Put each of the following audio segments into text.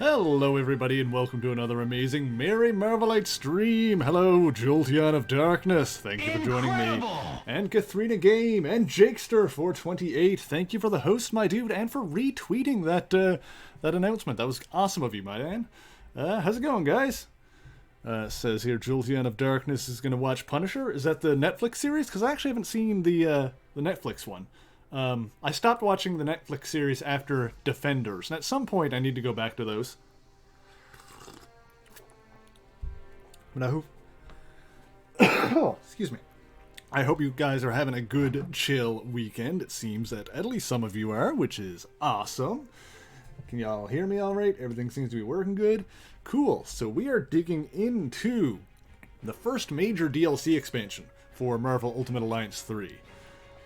Hello everybody and welcome to another amazing Merry Marvelite stream. Hello, Jolteon of Darkness. Thank you for joining me. And Katharina Game and Jakester428. Thank you for the host, my dude, and for retweeting that announcement. That was awesome of you, my man. How's it going, guys? Says here Jolteon of Darkness is going to watch Punisher. Is that the Netflix series? Because I actually haven't seen the Netflix one. I stopped watching the Netflix series after Defenders, and at some point I need to go back to those. But oh, excuse me. I hope you guys are having a good, chill weekend. It seems that at least some of you are, which is awesome. Can y'all hear me all right? Everything seems to be working good. Cool. So we are digging into the first major DLC expansion for Marvel Ultimate Alliance 3.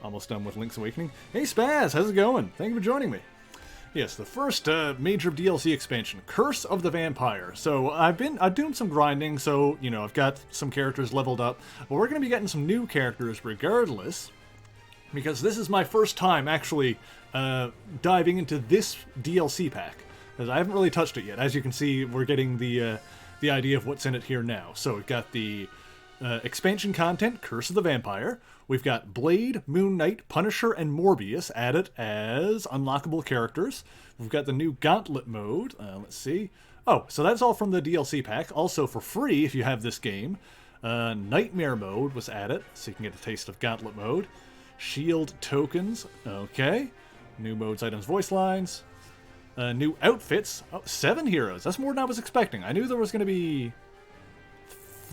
Almost done with Link's Awakening. Hey Spaz, how's it going? Thank you for joining me. Yes, the first major DLC expansion, Curse of the Vampire. So I'm doing some grinding, so, you know, I've got some characters leveled up. But we're going to be getting some new characters regardless, because this is my first time actually diving into this DLC pack. Because I haven't really touched it yet. As you can see, we're getting the idea of what's in it here now. So we've got the expansion content, Curse of the Vampire. We've got Blade, Moon Knight, Punisher, and Morbius added as unlockable characters. We've got the new Gauntlet mode. Let's see. Oh, so that's all from the DLC pack. Also for free, if you have this game, Nightmare mode was added, so you can get a taste of Gauntlet mode. Shield tokens. Okay. New modes, items, voice lines. New outfits. Oh, 7 heroes. That's more than I was expecting. I knew there was going to be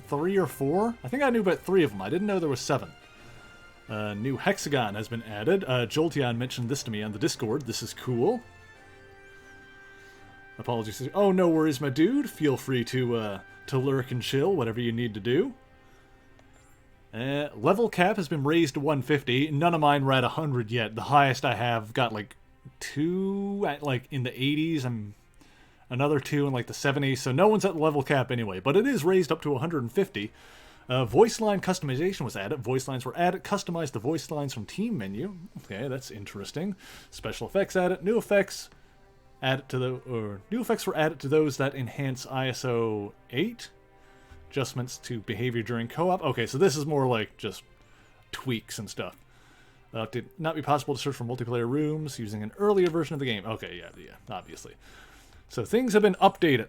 3 or 4. I think I knew about 3 of them. I didn't know there was 7. New hexagon has been added. Jolteon mentioned this to me on the Discord. This is cool. Apologies. Oh, no worries, my dude. Feel free to lurk and chill, whatever you need to do. Level cap has been raised to 150. None of mine were at 100 yet. The highest I have got like 2 at like in the 80s. I'm another 2 in like the 70s. So no one's at the level cap anyway. But it is raised up to 150. Voice line customization was added. Voice lines were added. Customize the voice lines from team menu. Okay, that's interesting. Special effects added. New effects added to new effects were added to those that enhance ISO 8. Adjustments to behavior during co-op. Okay, so this is more like just tweaks and stuff. Did not be possible to search for multiplayer rooms using an earlier version of the game. Okay, yeah, obviously. So things have been updated.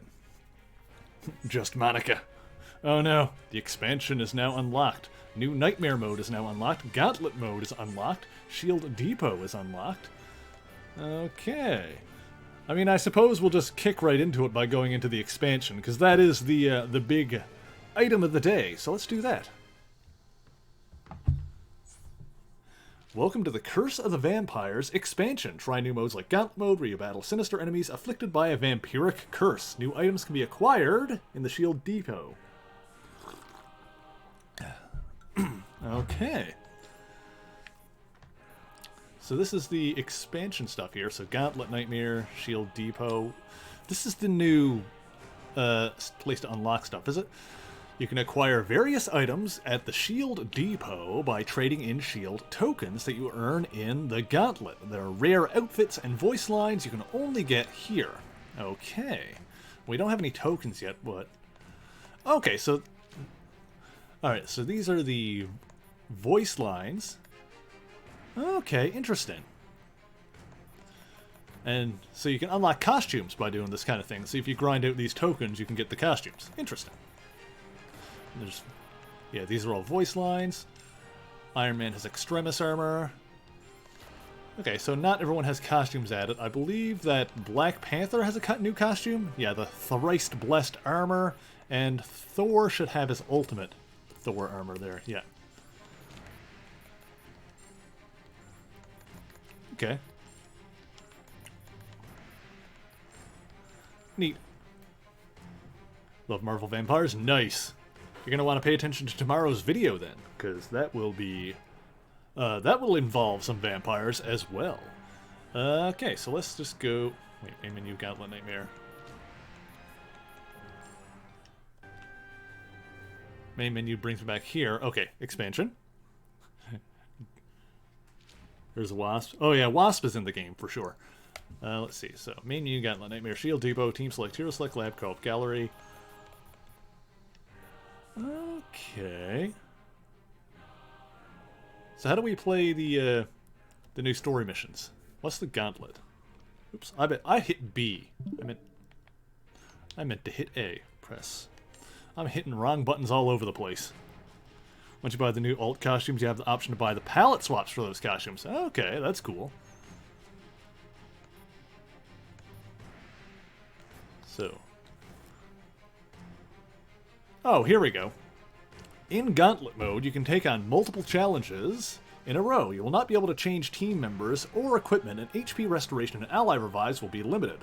Just Monica. Oh no, the expansion is now unlocked. New Nightmare mode is now unlocked. Gauntlet mode is unlocked. Shield Depot is unlocked. Okay. I mean, I suppose we'll just kick right into it by going into the expansion, because that is the big item of the day. So let's do that. Welcome to the Curse of the Vampires expansion. Try new modes like Gauntlet mode, where you battle sinister enemies afflicted by a vampiric curse. New items can be acquired in the Shield Depot. Okay. So this is the expansion stuff here. So Gauntlet, Nightmare, Shield Depot. This is the new place to unlock stuff, is it? You can acquire various items at the Shield Depot by trading in Shield tokens that you earn in the Gauntlet. There are rare outfits and voice lines you can only get here. Okay. We don't have any tokens yet, but... Okay, so... Alright, so these are the voice lines. Okay, interesting. And so you can unlock costumes by doing this kind of thing. So if you grind out these tokens, you can get the costumes. Interesting. Yeah, these are all voice lines. Iron Man has Extremis armor. Okay, so not everyone has costumes added. I believe that Black Panther has a new costume. Yeah, the Thrice Blessed armor. And Thor should have his ultimate Thor armor there, yeah. Okay. Neat. Love Marvel Vampires? Nice. You're going to want to pay attention to tomorrow's video then, because that will be... that will involve some vampires as well. Okay, so let's just go... Wait, main menu, Gauntlet, Nightmare. Main menu brings me back here. Okay, expansion. There's a Wasp. Oh yeah, Wasp is in the game for sure. Let's see. So, main unit, Gauntlet, Nightmare, Shield, Depot, Team Select, Hero Select, Lab, Co-op, Gallery. Okay. So how do we play the new story missions? What's the Gauntlet? Oops, I hit B. I meant to hit A. Press. I'm hitting wrong buttons all over the place. Once you buy the new alt costumes, you have the option to buy the palette swaps for those costumes. Okay, that's cool. So. Oh, here we go. In Gauntlet mode, you can take on multiple challenges in a row. You will not be able to change team members or equipment, and HP restoration and ally revives will be limited.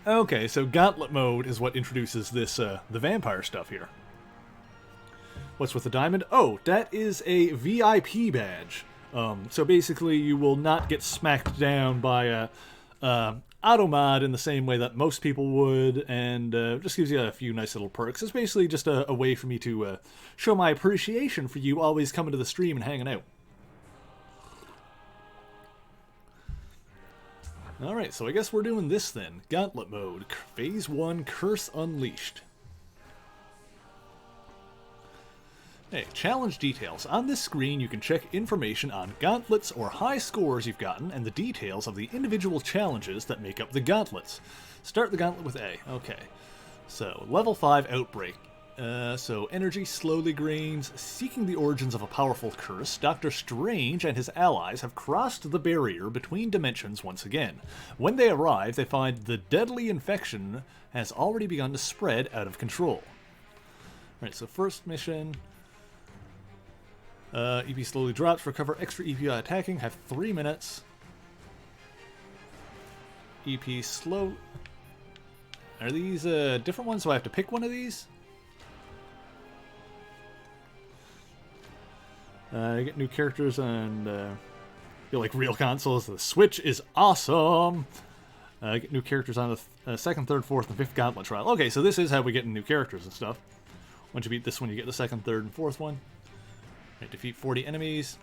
Okay, so Gauntlet mode is what introduces this, the vampire stuff here. What's with the diamond? Oh, that is a VIP badge. So basically, you will not get smacked down by a automod in the same way that most people would, and just gives you a few nice little perks. It's basically just a way for me to show my appreciation for you always coming to the stream and hanging out. Alright, so I guess we're doing this then. Gauntlet mode. Phase 1, Curse Unleashed. Hey, challenge details. On this screen, you can check information on gauntlets or high scores you've gotten and the details of the individual challenges that make up the gauntlets. Start the gauntlet with A. Okay. So, level 5 Outbreak. So, energy slowly gains. Seeking the origins of a powerful curse, Dr. Strange and his allies have crossed the barrier between dimensions once again. When they arrive, they find the deadly infection has already begun to spread out of control. Alright, so first mission... EP slowly drops. Recover extra EP by attacking. Have 3 minutes. EP slow... Are these different ones? So I have to pick one of these? I get new characters and feel like real consoles. The Switch is awesome! Get new characters on the 2nd, 3rd, 4th, and 5th Gauntlet trial. Okay, so this is how we get new characters and stuff. Once you beat this one, you get the 2nd, 3rd, and 4th one. Right, defeat 40 enemies.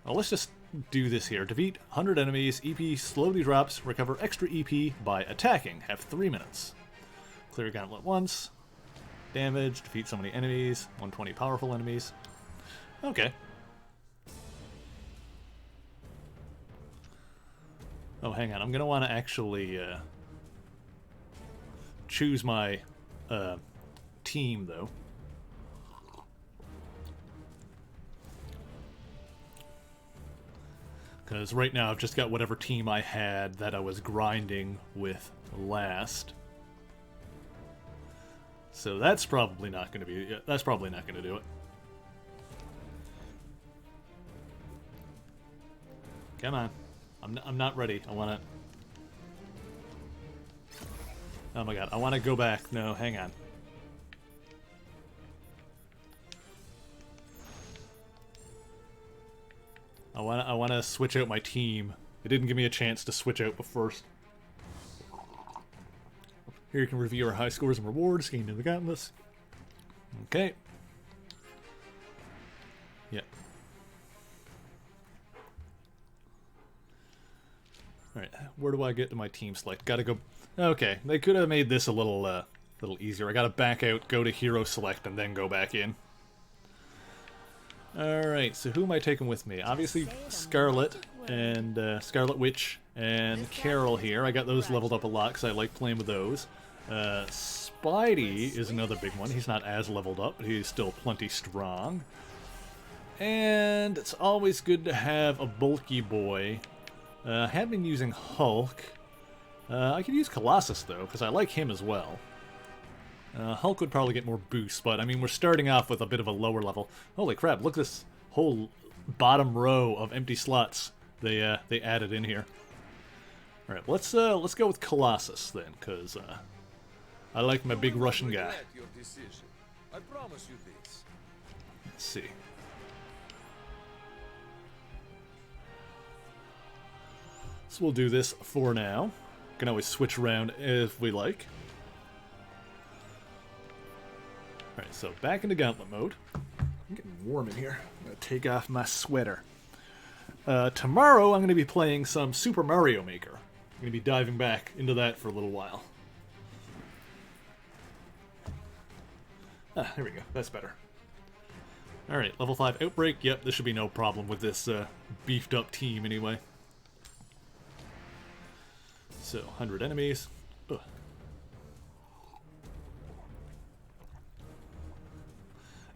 Well, let's just do this here. Defeat 100 enemies. EP slowly drops. Recover extra EP by attacking. Have 3 minutes. Clear Gauntlet once. Damage. Defeat so many enemies. 120 powerful enemies. Okay. Oh, hang on. I'm going to want to actually choose my team, though. Because right now I've just got whatever team I had that I was grinding with last. So that's probably not going to be... That's probably not going to do it. Come on. I'm not ready. I want to... Oh my god. I want to go back. No, hang on. I want to switch out my team. It didn't give me a chance to switch out first. Here you can review our high scores and rewards gained in the gauntlets. Okay. Yep. Alright, where do I get to my team select? Gotta go... Okay, they could have made this a little easier. I gotta back out, go to hero select, and then go back in. Alright, so who am I taking with me? Obviously Scarlet and Scarlet Witch and Carol here. I got those leveled up a lot because I like playing with those. Spidey is another big one. He's not as leveled up, but he's still plenty strong. And it's always good to have a bulky boy. I have been using Hulk. I could use Colossus though, because I like him as well. Hulk would probably get more boosts, but I mean, we're starting off with a bit of a lower level. Holy crap, look at this whole bottom row of empty slots they added in here. Alright, let's go with Colossus then, because I like my big Russian guy. Let's see. So we'll do this for now. Can always switch around if we like. Alright, so back into Gauntlet mode. I'm getting warm in here. I'm going to take off my sweater. Tomorrow I'm going to be playing some Super Mario Maker. I'm going to be diving back into that for a little while. Ah, there we go. That's better. Alright, level 5 Outbreak. Yep, this should be no problem with this beefed up team anyway. So, 100 enemies. Ugh.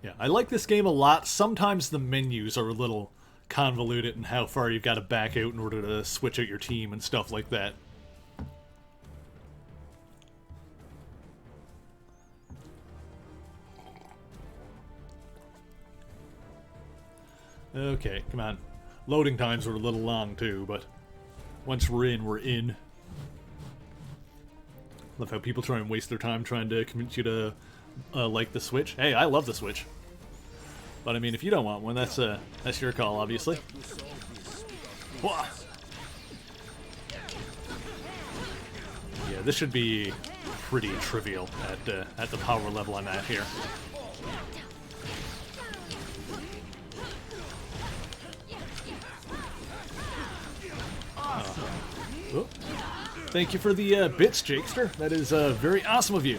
Yeah, I like this game a lot. Sometimes the menus are a little convoluted in how far you've got to back out in order to switch out your team and stuff like that. Okay, come on. Loading times were a little long too, but once we're in, we're in. Love how people try and waste their time trying to convince you to like the Switch. Hey, I love the Switch. But I mean, if you don't want one, that's your call, obviously. Whoa. Yeah, this should be pretty trivial at the power level I'm at here. Oh. Thank you for the bits, Jakester. That is very awesome of you.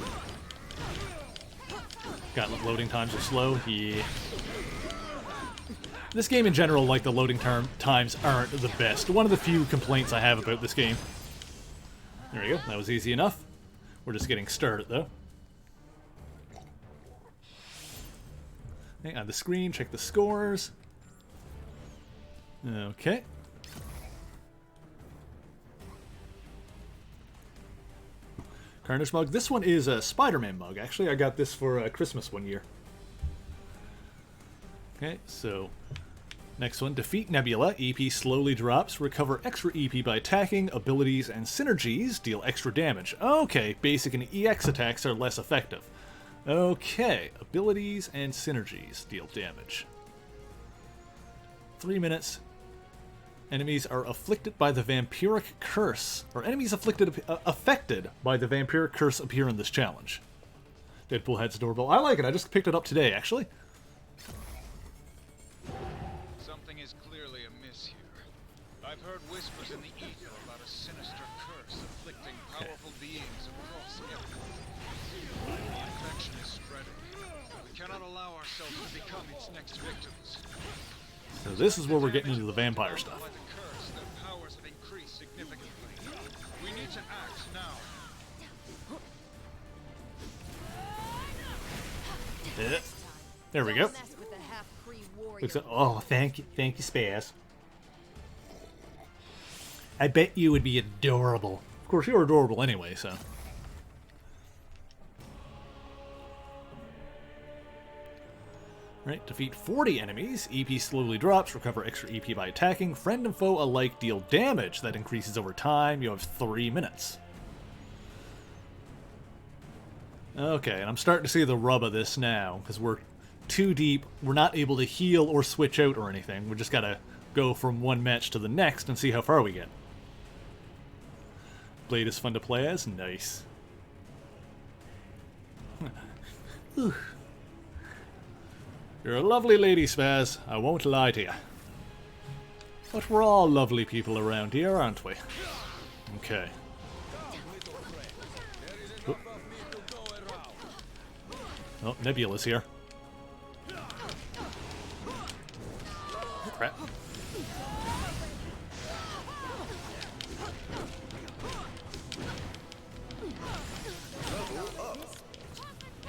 God, loading times are slow. Yeah. This game in general, like the loading times aren't the best. One of the few complaints I have about this game. There we go. That was easy enough. We're just getting started, though. Okay, on the screen, check the scores. Okay. Carnage mug. This one is a Spider-Man mug. Actually, I got this for Christmas one year. Okay, so next one. Defeat Nebula. EP slowly drops. Recover extra EP by attacking. Abilities and synergies deal extra damage. Okay, basic and EX attacks are less effective. Okay, abilities and synergies deal damage. 3 minutes. Enemies are afflicted by the vampiric curse, or enemies affected by the vampiric curse appear in this challenge. Deadpool head's doorbell. I like it. I just picked it up today, actually. Something is clearly amiss here. I've heard whispers in the ether about a sinister curse afflicting powerful beings across everything. The infection is spreading. We cannot allow ourselves to become its next victims. So this is where we're getting into the vampire stuff. By the curse, their powers have increased significantly. We need to act now. Yeah. There we go. Oh, thank you, Spaz. I bet you would be adorable. Of course, you're adorable anyway, so. Right, defeat 40 enemies. EP slowly drops. Recover extra EP by attacking. Friend and foe alike deal damage that increases over time. You have 3 minutes. Okay, and I'm starting to see the rub of this now, because we're too deep. We're not able to heal or switch out or anything. We just gotta go from one match to the next and see how far we get. Blade is fun to play as. Nice. You're a lovely lady, Spaz. I won't lie to you. But we're all lovely people around here, aren't we? Okay. Oh, Nebula's here. Crap.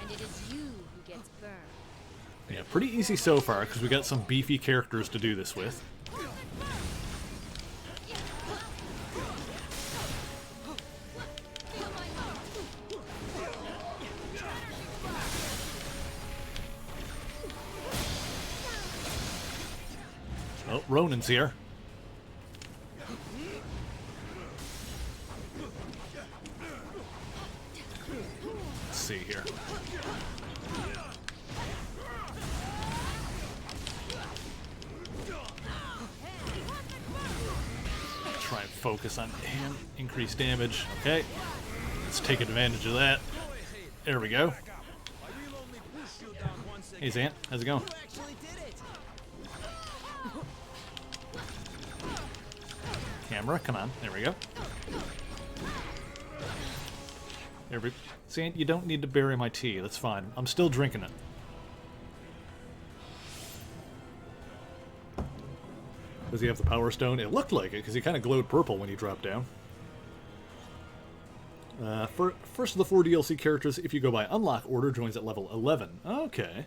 And it is you who gets burned. Yeah, pretty easy so far, because we got some beefy characters to do this with. Oh, Ronan's here. Let's see here. Try and focus on him. Increase damage. Okay. Let's take advantage of that. There we go. Hey, Zant. How's it going? camera. Come on. There we go. There we... See, you don't need to bury my tea. That's fine. I'm still drinking it. Does he have the Power Stone? It looked like it, because he kind of glowed purple when he dropped down. First of the 4 DLC characters, if you go by unlock order, joins at level 11. Okay.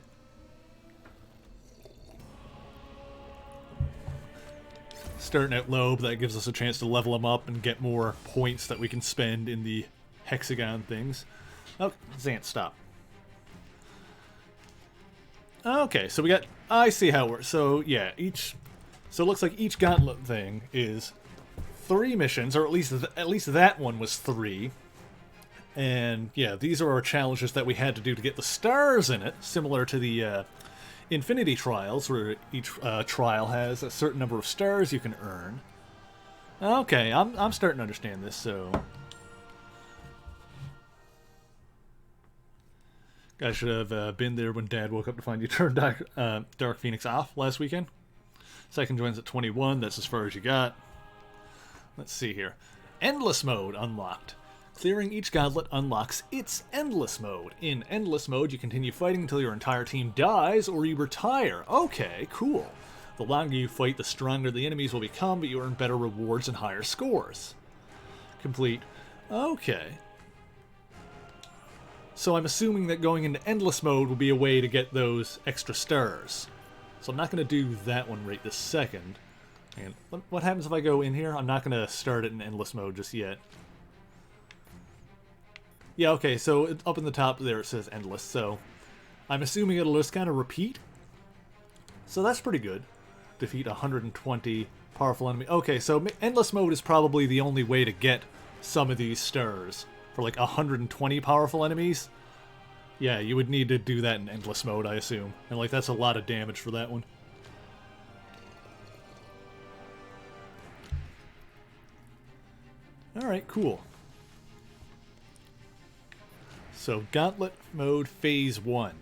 Starting out low, but that gives us a chance to level them up and get more points that we can spend in the hexagon things. Oh, Zant, stop. Okay, so we got... I see how it works. So, yeah, so it looks like each gauntlet thing is 3 missions, or at least that one was 3. And, yeah, these are our challenges that we had to do to get the stars in it, similar to the Infinity Trials, where each trial has a certain number of stars you can earn. Okay, I'm starting to understand this, so... I should have been there when Dad woke up to find you turned Dark Phoenix off last weekend. Second joins at 21, that's as far as you got. Let's see here. Endless Mode unlocked. Clearing each gauntlet unlocks its Endless Mode. In Endless Mode, you continue fighting until your entire team dies or you retire. Okay, cool. The longer you fight, the stronger the enemies will become, but you earn better rewards and higher scores. Complete. Okay. So I'm assuming that going into Endless Mode will be a way to get those extra stars. So I'm not going to do that one right this second. And what happens if I go in here? I'm not going to start it in Endless Mode just yet. Yeah, okay, so up in the top there it says Endless, so I'm assuming it'll just kind of repeat. So that's pretty good. Defeat 120 powerful enemy. Okay, so Endless Mode is probably the only way to get some of these stars. For like 120 powerful enemies. Yeah, you would need to do that in Endless Mode, I assume. And like that's a lot of damage for that one. Alright, cool. So, Gauntlet Mode Phase 1.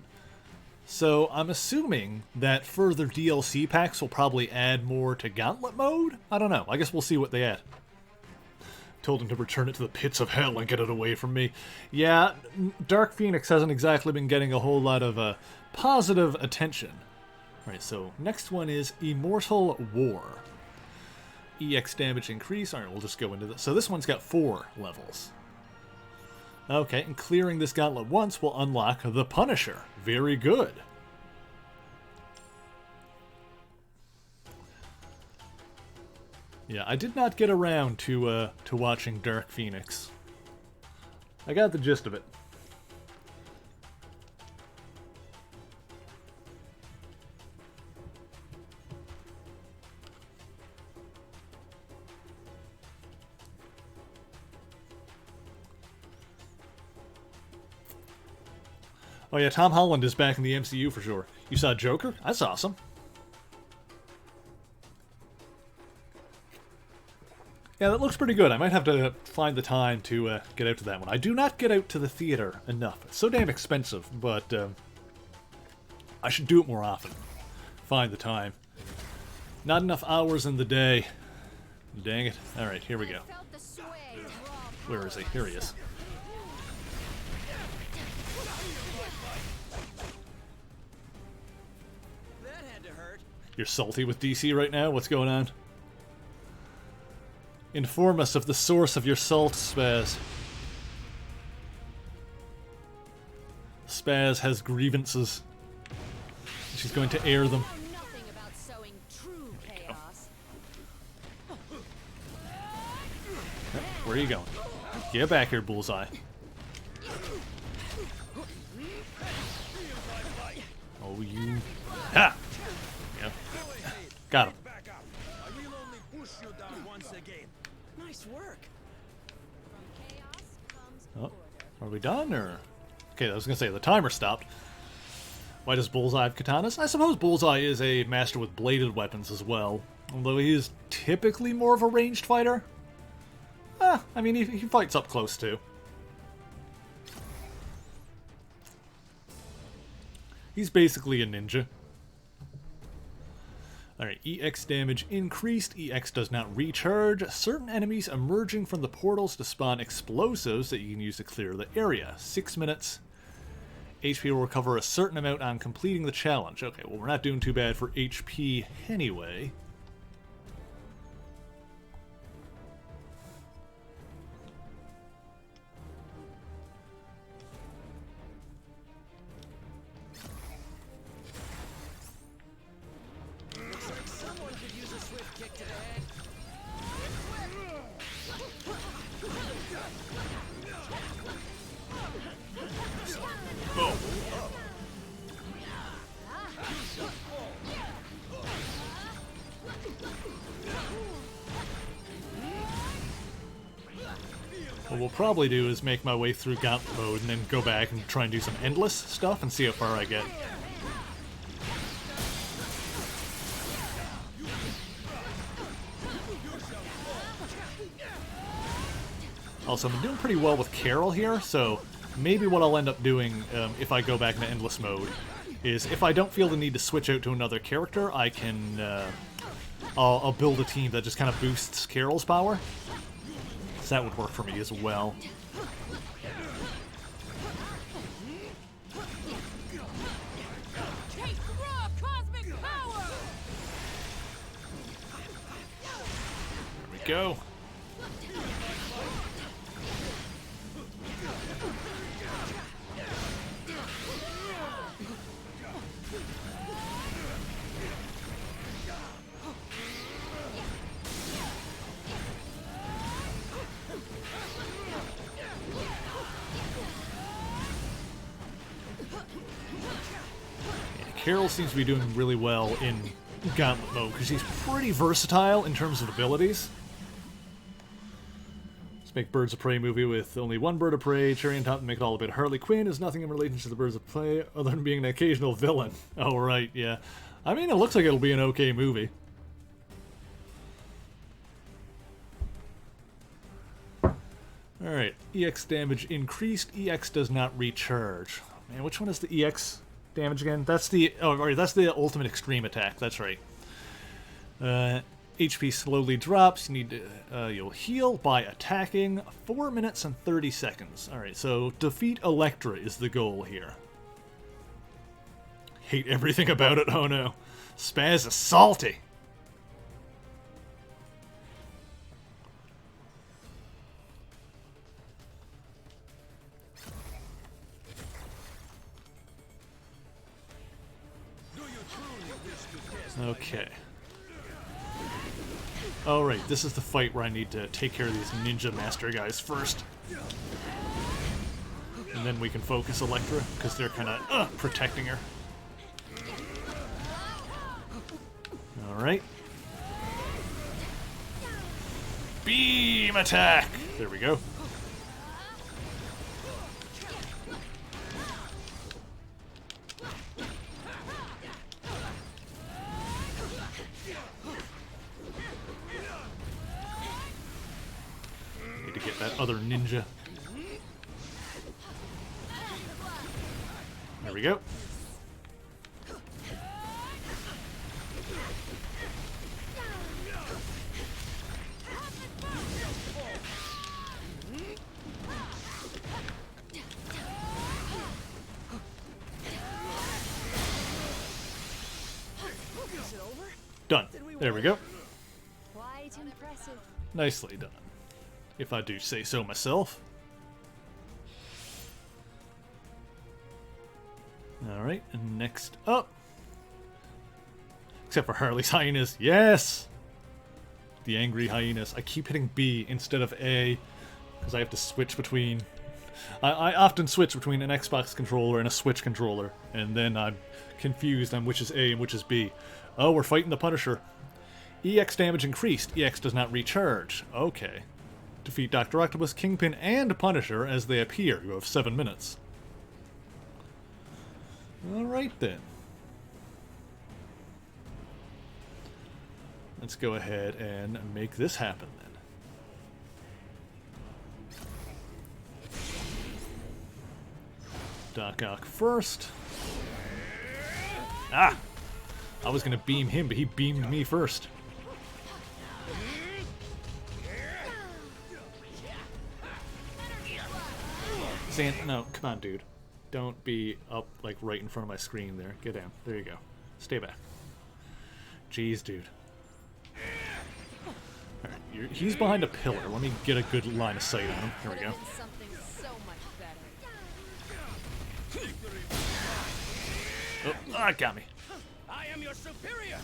So, I'm assuming that further DLC packs will probably add more to Gauntlet Mode? I don't know. I guess we'll see what they add. Told him to return it to the pits of hell and get it away from me. Yeah, Dark Phoenix hasn't exactly been getting a whole lot of positive attention. Alright, so next one is Immortal War. EX damage increase. Alright, we'll just go into this. So this one's got 4 levels. Okay, and clearing this gauntlet once will unlock the Punisher. Very good. Yeah, I did not get around to watching Dark Phoenix. I got the gist of it. Oh yeah, Tom Holland is back in the MCU for sure. You saw Joker? That's awesome. Yeah, that looks pretty good. I might have to find the time to get out to that one. I do not get out to the theater enough. It's so damn expensive, but I should do it more often. Find the time. Not enough hours in the day. Dang it. Alright, here we go. Where is he? Here he is. You're salty with DC right now? What's going on? Inform us of the source of your salt, Spaz. Spaz has grievances. She's going to air them. Where are you going? Get back here, Bullseye. Oh, you... Ha! Yep. Got him. Oh, are we done, or...? Okay, I was gonna say, the timer stopped. Why does Bullseye have katanas? I suppose Bullseye is a master with bladed weapons as well. Although he is typically more of a ranged fighter. I mean, he fights up close, too. He's basically a ninja. Alright, EX damage increased. EX does not recharge. Certain enemies emerging from the portals to spawn explosives that you can use to clear the area. 6 minutes. HP will recover a certain amount on completing the challenge. Okay, well, we're not doing too bad for HP anyway. What we'll probably do is make my way through Gauntlet mode and then go back and try and do some endless stuff and see how far I get. Also, I'm doing pretty well with Carol here, so maybe what I'll end up doing if I go back into endless mode is if I don't feel the need to switch out to another character, I can I'll build a team that just kind of boosts Carol's power. So that would work for me as well. There we go. Carol seems to be doing really well in Gauntlet mode because he's pretty versatile in terms of abilities. Let's make Birds of Prey movie with only one bird of prey, cherry on top, and make it all a bit. Harley Quinn is nothing in relation to the Birds of Prey other than being an occasional villain. Oh, right, yeah. I mean, it looks like it'll be an okay movie. Alright, EX damage increased. EX does not recharge. Man, which one is the EX damage again? That's the that's the ultimate extreme attack. That's right. HP slowly drops. You need to you'll heal by attacking 4 minutes and 30 seconds. All right, so defeat Elektra is the goal here. Hate everything about it. Oh no, Spaz is salty. Okay. Alright, this is the fight where I need to take care of these ninja master guys first. And then we can focus Elektra, because they're kind of protecting her. Alright. Beam attack! There we go. Get that other ninja. There we go. Done. There we go. Quite impressive. Nicely done, if I do say so myself. Alright, and next up. Except for Harley's hyenas. Yes! The angry hyenas. I keep hitting B instead of A, because I have to switch between... I often switch between an Xbox controller and a Switch controller, and then I'm confused on which is A and which is B. Oh, we're fighting the Punisher. EX damage increased. EX does not recharge. Okay. Defeat Dr. Octopus, Kingpin, and Punisher as they appear. You have 7 minutes. Alright then. Let's go ahead and make this happen then. Doc Ock first. Ah! I was gonna beam him, but he beamed me first. No, come on, dude. Don't be up, like, right in front of my screen there. Get down. There you go. Stay back. Jeez, dude. Alright, he's behind a pillar. Let me get a good line of sight on him. Here we go. Oh, that got me. I am your superior.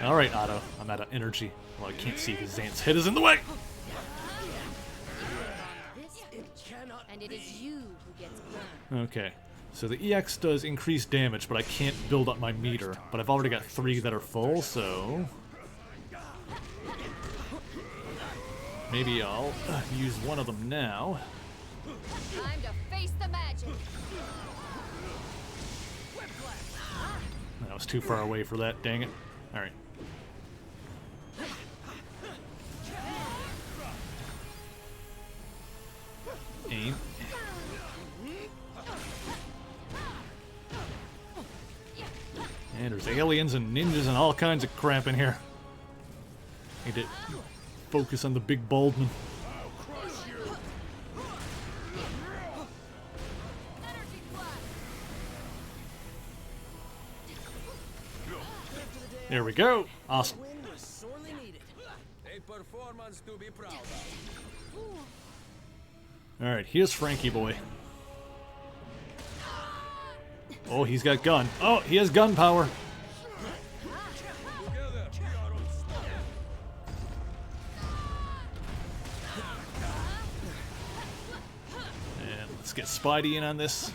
Alright, Otto. I'm out of energy. Well, I can't see because Xant's head is in the way. And it is you who gets burned. Okay. So the EX does increase damage, but I can't build up my meter. But I've already got 3 that are full, so... maybe I'll use one of them now. Time to face the magic. I was too far away for that, dang it. Alright. Aim. And there's aliens and ninjas and all kinds of crap in here. Need to focus on the big bald man. There we go. Awesome. Alright, here's Frankie boy. Oh, he's got gun. Oh, he has gun power. And let's get Spidey in on this.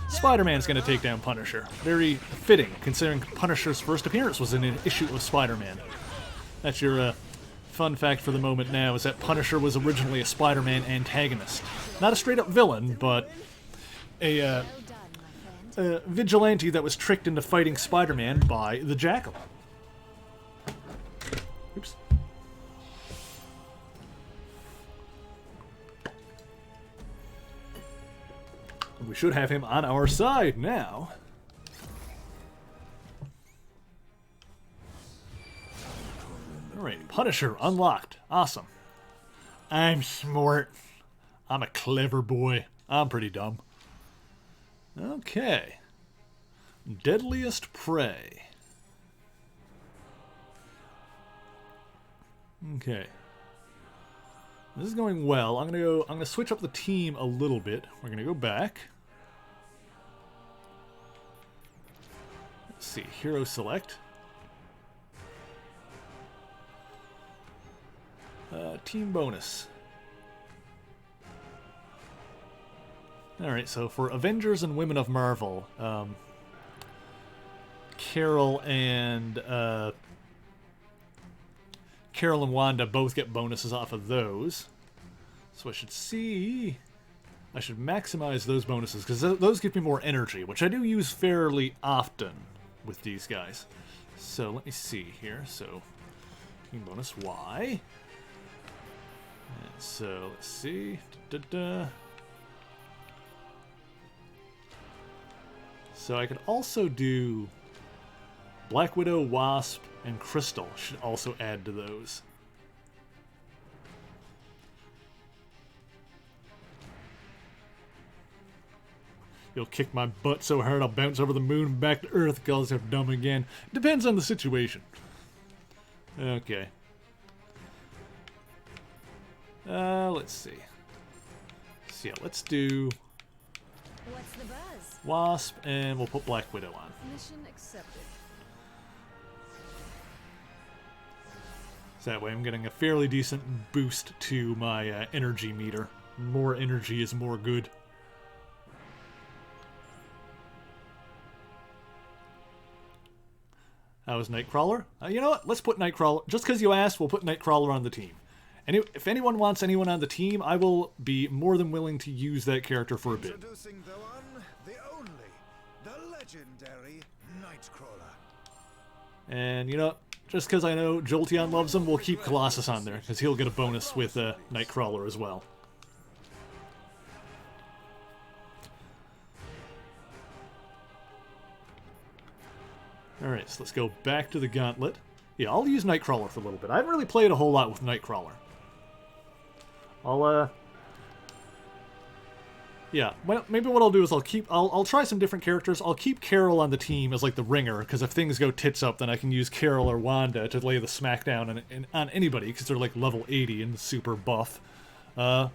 Spider-Man's gonna take down Punisher. Very fitting, considering Punisher's first appearance was in an issue of Spider-Man. That's your fun fact for the moment now, is that Punisher was originally a Spider-Man antagonist. Not a straight-up villain, but a vigilante that was tricked into fighting Spider-Man by the Jackal. Oops. We should have him on our side now. Alright, Punisher unlocked. Awesome. I'm smart. I'm a clever boy. I'm pretty dumb. Okay. Deadliest Prey. Okay. This is going well. I'm gonna switch up the team a little bit. We're gonna go back. Let's see, hero select. Team bonus. Alright, so for Avengers and Women of Marvel, Carol and Wanda both get bonuses off of those. So I should maximize those bonuses, because those give me more energy, which I do use fairly often with these guys. So let me see here. So, team bonus Y. And so, let's see. So I could also do Black Widow, Wasp, and Crystal should also add to those. You'll kick my butt so hard I'll bounce over the moon and back to Earth, calls her dumb again. Depends on the situation. Okay. Let's see. So yeah, let's do What's the buzz? Wasp, and we'll put Black Widow on. Mission accepted. So that way I'm getting a fairly decent boost to my energy meter. More energy is more good. How was Nightcrawler? You know what? Let's put Nightcrawler. Just because you asked, we'll put Nightcrawler on the team. And if anyone wants anyone on the team, I will be more than willing to use that character for a bit. Introducing the one, the only, the legendary Nightcrawler. And you know, just because I know Jolteon loves him, we'll keep Colossus on there, because he'll get a bonus with Nightcrawler as well. Alright, so let's go back to the gauntlet. Yeah, I'll use Nightcrawler for a little bit. I haven't really played a whole lot with Nightcrawler. Yeah, well, maybe what I'll do is I'll try some different characters. I'll keep Carol on the team as, like, the ringer, because if things go tits up, then I can use Carol or Wanda to lay the smackdown on anybody, because they're, like, level 80 and super buff. But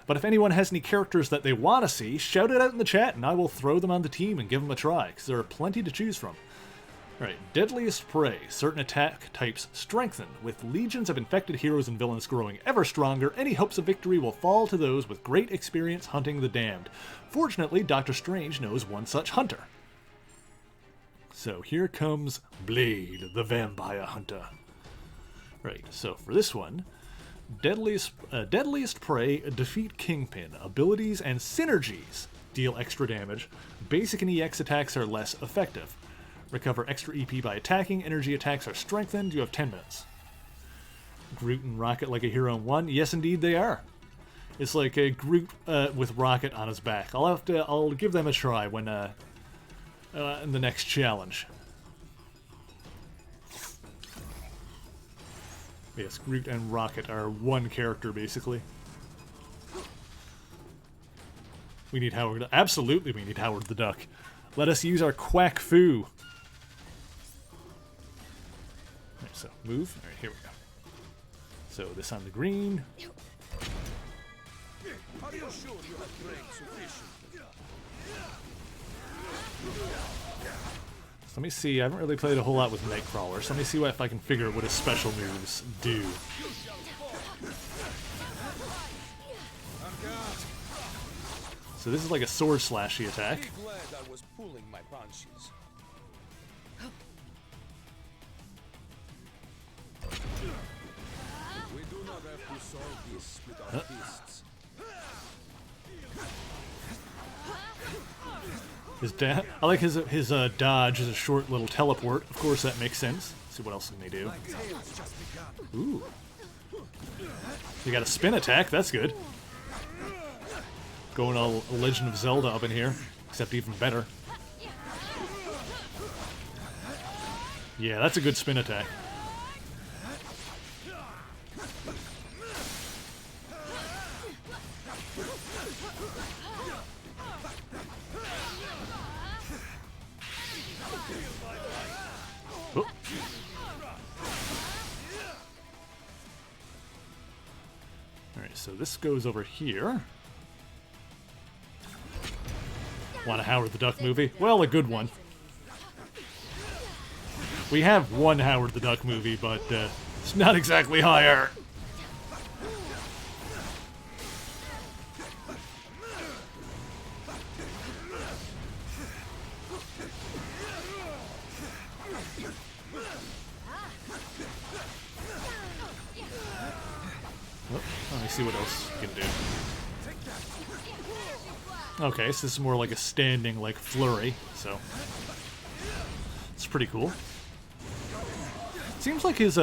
if anyone has any characters that they want to see, shout it out in the chat, and I will throw them on the team and give them a try, because there are plenty to choose from. Alright, Deadliest Prey. Certain attack types strengthen. With legions of infected heroes and villains growing ever stronger, any hopes of victory will fall to those with great experience hunting the damned. Fortunately, Doctor Strange knows one such hunter. So here comes Blade, the Vampire Hunter. Right, so for this one, Deadliest Prey, defeat Kingpin. Abilities and synergies deal extra damage. Basic and EX attacks are less effective. Recover extra EP by attacking. Energy attacks are strengthened. You have 10 minutes. Groot and Rocket like a hero in one? Yes, indeed they are. It's like a Groot with Rocket on his back. I'll give them a try when in the next challenge. Yes, Groot and Rocket are one character basically. We need Howard. Absolutely, we need Howard the Duck. Let us use our Quack Fu. Alright, so move. Alright, here we go. So this on the green. Are you sure you have trained sufficient? So let me see. I haven't really played a whole lot with Nightcrawler, so let me see if I can figure out what his special moves do. So this is like a sword slashy attack. Be glad I was pulling my punches. We do not have to solve this with our fists. I like his dodge is a short little teleport. Of course, that makes sense. Let's see what else can they do. Ooh, you got a spin attack. That's good. Going all Legend of Zelda up in here, except even better. Yeah, that's a good spin attack. Oh. Alright, so this goes over here. Want a Howard the Duck movie? Well, a good one. We have one Howard the Duck movie, but it's not exactly high art. Oh, let me see what else you can do. Okay, so this is more like a standing, like, flurry, so it's pretty cool. Seems like his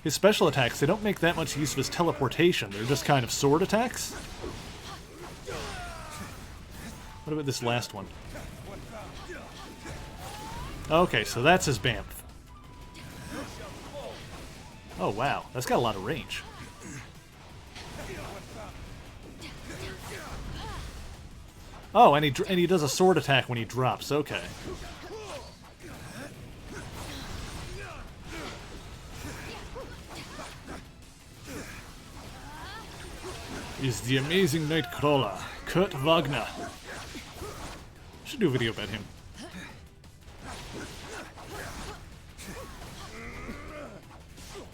special attacks, they don't make that much use of his teleportation. They're just kind of sword attacks. What about this last one? Okay, so that's his Bamf. Oh, wow. That's got a lot of range. Oh, and he does a sword attack when he drops. Okay. Is the amazing Nightcrawler, Kurt Wagner. Should do a video about him.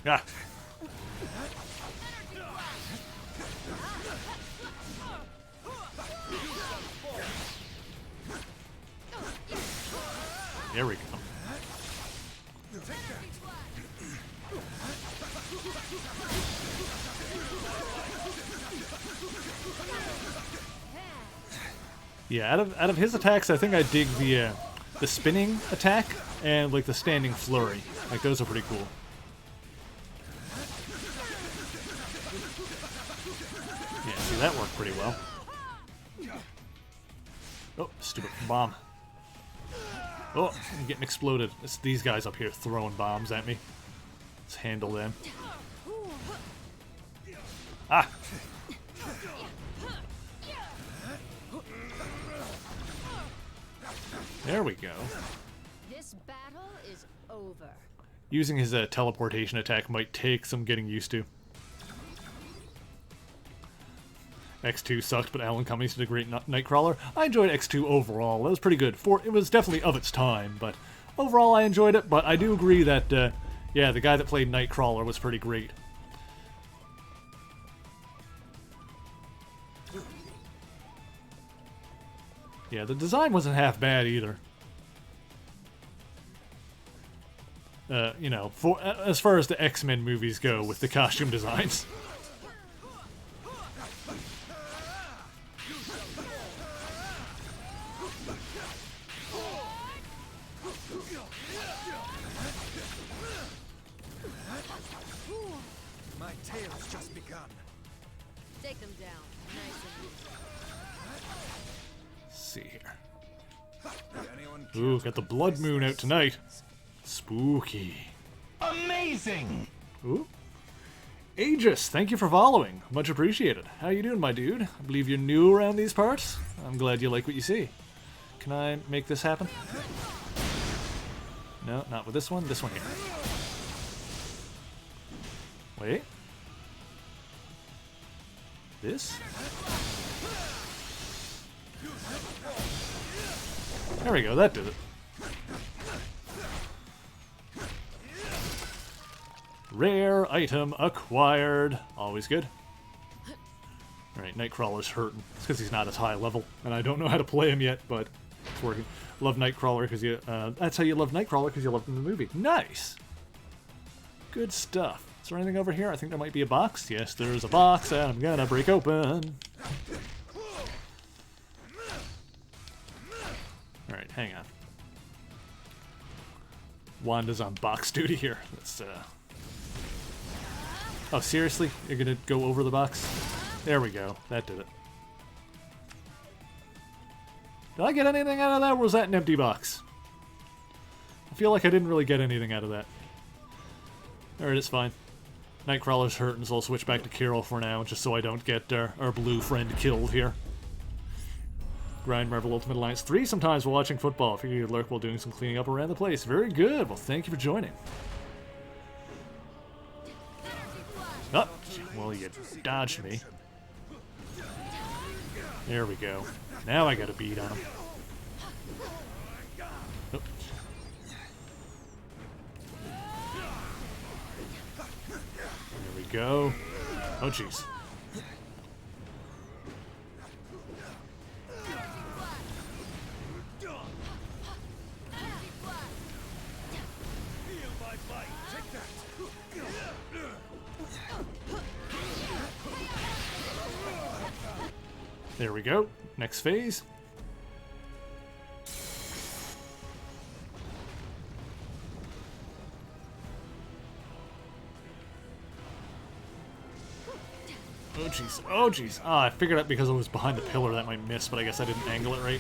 Ah. There we go. Yeah, out of his attacks, I think I dig the spinning attack and like the standing flurry. Like those are pretty cool. Yeah, see that worked pretty well. Oh, stupid bomb. Oh, I'm getting exploded. It's these guys up here throwing bombs at me. Let's handle them. Ah! There we go. This battle is over. Using his teleportation attack might take some getting used to. X2 sucked, but Alan Cummings did a great Nightcrawler. I enjoyed X2 overall. That was pretty good. It was definitely of its time, but overall I enjoyed it. But I do agree that, yeah, the guy that played Nightcrawler was pretty great. Yeah, the design wasn't half bad either. You know, as far as the X-Men movies go with the costume designs. My tale's just begun. Take them down. Nice and easy. Let's see here. Anyone Ooh, got the Blood Moon out tonight. Spooky. Amazing! Ooh. Aegis, thank you for following. Much appreciated. How you doing, my dude? I believe you're new around these parts. I'm glad you like what you see. Can I make this happen? No, not with this one. This one here. Wait. This? There we go, that did it. Rare item acquired. Always good. Alright, Nightcrawler's hurting. It's because he's not as high level, and I don't know how to play him yet, but it's working. Love Nightcrawler because you, that's how you love Nightcrawler, because you loved him in the movie. Nice! Good stuff. Is there anything over here? I think there might be a box. Yes, there's a box that I'm gonna break open. Alright, hang on. Wanda's on box duty here. Let's, Oh, seriously? You're gonna go over the box? There we go. That did it. Did I get anything out of that, or was that an empty box? I feel like I didn't really get anything out of that. Alright, it's fine. Nightcrawler's hurting, so I'll switch back to Carol for now, just so I don't get our blue friend killed here. Grind Marvel Ultimate Alliance 3 sometimes while watching football. Figure you'd lurk while doing some cleaning up around the place. Very good. Well, thank you for joining. Oh, well, you dodged me. There we go. Now I got a bead on him. Oh. There we go. Oh, jeez. There we go. Next phase. Oh jeez. Oh jeez. Ah, I figured out because I was behind the pillar that might miss, but I guess I didn't angle it right.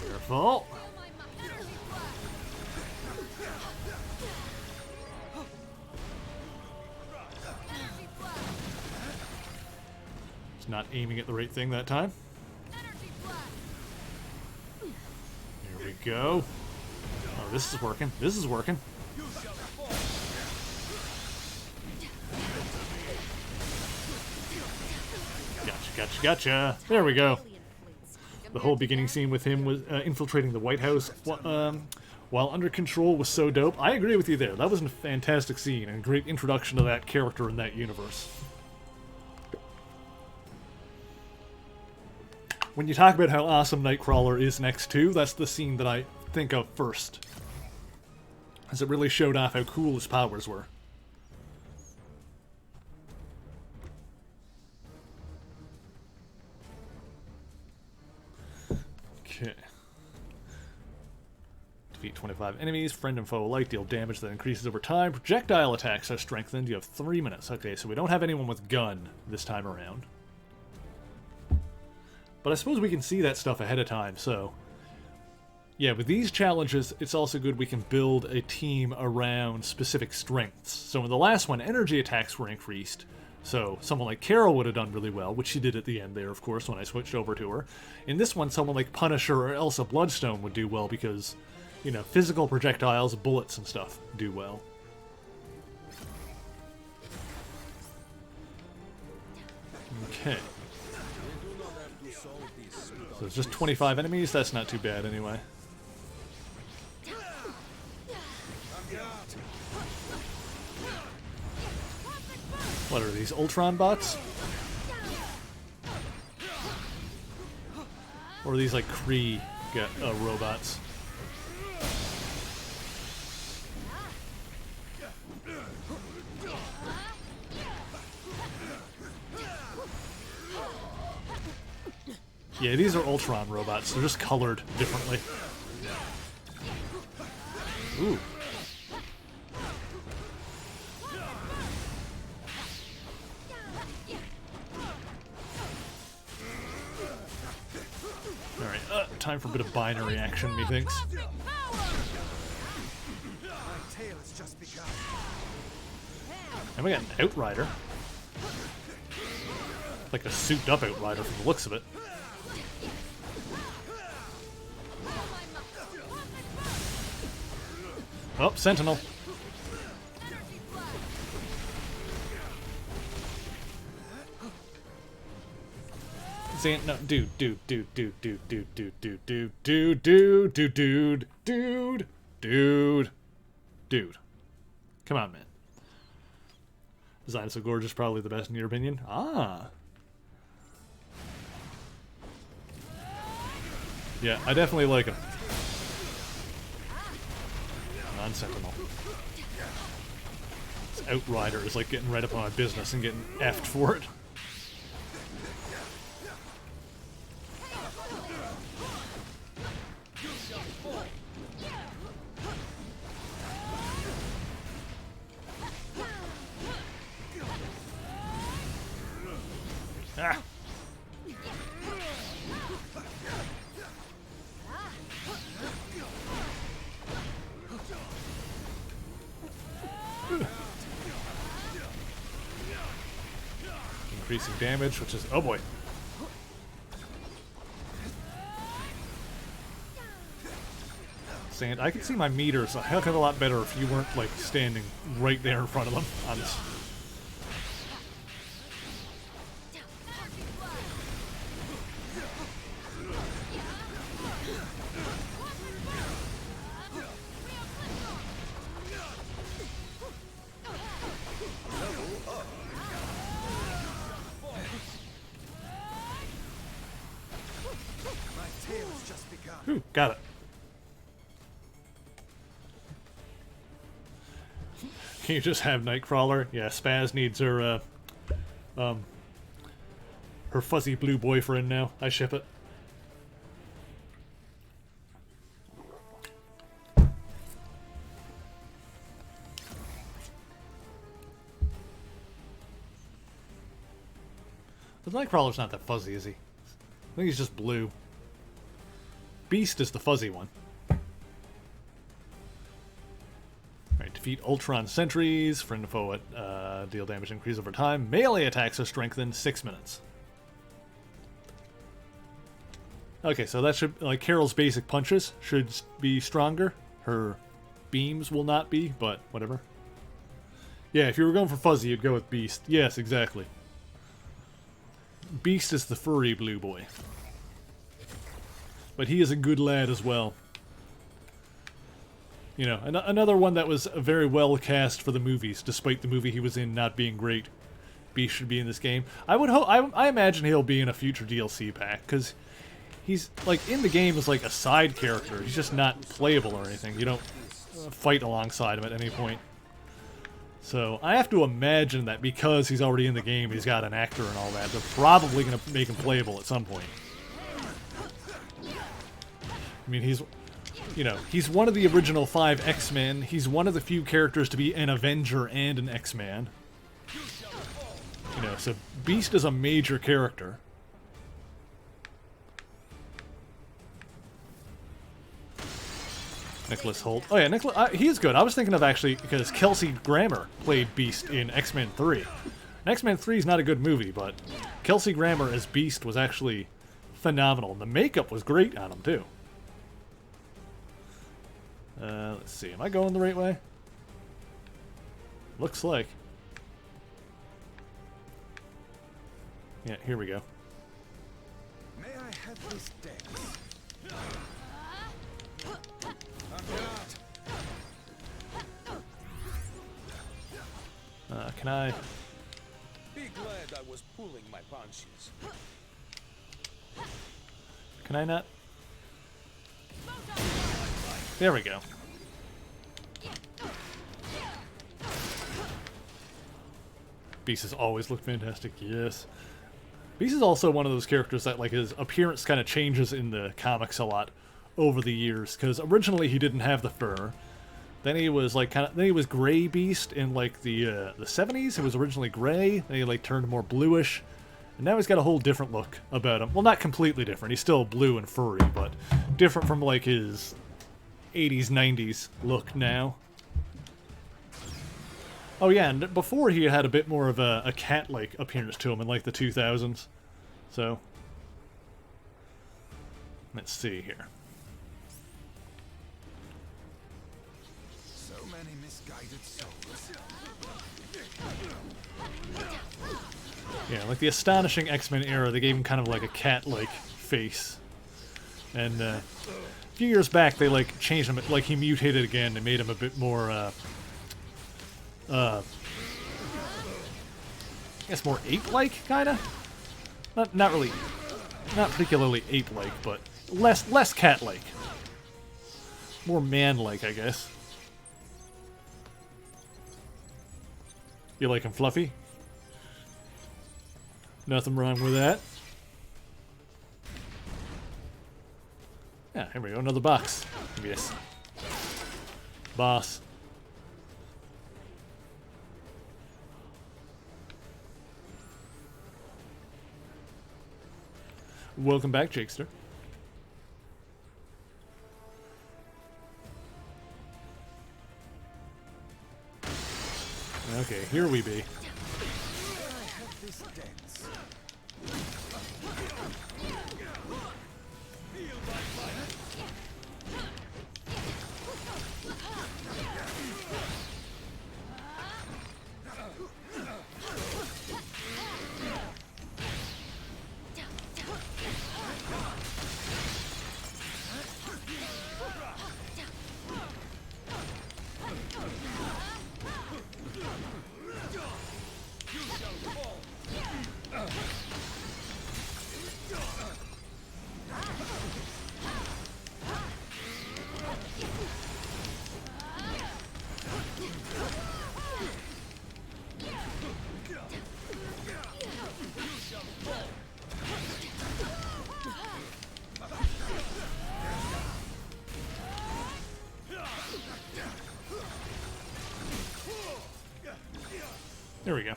Careful. Not aiming at the right thing that time. There we go. Oh, this is working. This is working. Gotcha, gotcha. There we go. The whole beginning scene with him was infiltrating the White House while under control was so dope. I agree with you there. That was a fantastic scene and a great introduction to that character in that universe. When you talk about how awesome Nightcrawler is next to, that's the scene that I think of first. As it really showed off how cool his powers were. Okay. Defeat 25 enemies. Friend and foe alike deal damage that increases over time. Projectile attacks are strengthened. You have 3 minutes. Okay, so we don't have anyone with gun this time around. But I suppose we can see that stuff ahead of time, so... Yeah, with these challenges, it's also good we can build a team around specific strengths. So in the last one, energy attacks were increased. So someone like Carol would have done really well, which she did at the end there, of course, when I switched over to her. In this one, someone like Punisher or Elsa Bloodstone would do well because, you know, physical projectiles, bullets and stuff do well. Okay. So it's just 25 enemies, that's not too bad anyway. What are these, Ultron bots? Or are these like Kree robots? Yeah, these are Ultron robots. They're just colored differently. Ooh. Alright, time for a bit of binary action, methinks. And we got an Outrider. Like a souped-up Outrider from the looks of it. Oh, Sentinel. No, dude. Come on, man. Design so gorgeous, probably the best in your opinion. Ah. Yeah, I definitely like him. Non-Sentinel. This Outrider is like getting right up on my business and getting effed for it. Ah. Increasing damage, which is... oh boy. Sand. I can see my meters a heck of a lot better if you weren't, like, standing right there in front of them on this. Ooh, got it. Can you just have Nightcrawler? Yeah, Spaz needs her, her fuzzy blue boyfriend now. I ship it. But Nightcrawler's not that fuzzy, is he? I think he's just blue. Beast is the fuzzy one. Alright, defeat Ultron sentries. Friend and foe deal damage increase over time. Melee attacks are strengthened 6 minutes. Okay, so that should... like, Carol's basic punches should be stronger. Her beams will not be, but whatever. Yeah, if you were going for fuzzy, you'd go with Beast. Yes, exactly. Beast is the furry blue boy. But he is a good lad as well. You know, another one that was very well cast for the movies, despite the movie he was in not being great. Beast should be in this game. I would hope. I imagine he'll be in a future DLC pack because he's like in the game as like a side character. He's just not playable or anything. You don't fight alongside him at any point. So I have to imagine that because he's already in the game, he's got an actor and all that. They're probably going to make him playable at some point. I mean, he's you know, he's one of the original 5 X-Men. He's one of the few characters to be an Avenger and an X-Man. You know, so Beast is a major character. Nicholas Hoult. Oh yeah, he is good. I was thinking of actually, because Kelsey Grammer played Beast in X-Men 3. And X-Men 3 is not a good movie, but Kelsey Grammer as Beast was actually phenomenal. And the makeup was great on him, too. Let's see. Am I going the right way? Looks like. Yeah, here we go. May I have this dex? Can I... Be glad I was pulling my punches. Can I not? There we go. Beast has always looked fantastic, yes. Beast is also one of those characters that, like, his appearance kind of changes in the comics a lot over the years, because originally he didn't have the fur. Then he was like then he was gray Beast in like the 70s. He was originally gray. Then he like turned more bluish, and now he's got a whole different look about him. Well, not completely different. He's still blue and furry, but different from like his 80s, 90s look now. Oh yeah, and before he had a bit more of a cat-like appearance to him in like the 2000s. So let's see here. Yeah, like the Astonishing X-Men era, they gave him kind of like a cat-like face. And a few years back, they like changed him, like he mutated again and made him a bit more, I guess more ape-like, kinda? Not really, not particularly ape-like, but less cat-like. More man-like, I guess. You like him fluffy? Nothing wrong with that. Yeah, here we go, another box. Yes. Boss. Welcome back, Jakester. Okay, here we be. There we go.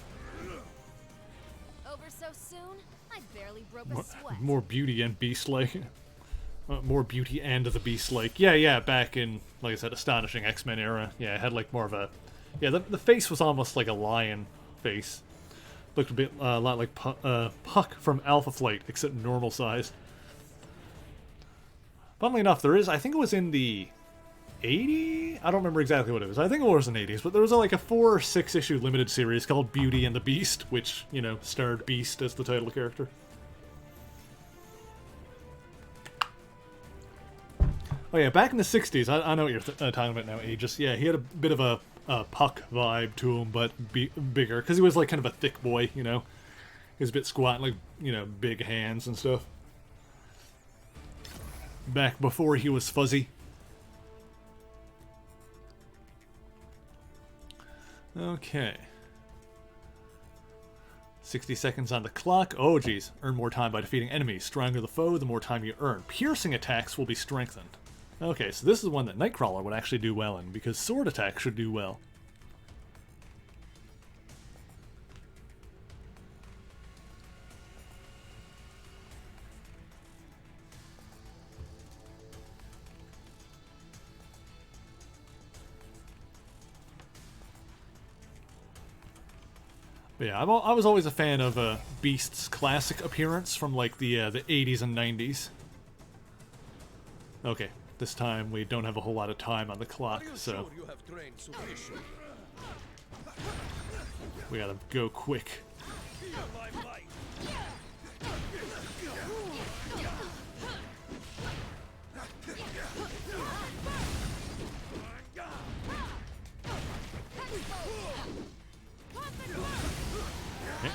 Over so soon? I barely broke a sweat. More beauty and beast-like. More beauty and the beast-like. Yeah, back in, like I said, Astonishing X-Men era. Yeah, it had like more of a... Yeah, the face was almost like a lion face. Looked a lot like Puck from Alpha Flight, except normal size. Funnily enough, I think it was in the 80s? I don't remember exactly what it was. I think it was in the 80s, but there was like a 4 or 6 issue limited series called Beauty and the Beast, which, you know, starred Beast as the title character. Oh yeah, back in the 60s, I know what you're talking about now, Aegis. Yeah, he had a bit of a Puck vibe to him, but bigger, because he was like kind of a thick boy, you know? He was a bit squat, like, you know, big hands and stuff. Back before he was fuzzy. Okay. 60 seconds on the clock. Oh, geez. Earn more time by defeating enemies. Stronger the foe, the more time you earn. Piercing attacks will be strengthened. Okay, so this is one that Nightcrawler would actually do well in, because sword attack should do well. But yeah, I was always a fan of Beast's classic appearance from like the 80s and 90s. Okay, this time we don't have a whole lot of time on the clock, so Sure you have trained sufficient. we gotta go quick. Feel my might. Okay.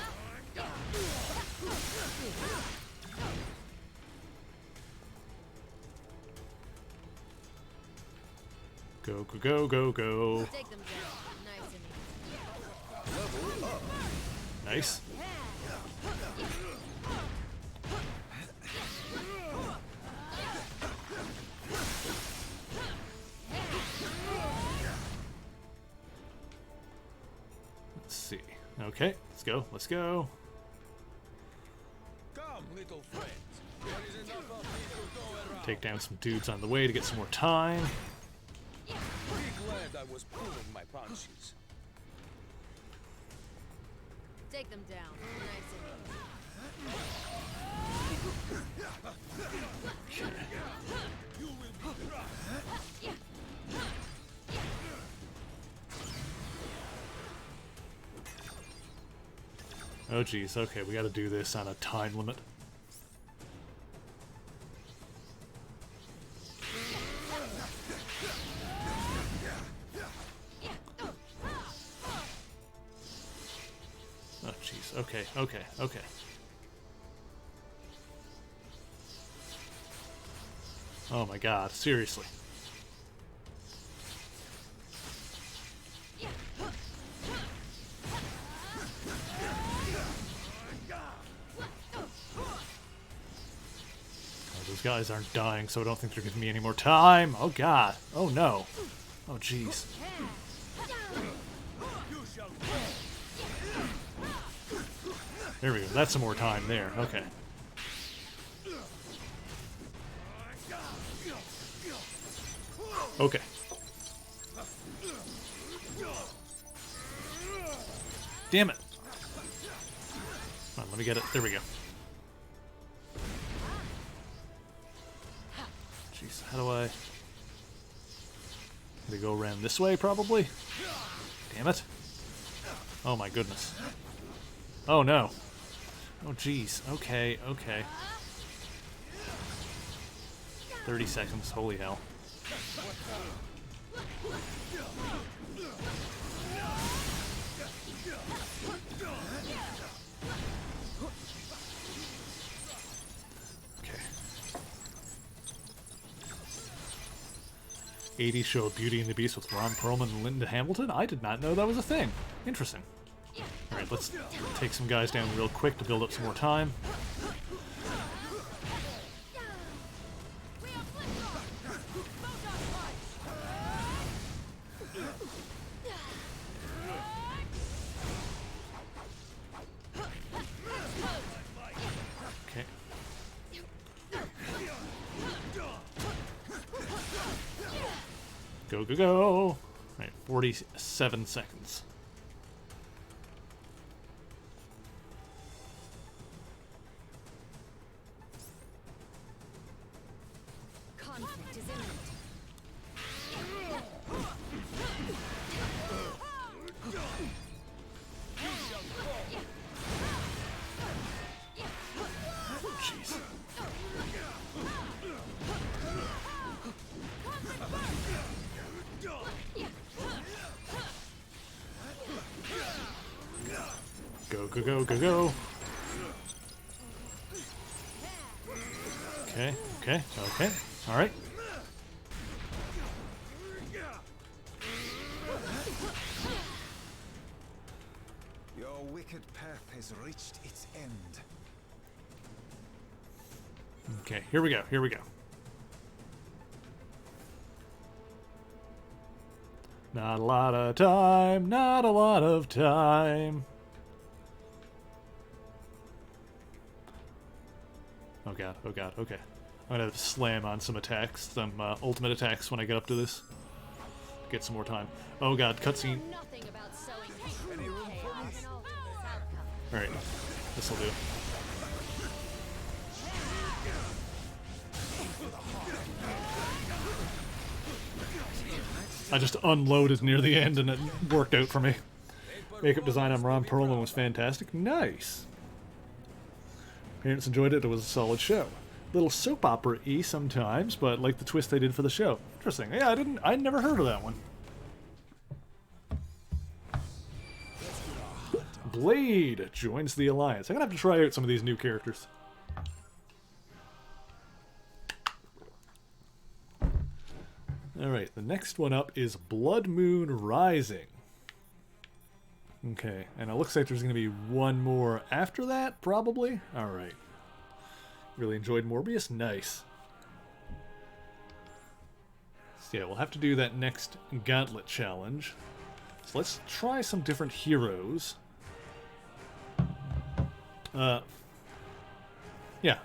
Go, go, go, go, go. Take them down. Nice and easy. Nice. Let's see. Okay, let's go. Let's go. Come, little friends. There is enough of me to go around. Take down some dudes on the way to get some more time. Be glad I was pulling my punches. Take them down. Nice and easy. You will be crushed. Oh geez, okay, we gotta do this on a time limit. Oh jeez, okay, okay, okay. Oh my god, seriously. Those guys aren't dying, so I don't think they're giving me any more time. Oh god. Oh no. Oh jeez. There we go. That's some more time there. Okay. Okay. Damn it. Come on, let me get it. There we go. Jeez, how do I... Gotta go around this way, probably? Damn it. Oh my goodness. Oh no. Oh jeez. Okay, okay. 30 seconds. Holy hell. Okay. 80s show Beauty and the Beast with Ron Perlman and Linda Hamilton? I did not know that was a thing. Interesting. Alright, let's take some guys down real quick to build up some more time. Okay. Go, go, go! Alright, 47 seconds. Conflict is imminent. Jeez. Go, go, go, go, go. Okay, okay, okay. All right. Your wicked path has reached its end. Okay, here we go, here we go. Not a lot of time, not a lot of time. Oh god, okay. I'm gonna slam on some attacks, some ultimate attacks when I get up to this. Get some more time. Oh god, cutscene. Nothing about sowing true chaos and altering its outcome. Alright, this'll do. I just unloaded near the end and it worked out for me. Makeup design on Ron Perlman was fantastic. Nice! Parents enjoyed it. It was a solid show. Little soap opera-y sometimes, but like the twist they did for the show. Interesting. Yeah, I'd never heard of that one. Blade joins the Alliance. I'm gonna have to try out some of these new characters. Alright, the next one up is Blood Moon Rising. Okay, and it looks like there's going to be one more after that, probably? Alright. Really enjoyed Morbius? Nice. So yeah, we'll have to do that next Gauntlet Challenge. So let's try some different heroes. Yeah,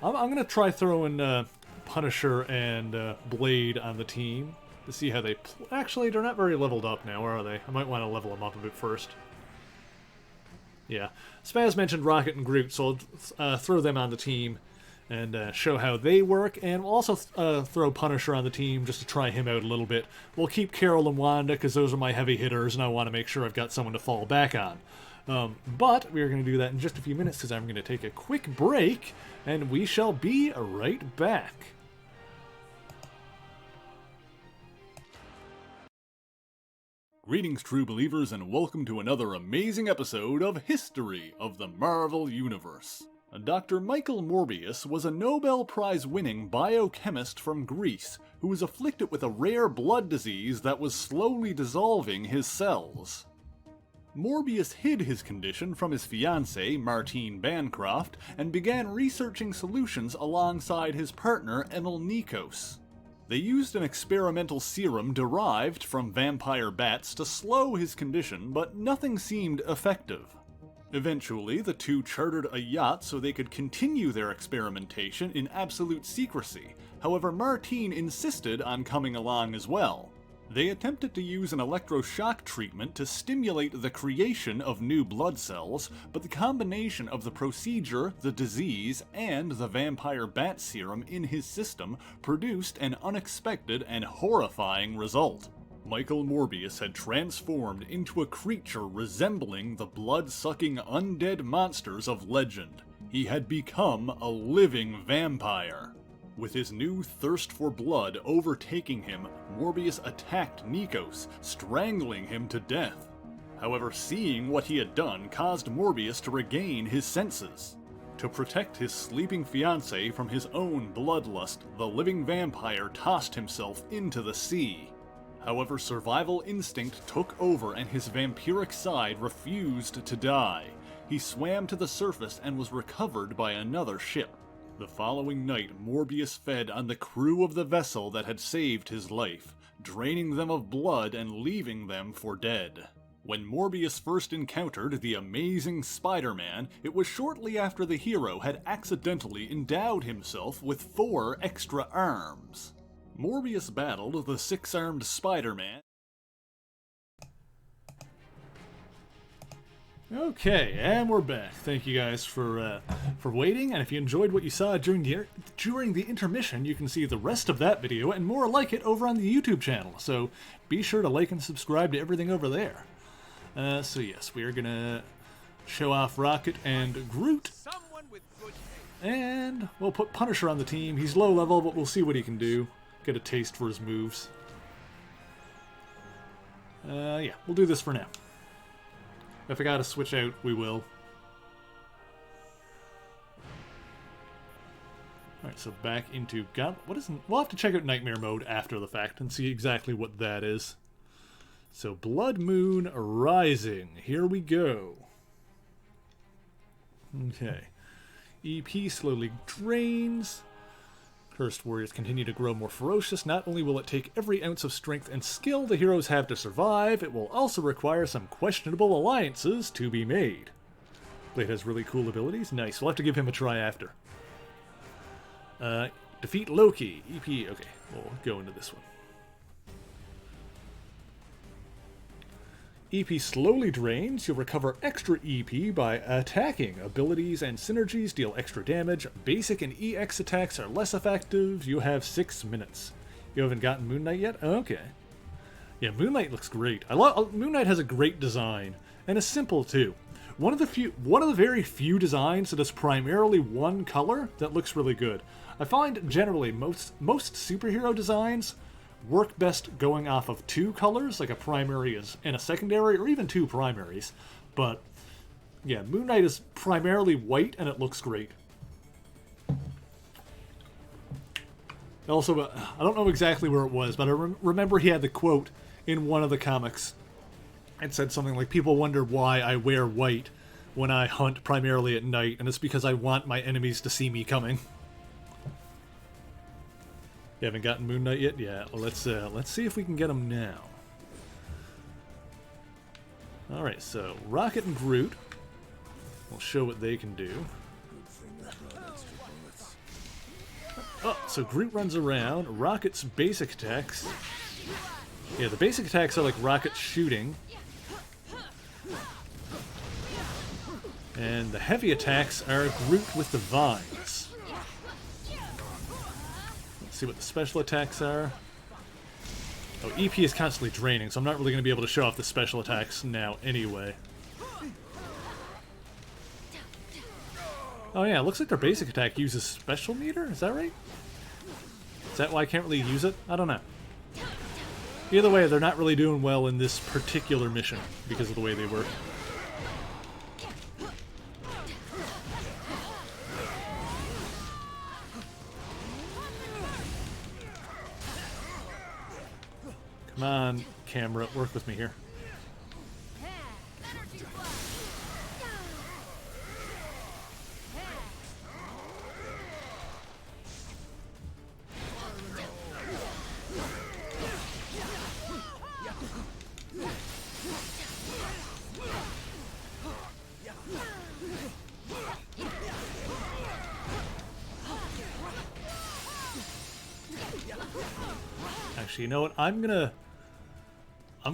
I'm going to try throwing Punisher and Blade on the team to see how they... Actually, they're not very leveled up now, are they? I might want to level them up a bit first. Yeah. Spaz mentioned Rocket and Groot, so I'll throw them on the team and show how they work, and we'll also throw Punisher on the team just to try him out a little bit. We'll keep Carol and Wanda, because those are my heavy hitters, and I want to make sure I've got someone to fall back on. But we're going to do that in just a few minutes, because I'm going to take a quick break, and we shall be right back. Greetings, true believers, and welcome to another amazing episode of History of the Marvel Universe. Dr. Michael Morbius was a Nobel Prize-winning biochemist from Greece who was afflicted with a rare blood disease that was slowly dissolving his cells. Morbius hid his condition from his fiancée, Martine Bancroft, and began researching solutions alongside his partner, Emil Nikos. They used an experimental serum derived from vampire bats to slow his condition, but nothing seemed effective. Eventually, the two chartered a yacht so they could continue their experimentation in absolute secrecy. However, Martine insisted on coming along as well. They attempted to use an electroshock treatment to stimulate the creation of new blood cells, but the combination of the procedure, the disease, and the vampire bat serum in his system produced an unexpected and horrifying result. Michael Morbius had transformed into a creature resembling the blood-sucking undead monsters of legend. He had become a living vampire. With his new thirst for blood overtaking him, Morbius attacked Nikos, strangling him to death. However, seeing what he had done caused Morbius to regain his senses. To protect his sleeping fiancée from his own bloodlust, the living vampire tossed himself into the sea. However, survival instinct took over and his vampiric side refused to die. He swam to the surface and was recovered by another ship. The following night, Morbius fed on the crew of the vessel that had saved his life, draining them of blood and leaving them for dead. When Morbius first encountered the amazing Spider-Man, it was shortly after the hero had accidentally endowed himself with 4 extra arms. Morbius battled the 6-armed Spider-Man. Okay, and we're back. Thank you guys for waiting, and if you enjoyed what you saw during the intermission, you can see the rest of that video and more like it over on the YouTube channel. So be sure to like and subscribe to everything over there. So yes, we are gonna show off Rocket and Groot, and we'll put Punisher on the team. He's low level, but we'll see what he can do. Get a taste for his moves. Yeah, we'll do this for now. If I gotta switch out, we will. Alright, so back into we'll have to check out Nightmare Mode after the fact and see exactly what that is. So, Blood Moon Rising. Here we go. Okay. EP slowly drains. Cursed warriors continue to grow more ferocious. Not only will it take every ounce of strength and skill the heroes have to survive, it will also require some questionable alliances to be made. Blade has really cool abilities. Nice. We'll have to give him a try after. Defeat Loki. EP. Okay, we'll go into this one. EP slowly drains. You'll recover extra EP by attacking. Abilities and synergies deal extra damage. Basic and EX attacks are less effective. You have 6 minutes. You haven't gotten Moon Knight yet? Okay. Yeah, Moon Knight looks great. Moon Knight has a great design and is simple too. One of the very few designs that is primarily one color that looks really good. I find generally most superhero designs work best going off of 2 colors, like a primary and a secondary, or even 2 primaries. But yeah, Moon Knight is primarily white, and it looks great. Also, I don't know exactly where it was, but I remember he had the quote in one of the comics. It said something like, "People wonder why I wear white when I hunt primarily at night, and it's because I want my enemies to see me coming." You haven't gotten Moon Knight yet? Yeah, well, let's see if we can get him now. Alright, so Rocket and Groot will show what they can do. Oh, so Groot runs around. Rocket's basic attacks. Yeah, the basic attacks are like Rocket shooting. And the heavy attacks are Groot with the vines. See what the special attacks are. Oh, EP is constantly draining, so I'm not really going to be able to show off the special attacks now anyway. Oh yeah, it looks like their basic attack uses special meter? Is that right? Is that why I can't really use it? I don't know. Either way, they're not really doing well in this particular mission because of the way they work. Come on, camera, work with me here. Actually, you know what? I'm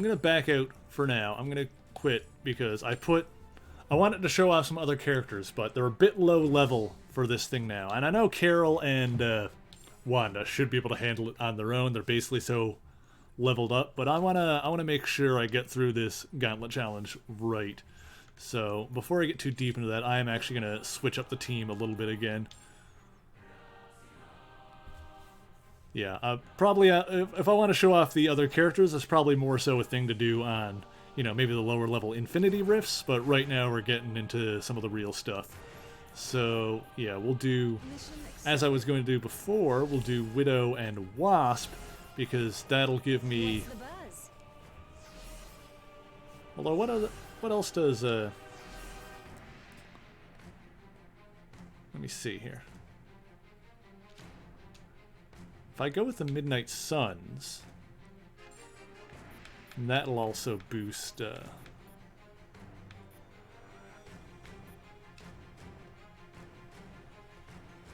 gonna back out for now. I'm gonna quit because I wanted to show off some other characters, but they're a bit low level for this thing now. And I know Carol and Wanda should be able to handle it on their own. They're basically so leveled up, but I wanna make sure I get through this gauntlet challenge right. So before I get too deep into that, I am actually gonna switch up the team a little bit again. Yeah, probably if I want to show off the other characters, it's probably more so a thing to do on, you know, maybe the lower level Infinity Rifts, but right now we're getting into some of the real stuff. So, yeah, we'll do, as I was going to do before, we'll do Widow and Wasp, because that'll give me... Although, what else does, let me see here. If I go with the Midnight Suns, that'll also boost...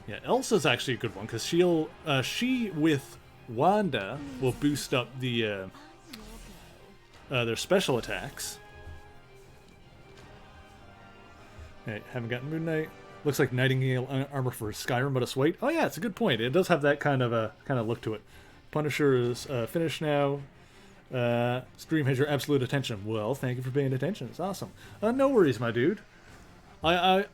Yeah, Elsa's actually a good one, because she with Wanda will boost up the their special attacks. Hey, haven't gotten Moon Knight. Looks like Nightingale armor for Skyrim, but it's white. Oh yeah, it's a good point. It does have that kind of look to it. Punisher is finished now. Stream has your absolute attention. Well, thank you for paying attention. It's awesome. No worries, my dude. I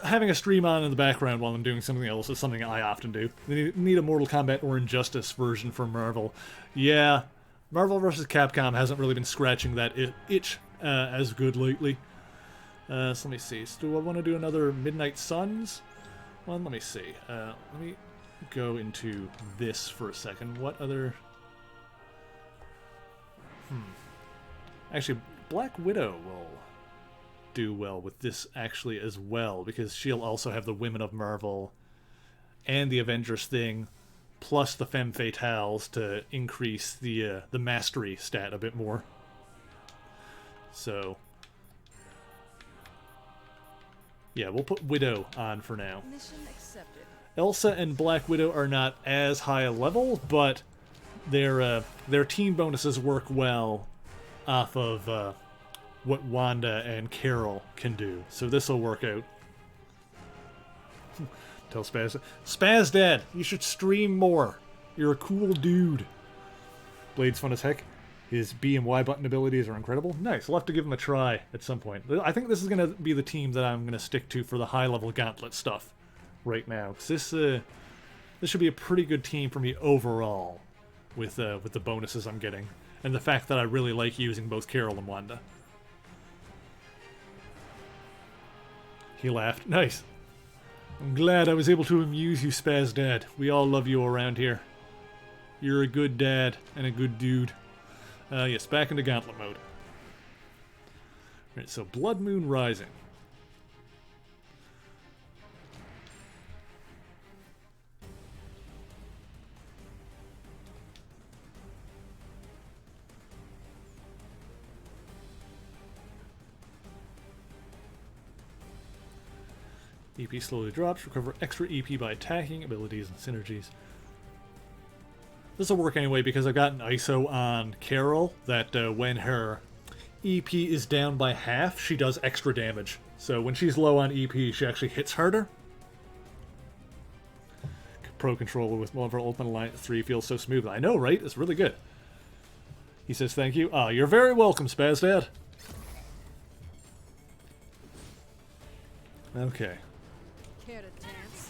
having a stream on in the background while I'm doing something else is something I often do. They need a Mortal Kombat or Injustice version for Marvel. Yeah, Marvel vs. Capcom hasn't really been scratching that itch as good lately. So let me see. So do I want to do another Midnight Suns one? Let me see. Let me go into this for a second. What other... Actually, Black Widow will do well with this actually as well, because she'll also have the Women of Marvel and the Avengers thing plus the Femme Fatales to increase the mastery stat a bit more. So, yeah, we'll put Widow on for now. Mission accepted. Elsa and Black Widow are not as high a level, but their team bonuses work well off of what Wanda and Carol can do. So this will work out. Tell Spaz. Spaz Dad, you should stream more. You're a cool dude. Blade's fun as heck. His B and Y button abilities are incredible. Nice. We'll have to give him a try at some point. I think this is going to be the team that I'm going to stick to for the high-level gauntlet stuff right now. 'Cause this should be a pretty good team for me overall with the bonuses I'm getting. And the fact that I really like using both Carol and Wanda. He laughed. Nice. I'm glad I was able to amuse you, Spaz Dad. We all love you around here. You're a good dad and a good dude. Yes, back into gauntlet mode. Right, so Blood Moon Rising. EP slowly drops. Recover extra EP by attacking, abilities, and synergies. This will work anyway because I've got an ISO on Carol that when her EP is down by half, she does extra damage. So when she's low on EP, she actually hits harder. Pro controller with Marvel Ultimate Alliance 3 feels so smooth. I know, right? It's really good. He says thank you. You're very welcome, Spaz Dad. Okay. Care to dance?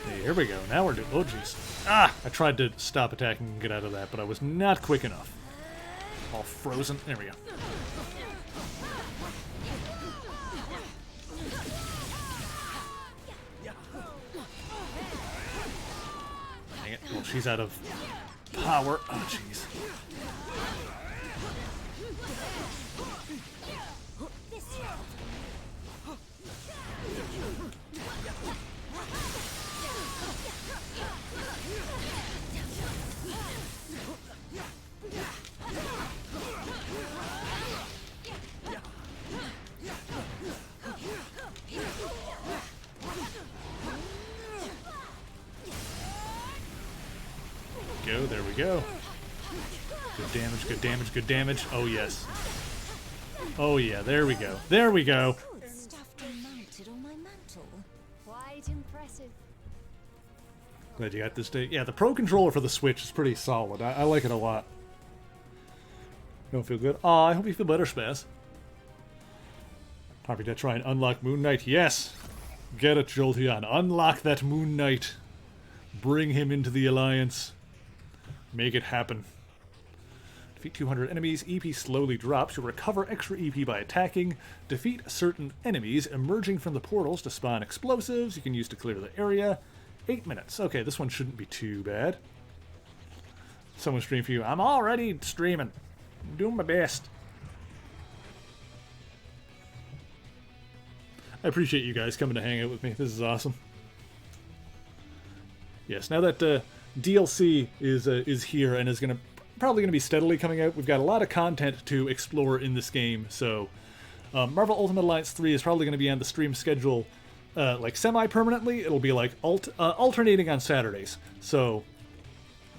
Hey, here we go. Now we're doing... Oh, jeez. Ah! I tried to stop attacking and get out of that, but I was not quick enough. All frozen. There we go. Dang it. Well, she's out of power. Oh, jeez. There we go. Good damage, good damage, good damage. Oh, yes. Oh, yeah, there we go. There we go. Stuffed and mounted on my mantle. Quite impressive. Glad you got this day. Yeah, the Pro Controller for the Switch is pretty solid. I like it a lot. Don't feel good? Aw, I hope you feel better, Spaz. Happy to try and unlock Moon Knight. Yes! Get it, Jolteon. Unlock that Moon Knight. Bring him into the Alliance. Make it happen. Defeat 200 enemies. EP slowly drops. You'll recover extra EP by attacking. Defeat certain enemies emerging from the portals to spawn explosives you can use to clear the area. 8 minutes. Okay, this one shouldn't be too bad. Someone stream for you. I'm already streaming. I'm doing my best. I appreciate you guys coming to hang out with me. This is awesome. Yes, now that DLC is here and is probably gonna be steadily coming out. We've got a lot of content to explore in this game, so Marvel Ultimate Alliance 3 is probably gonna be on the stream schedule like semi-permanently. It'll be like alternating on Saturdays. So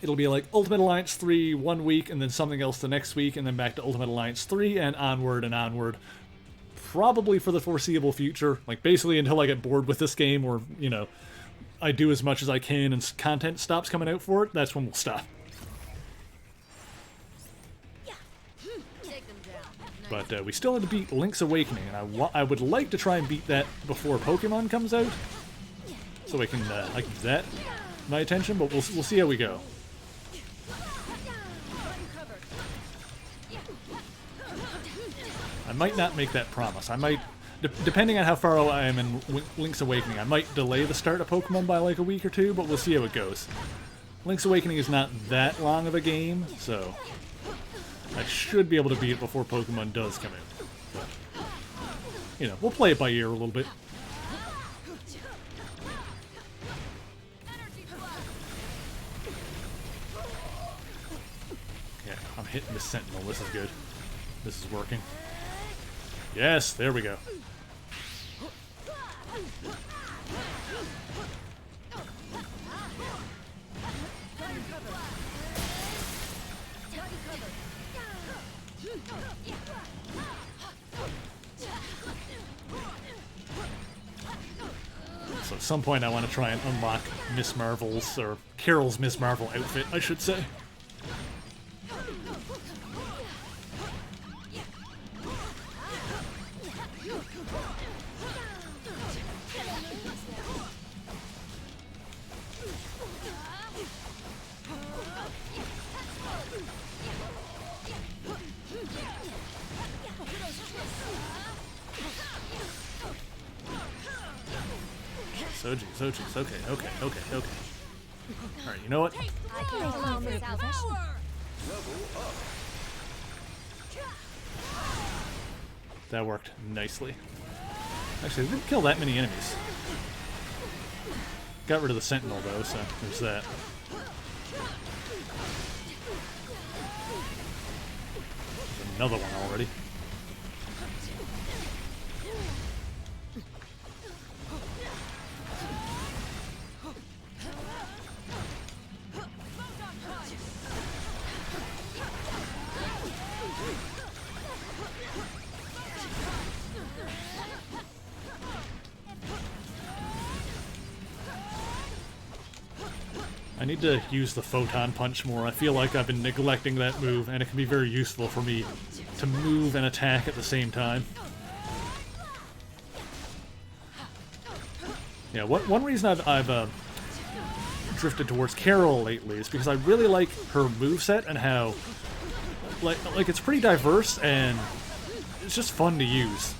it'll be like Ultimate Alliance 3 one week and then something else the next week and then back to Ultimate Alliance 3 and onward and onward. Probably for the foreseeable future, like basically until I get bored with this game or, you know, I do as much as I can and content stops coming out for it, that's when we'll stop. But we still have to beat Link's Awakening, and I would like to try and beat that before Pokemon comes out, so I can give that my attention. But we'll see how we go. I might not make that promise. I might, depending on how far I am in Link's Awakening, I might delay the start of Pokemon by like a week or two, but we'll see how it goes. Link's Awakening is not that long of a game, so I should be able to beat it before Pokemon does come out. you know, we'll play it by ear a little bit. Yeah, I'm hitting the Sentinel. This is good. This is working. Yes, there we go. So at some point I want to try and unlock Miss Marvel's, or Carol's Miss Marvel outfit, I should say. So geez, okay. Alright, you know what? I can't allow me profession. That worked nicely. Actually, we didn't kill that many enemies. Got rid of the Sentinel, though, so there's that. There's another one already. I need to use the photon punch more. I feel like I've been neglecting that move, and it can be very useful for me to move and attack at the same time. Yeah, one reason I've drifted towards Carol lately is because I really like her moveset and how like it's pretty diverse and it's just fun to use.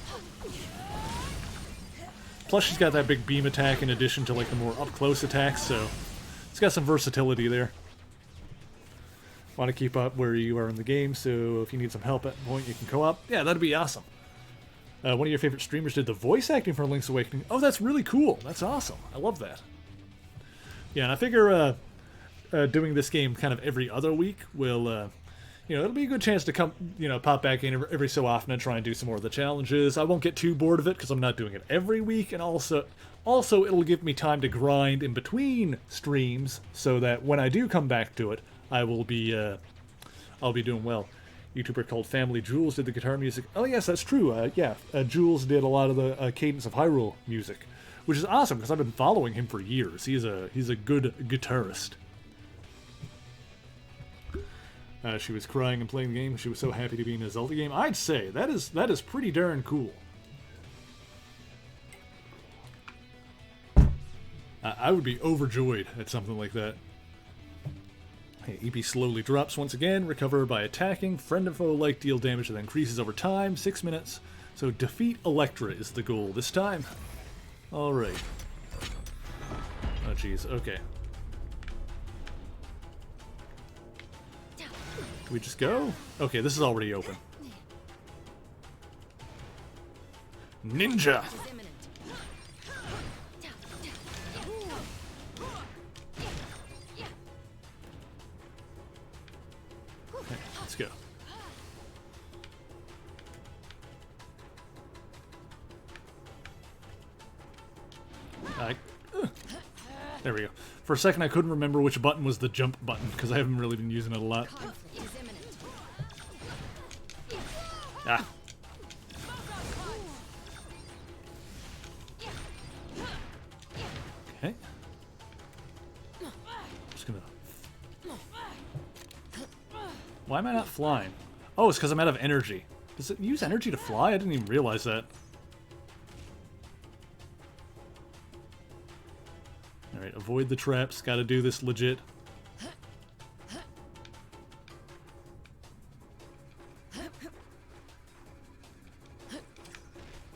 Plus she's got that big beam attack in addition to like the more up close attacks, so it's got some versatility there. Want to keep up where you are in the game, so if you need some help at a point, you can co-op. Yeah, that'd be awesome. One of your favorite streamers did the voice acting for Link's Awakening. Oh, that's really cool. That's awesome. I love that. Yeah, and I figure doing this game kind of every other week will, you know, it'll be a good chance to come, you know, pop back in every so often and try and do some more of the challenges. I won't get too bored of it because I'm not doing it every week, and also it'll give me time to grind in between streams so that when I do come back to it, I will be, I'll be doing well. YouTuber called Family Jules did the guitar music. Oh yes, that's true. Jules did a lot of the Cadence of Hyrule music, which is awesome because I've been following him for years. He's a good guitarist. She was crying and playing the game. She was so happy to be in a Zelda game. I'd say that is pretty darn cool. I would be overjoyed at something like that. Okay, EP slowly drops once again. Recover by attacking. Friend and foe alike deal damage that increases over time. 6 minutes. So defeat Electra is the goal this time. Alright. Oh jeez, okay. Can we just go? Okay, this is already open. Ninja! Okay, let's go. There we go. For a second I couldn't remember which button was the jump button, because I haven't really been using it a lot. Ah. Okay. Just gonna... Why am I not flying? Oh, it's because I'm out of energy. Does it use energy to fly? I didn't even realize that. Alright, avoid the traps. Gotta do this legit.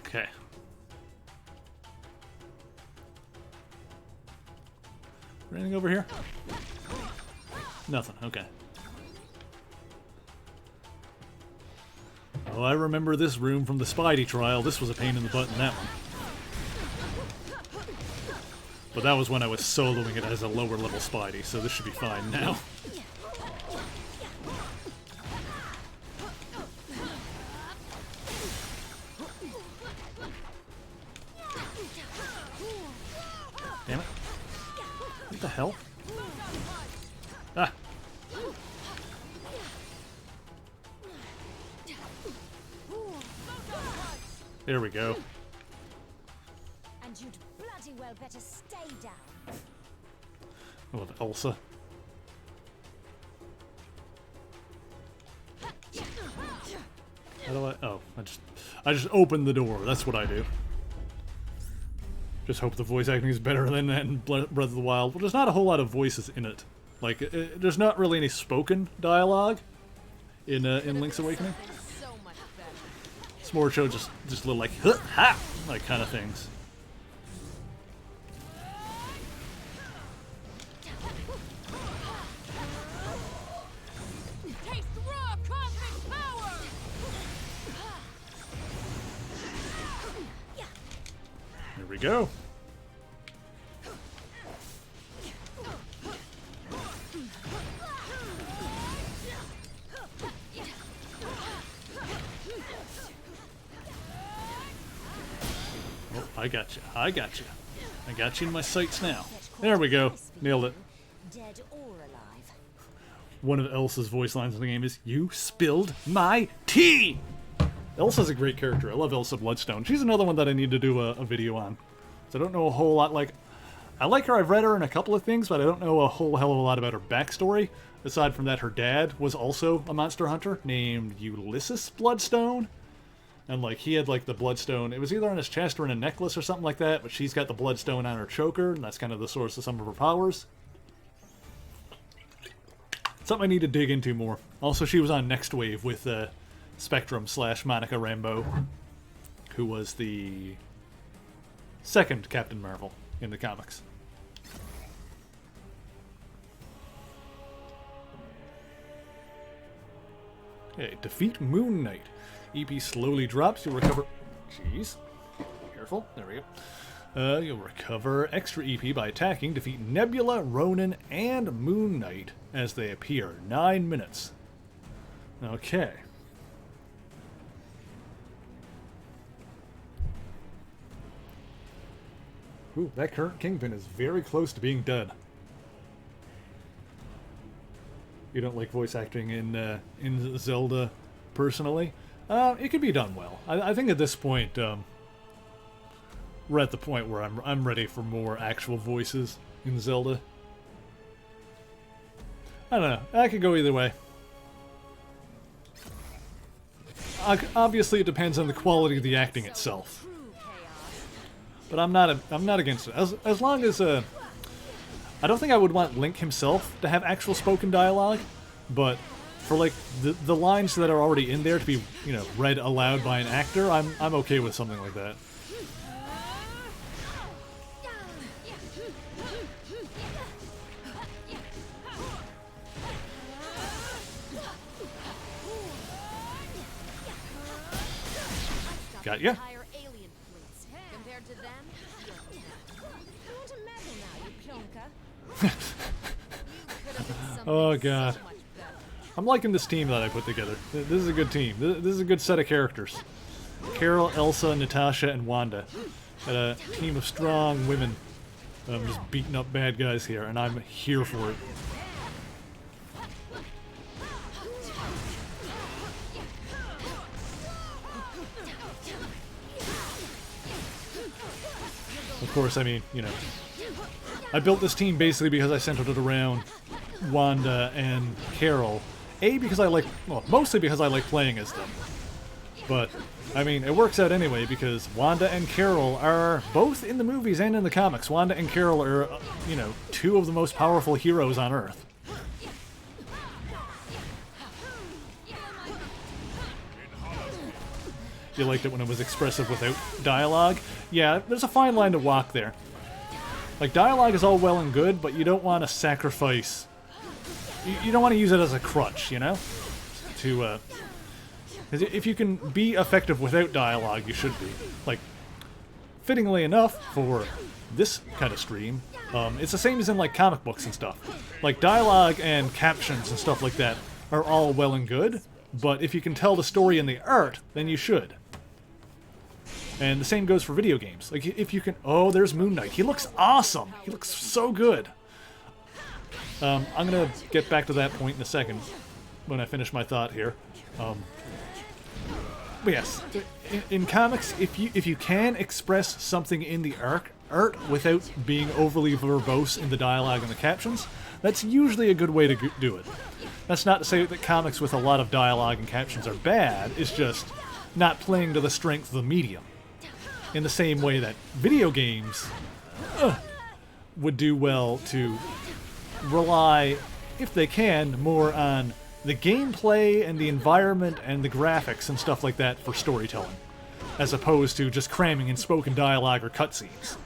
Okay. Anything over here? Nothing, okay. Oh, I remember this room from the Spidey trial. This was a pain in the butt in that one. But that was when I was soloing it as a lower level Spidey, so this should be fine now. Damn it. What the hell? Ah! There we go. And you'd bloody well better stay down. I love Elsa. How do I? Oh, I just opened the door. That's what I do. Just hope the voice acting is better than that in Breath of the Wild. Well, there's not a whole lot of voices in it. Like, there's not really any spoken dialogue in Link's Awakening. It's more so just little like huh, ha, like kind of things. There we go. Oh, I got you. I got you. I got you in my sights now. There we go. Nailed it. Dead or alive. One of Elsa's voice lines in the game is, "You spilled my tea!" Elsa's a great character. I love Elsa Bloodstone. She's another one that I need to do a video on. So I don't know a whole lot. Like, I like her. I've read her in a couple of things, but I don't know a whole hell of a lot about her backstory. Aside from that, her dad was also a monster hunter named Ulysses Bloodstone. And, like, he had, like, the bloodstone. It was either on his chest or in a necklace or something like that, but she's got the bloodstone on her choker, and that's kind of the source of some of her powers. Something I need to dig into more. Also, she was on Next Wave with Spectrum / Monica Rambeau, who was the second Captain Marvel in the comics. Okay, defeat Moon Knight. EP slowly drops, you'll recover... Jeez. Careful, there we go. You'll recover extra EP by attacking, defeat Nebula, Ronan, and Moon Knight as they appear. 9 minutes. Okay. Ooh, that current Kingpin is very close to being dead. You don't like voice acting in Zelda, personally? It could be done well. I think at this point, we're at the point where I'm ready for more actual voices in Zelda. I don't know. I could go either way. Obviously, it depends on the quality of the acting itself. But I'm not against it. As long as I don't think I would want Link himself to have actual spoken dialogue, but for like the lines that are already in there to be, you know, read aloud by an actor, I'm okay with something like that. Got ya. Compared to them, you want a medal now, you plonker. Oh god. I'm liking this team that I put together. This is a good team. This is a good set of characters. Carol, Elsa, Natasha, and Wanda. And a team of strong women. Just beating up bad guys here, and I'm here for it. Of course, I mean, you know, I built this team basically because I centered it around Wanda and Carol. Because I like, well, mostly because I like playing as them. But, I mean, it works out anyway because Wanda and Carol are both in the movies and in the comics. Wanda and Carol are, you know, two of the most powerful heroes on Earth. You liked it when it was expressive without dialogue? Yeah, there's a fine line to walk there. Like, dialogue is all well and good, but you don't want to sacrifice... You don't want to use it as a crutch, you know? To 'Cause if you can be effective without dialogue, you should be. Like, fittingly enough for this kind of stream, it's the same as in like comic books and stuff. Like dialogue and captions and stuff like that are all well and good, but if you can tell the story in the art, then you should. And the same goes for video games. Like if you can, oh, there's Moon Knight. He looks awesome. He looks so good. I'm gonna get back to that point in a second when I finish my thought here. But yes, in comics, if you can express something in the art without being overly verbose in the dialogue and the captions, that's usually a good way to do it. That's not to say that comics with a lot of dialogue and captions are bad, it's just not playing to the strength of the medium. In the same way that video games would do well to rely, if they can, more on the gameplay and the environment and the graphics and stuff like that for storytelling, as opposed to just cramming in spoken dialogue or cutscenes.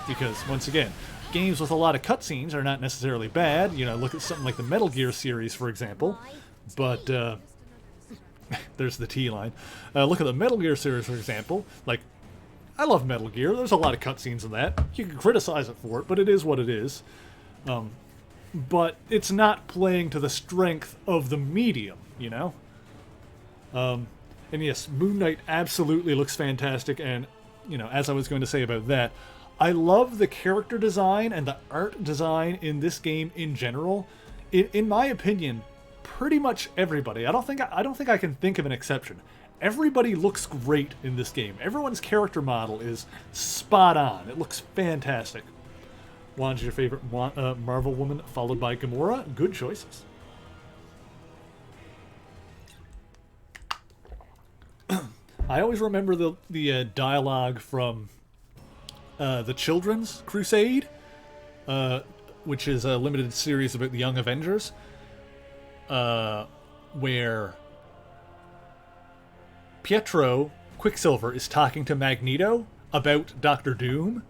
Because, once again, games with a lot of cutscenes are not necessarily bad. You know, look at something like the Metal Gear series, for example. But, there's the T line. Look at the Metal Gear series, for example. Like, I love Metal Gear. There's a lot of cutscenes in that. You can criticize it for it, but it is what it is. But it's not playing to the strength of the medium, you know? And yes, Moon Knight absolutely looks fantastic, and, you know, as I was going to say about that, I love the character design and the art design in this game in general. In my opinion, pretty much everybody. I don't think I can think of an exception. Everybody looks great in this game. Everyone's character model is spot on. It looks fantastic. Wanda's your favorite Marvel woman, followed by Gamora. Good choices. I always remember the dialogue from the Children's Crusade, which is a limited series about the Young Avengers, where Pietro Quicksilver is talking to Magneto about Doctor Doom,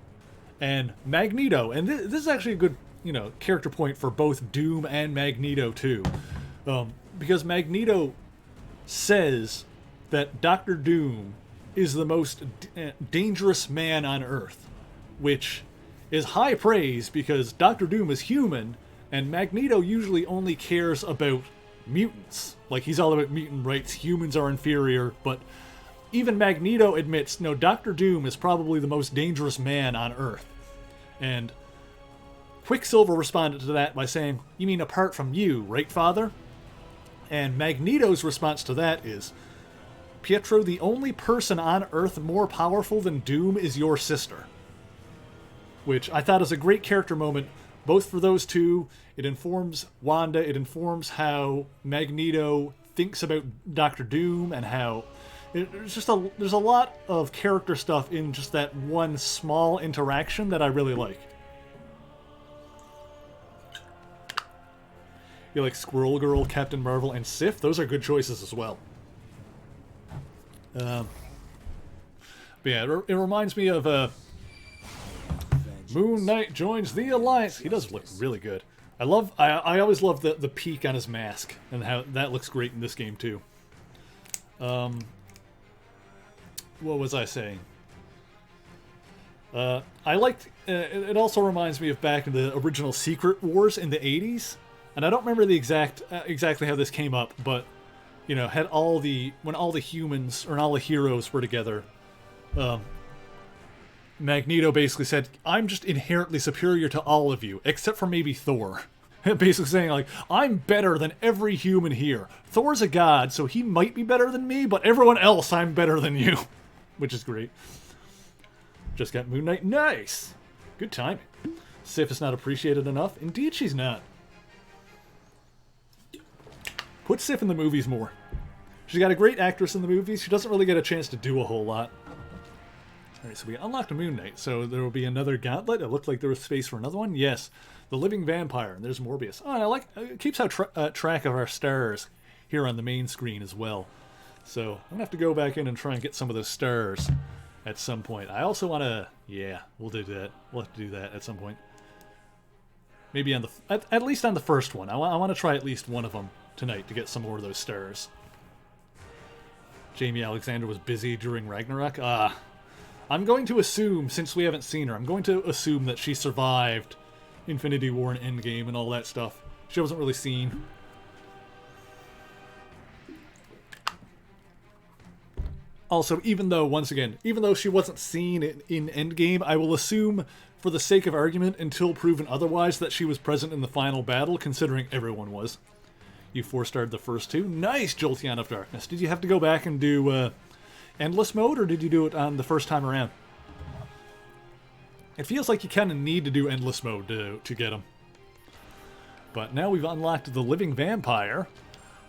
and Magneto, and this is actually a good, you know, character point for both Doom and Magneto too, because Magneto says that Doctor Doom is the most dangerous man on Earth, which is high praise because Doctor Doom is human, and Magneto usually only cares about mutants. Like, he's all about mutant rights, humans are inferior, but even Magneto admits, no, Doctor Doom is probably the most dangerous man on Earth. And Quicksilver responded to that by saying, "You mean apart from you, right, Father?" And Magneto's response to that is, "Pietro, the only person on Earth more powerful than Doom is your sister." Which I thought is a great character moment, both for those two. It informs Wanda, it informs how Magneto thinks about Doctor Doom, and how there's a lot of character stuff in just that one small interaction that I really like. You like Squirrel Girl, Captain Marvel, and Sif? Those are good choices as well. But yeah, it reminds me of Moon Knight joins the Alliance. He does look really good. I always love the peak on his mask, and how that looks great in this game too. What was I saying? I liked. It also reminds me of back in the original Secret Wars in the '80s, and I don't remember the exactly how this came up, but you know, when all the humans or all the heroes were together, Magneto basically said, "I'm just inherently superior to all of you, except for maybe Thor." Basically saying, like, I'm better than every human here. Thor's a god, so he might be better than me, but everyone else, I'm better than you. Which is great. Just got Moon Knight. Nice! Good timing. Sif is not appreciated enough. Indeed she's not. Put Sif in the movies more. She's got a great actress in the movies. She doesn't really get a chance to do a whole lot. Alright, so we unlocked a Moon Knight. So there will be another gauntlet. It looked like there was space for another one. Yes. The Living Vampire. And there's Morbius. Oh, and I like it keeps track of our stars here on the main screen as well. So I'm going to have to go back in and try and get some of those stars at some point. I also want to... Yeah, we'll do that. We'll have to do that at some point. Maybe on at least on the first one. I want to try at least one of them tonight to get some more of those stars. Jamie Alexander was busy during Ragnarok. I'm going to assume, since we haven't seen her, I'm going to assume that she survived Infinity War and Endgame and all that stuff. She wasn't really seen. Also, even though she wasn't seen in Endgame, I will assume, for the sake of argument, until proven otherwise, that she was present in the final battle, considering everyone was. You 4-starred the first two. Nice, Jolteon of Darkness. Did you have to go back and do Endless Mode, or did you do it on the first time around? It feels like you kind of need to do Endless Mode to get them. But now we've unlocked the Living Vampire,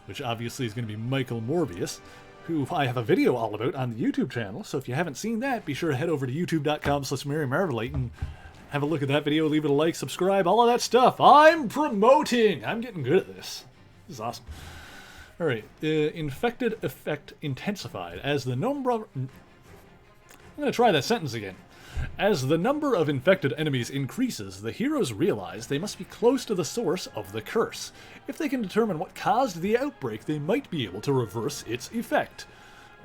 which obviously is going to be Michael Morbius, who I have a video all about on the YouTube channel, so if you haven't seen that, be sure to head over to youtube.com/MaryMarvelite and have a look at that video, leave it a like, subscribe, all of that stuff. I'm promoting! I'm getting good at this. This is awesome. Alright, infected effect intensified. As the number of... I'm going to try that sentence again. As the number of infected enemies increases, the heroes realize they must be close to the source of the curse. If they can determine what caused the outbreak, they might be able to reverse its effect.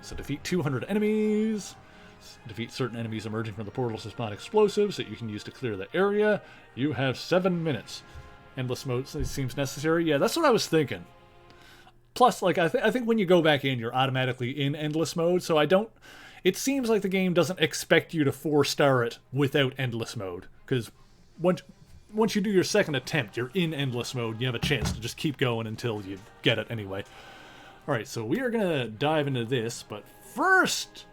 So defeat 200 enemies. Defeat certain enemies emerging from the portals to spawn explosives that you can use to clear the area. You have 7 minutes. Endless mode seems necessary. Yeah, that's what I was thinking. Plus, like, I think when you go back in, you're automatically in endless mode, so I don't... It seems like the game doesn't expect you to 4-star it without endless mode, because once you do your second attempt, you're in endless mode, and you have a chance to just keep going until you get it anyway. Alright, so we are going to dive into this, but first,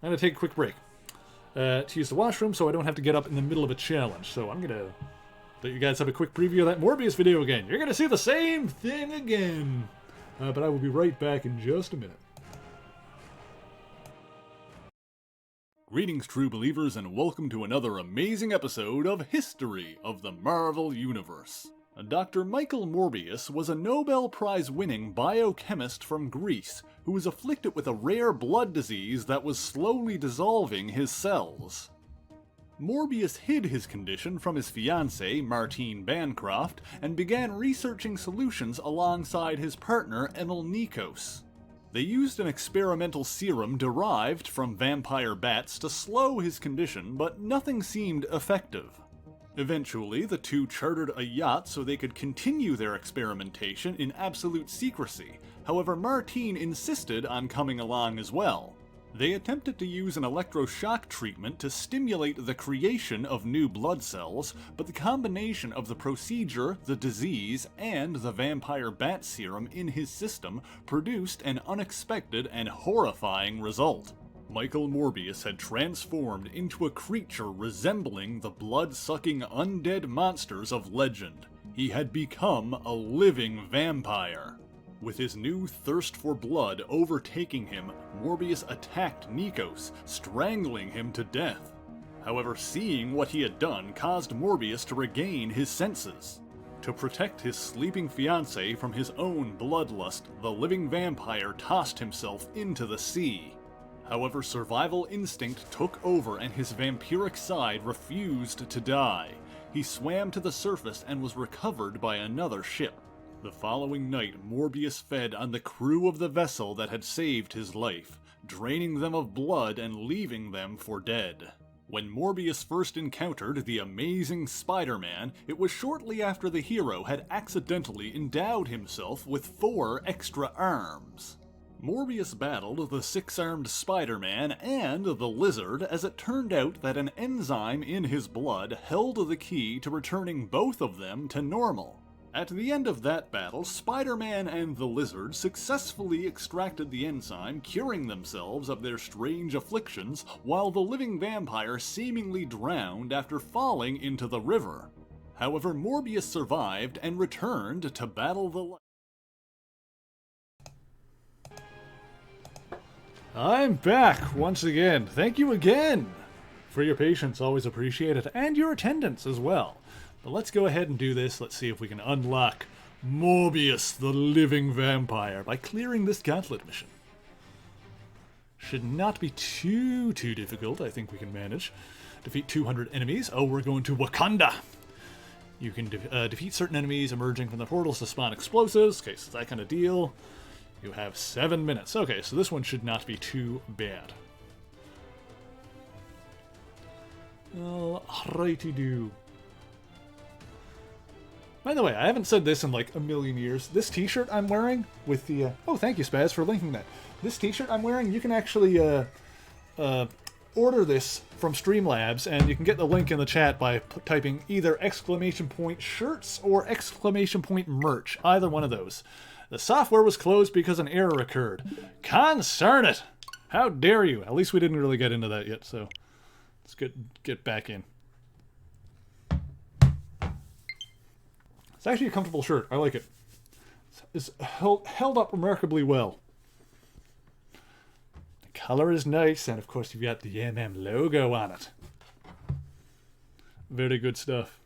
I'm going to take a quick break to use the washroom so I don't have to get up in the middle of a challenge. So I'm going to let you guys have a quick preview of that Morbius video again. You're going to see the same thing again, but I will be right back in just a minute. Greetings, true believers, and welcome to another amazing episode of History of the Marvel Universe. Dr. Michael Morbius was a Nobel Prize-winning biochemist from Greece who was afflicted with a rare blood disease that was slowly dissolving his cells. Morbius hid his condition from his fiancée, Martine Bancroft, and began researching solutions alongside his partner, Emil Nikos. They used an experimental serum derived from vampire bats to slow his condition, but nothing seemed effective. Eventually, the two chartered a yacht so they could continue their experimentation in absolute secrecy. However, Martine insisted on coming along as well. They attempted to use an electroshock treatment to stimulate the creation of new blood cells, but the combination of the procedure, the disease, and the vampire bat serum in his system produced an unexpected and horrifying result. Michael Morbius had transformed into a creature resembling the blood-sucking undead monsters of legend. He had become a living vampire. With his new thirst for blood overtaking him, Morbius attacked Nikos, strangling him to death. However, seeing what he had done caused Morbius to regain his senses. To protect his sleeping fiancée from his own bloodlust, the living vampire tossed himself into the sea. However, survival instinct took over and his vampiric side refused to die. He swam to the surface and was recovered by another ship. The following night, Morbius fed on the crew of the vessel that had saved his life, draining them of blood and leaving them for dead. When Morbius first encountered the amazing Spider-Man, it was shortly after the hero had accidentally endowed himself with 4 extra arms. Morbius battled the 6-armed Spider-Man and the Lizard, as it turned out that an enzyme in his blood held the key to returning both of them to normal. At the end of that battle, Spider-Man and the Lizard successfully extracted the enzyme, curing themselves of their strange afflictions, while the living vampire seemingly drowned after falling into the river. However, Morbius survived and returned to battle the... I'm back once again. Thank you again for your patience, always appreciated, and your attendance as well. But let's go ahead and do this. Let's see if we can unlock Morbius, the living vampire, by clearing this gauntlet mission. Should not be too difficult. I think we can manage. Defeat 200 enemies. Oh, we're going to Wakanda. You can defeat certain enemies emerging from the portals to spawn explosives. Okay, so that kind of deal. You have 7 minutes. Okay, so this one should not be too bad. Alrighty-do. By the way, I haven't said this in like a million years. This t-shirt I'm wearing with the... oh, thank you, Spaz, for linking that. This t-shirt I'm wearing, you can actually order this from Streamlabs, and you can get the link in the chat by typing either !shirts or !merch. Either one of those. The software was closed because an error occurred. Concern it! How dare you? At least we didn't really get into that yet, so let's get back in. It's actually a comfortable shirt. I like it. It's held up remarkably well. The color is nice, and of course you've got the MM logo on it. Very good stuff.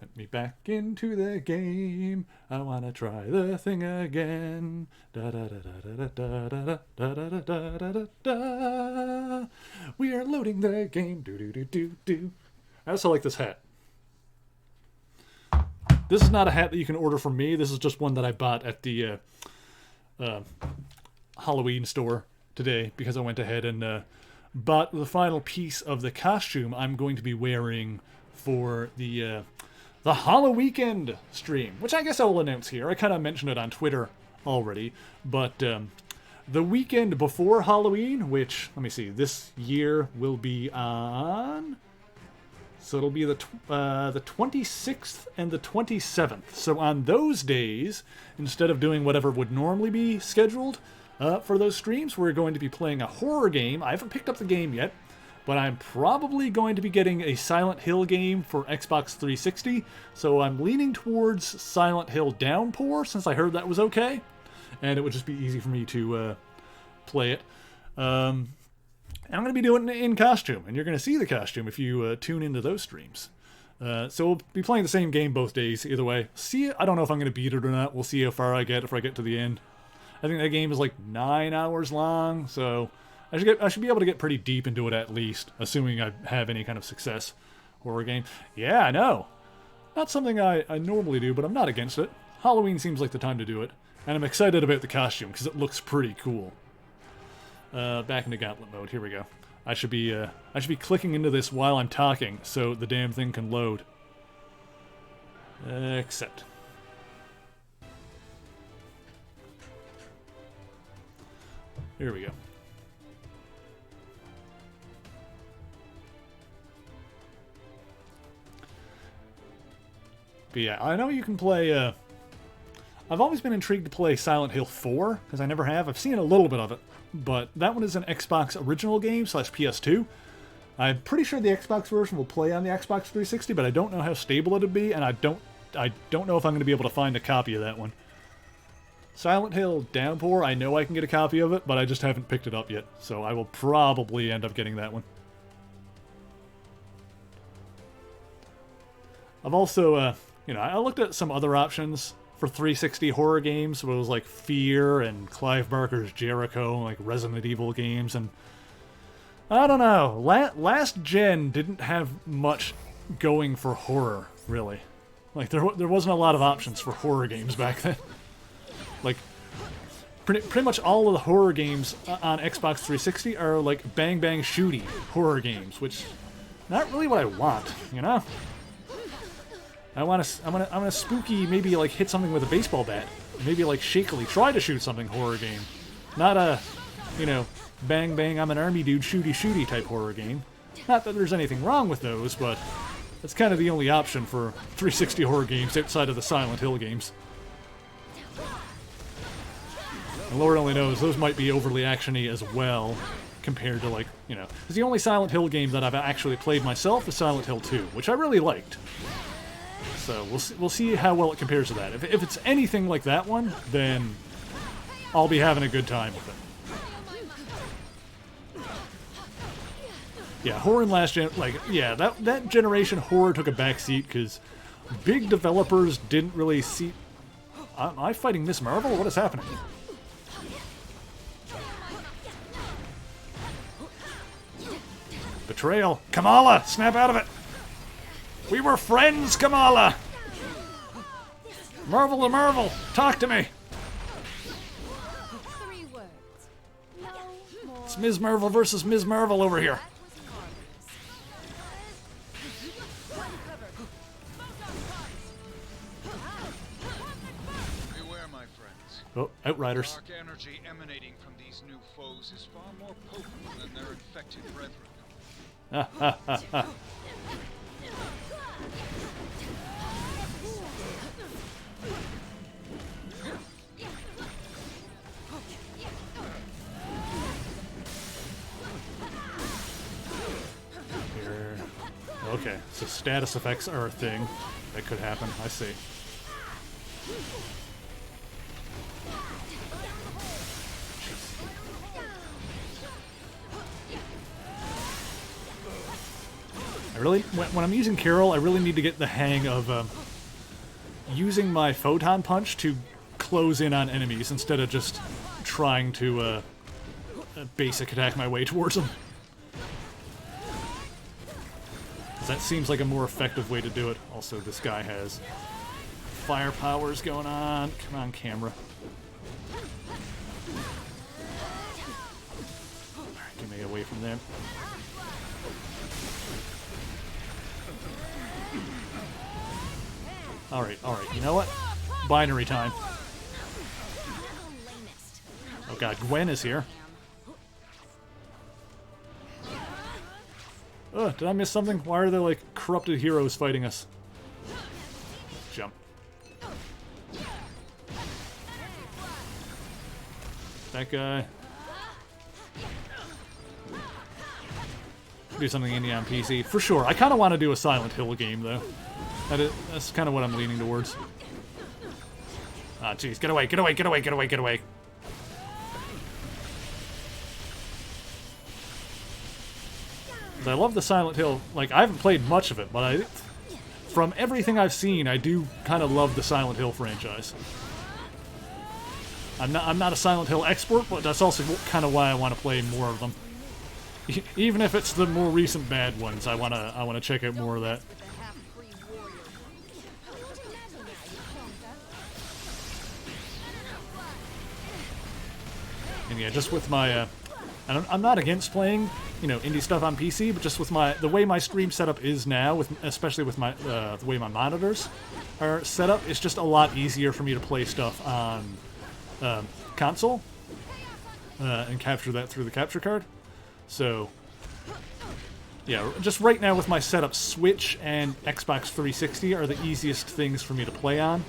Let me back into the game. I wanna try the thing again. Da da da da da da da da da da da da. We are loading the game. Do do do do do. I also like this hat. This is not a hat that you can order from me. This is just one that I bought at the Halloween store today because I went ahead and bought the final piece of the costume I'm going to be wearing for the Halloween stream, which I guess I will announce here. I kind of mentioned it on Twitter already, but the weekend before Halloween, which, let me see, this year will be on... so it'll be the 26th and the 27th. So on those days, instead of doing whatever would normally be scheduled for those streams, we're going to be playing a horror game. I haven't picked up the game yet, but I'm probably going to be getting a Silent Hill game for Xbox 360. So I'm leaning towards Silent Hill Downpour, since I heard that was okay. And it would just be easy for me to play it. And I'm going to be doing it in costume, and you're going to see the costume if you tune into those streams. So we'll be playing the same game both days, either way. See, I don't know if I'm going to beat it or not. We'll see how far I get if I get to the end. I think that game is like 9 hours long, so I should be able to get pretty deep into it at least, assuming I have any kind of success. Horror game. Yeah, I know. Not something I normally do, but I'm not against it. Halloween seems like the time to do it, and I'm excited about the costume because it looks pretty cool. Back into gauntlet mode. Here we go. I should be clicking into this while I'm talking, so the damn thing can load. Accept. Here we go. But yeah, I know you can play. I've always been intrigued to play Silent Hill 4 because I never have. I've seen a little bit of it. But that one is an Xbox original game / PS2. I'm pretty sure the Xbox version will play on the Xbox 360, but I don't know how stable it'll be, and I don't know if I'm going to be able to find a copy of that one. Silent Hill Downpour, I know I can get a copy of it, but I just haven't picked it up yet, so I will probably end up getting that one. I've also, I looked at some other options for 360 horror games, where it was like Fear and Clive Barker's Jericho, like Resident Evil games, and I don't know. Last gen didn't have much going for horror, really. Like there wasn't a lot of options for horror games back then. Like pretty much all of the horror games on Xbox 360 are like bang bang shooty horror games, which not really what I want, you know. I want to spooky, maybe like hit something with a baseball bat. Maybe like shakily try to shoot something horror game. Not a, bang bang I'm an army dude shooty type horror game. Not that there's anything wrong with those, but that's kind of the only option for 360 horror games outside of the Silent Hill games. And Lord only knows, those might be overly actiony as well, compared to like, because the only Silent Hill game that I've actually played myself is Silent Hill 2, which I really liked. So we'll see how well it compares to that. If it's anything like that one, then I'll be having a good time with it. Yeah, horror in last gen, that generation horror took a backseat because big developers didn't really see. Am I fighting Miss Marvel? What is happening? Betrayal. Kamala, snap out of it. We were friends, Kamala! Marvel to Marvel! Talk to me! 3 words. No more. It's Ms. Marvel versus Ms. Marvel over here. That was marvelous. Beware, my friends. Oh, Outriders. Dark energy emanating from these new foes is far more potent than their infected brethren. Here. Okay, so status effects are a thing. That could happen. I see. I really, when I'm using Carol, I really need to get the hang of using my photon punch to close in on enemies instead of just trying to basic attack my way towards them. 'Cause that seems like a more effective way to do it. Also, this guy has fire powers going on. Come on, camera. Alright, get me away from them. Alright, you know what? Binary time. Oh god, Gwen is here. Ugh, did I miss something? Why are there, like, corrupted heroes fighting us? Jump. That guy. Do something indie on PC. For sure. I kind of want to do a Silent Hill game, though. That's kind of what I'm leaning towards. Ah, jeez. Get away, get away, get away, get away, get away. I love the Silent Hill. Like, I haven't played much of it, but from everything I've seen, I do kind of love the Silent Hill franchise. I'm not a Silent Hill expert, but that's also kind of why I want to play more of them. Even if it's the more recent bad ones, I wanna check out more of that. And yeah, just with my, I'm not against playing, you know, indie stuff on PC, but just with the way my stream setup is now, especially with my the way my monitors are set up, it's just a lot easier for me to play stuff on console and capture that through the capture card. So yeah, just right now with my setup, Switch and Xbox 360 are the easiest things for me to play on.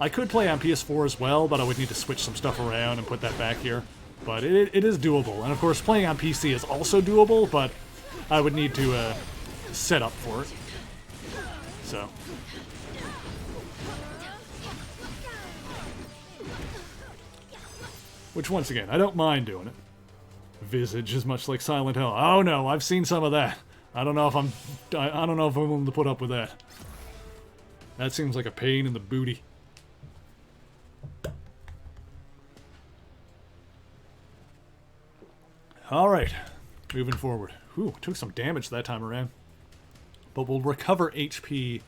I could play on PS4 as well, but I would need to switch some stuff around and put that back here. But it is doable, and of course playing on PC is also doable, but I would need to set up for it. So. Which, once again, I don't mind doing it. Visage is much like Silent Hill. Oh no, I've seen some of that. I don't know if I'm willing to put up with that. That seems like a pain in the booty. Alright, moving forward. Ooh, took some damage that time around. But we'll recover HP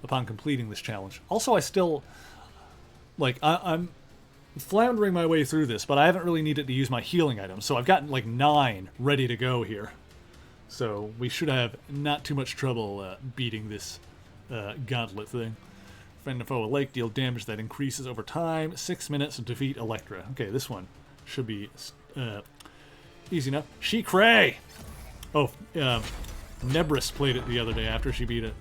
upon completing this challenge. Also, I still... Like, I'm floundering my way through this, but I haven't really needed to use my healing items. So I've gotten, like, 9 ready to go here. So we should have not too much trouble beating this gauntlet thing. Friend and foe alike deal damage that increases over time. 6 minutes to defeat Electra. Okay, this one should be... easy enough. She cray! Oh, Nebris played it the other day after she beat it.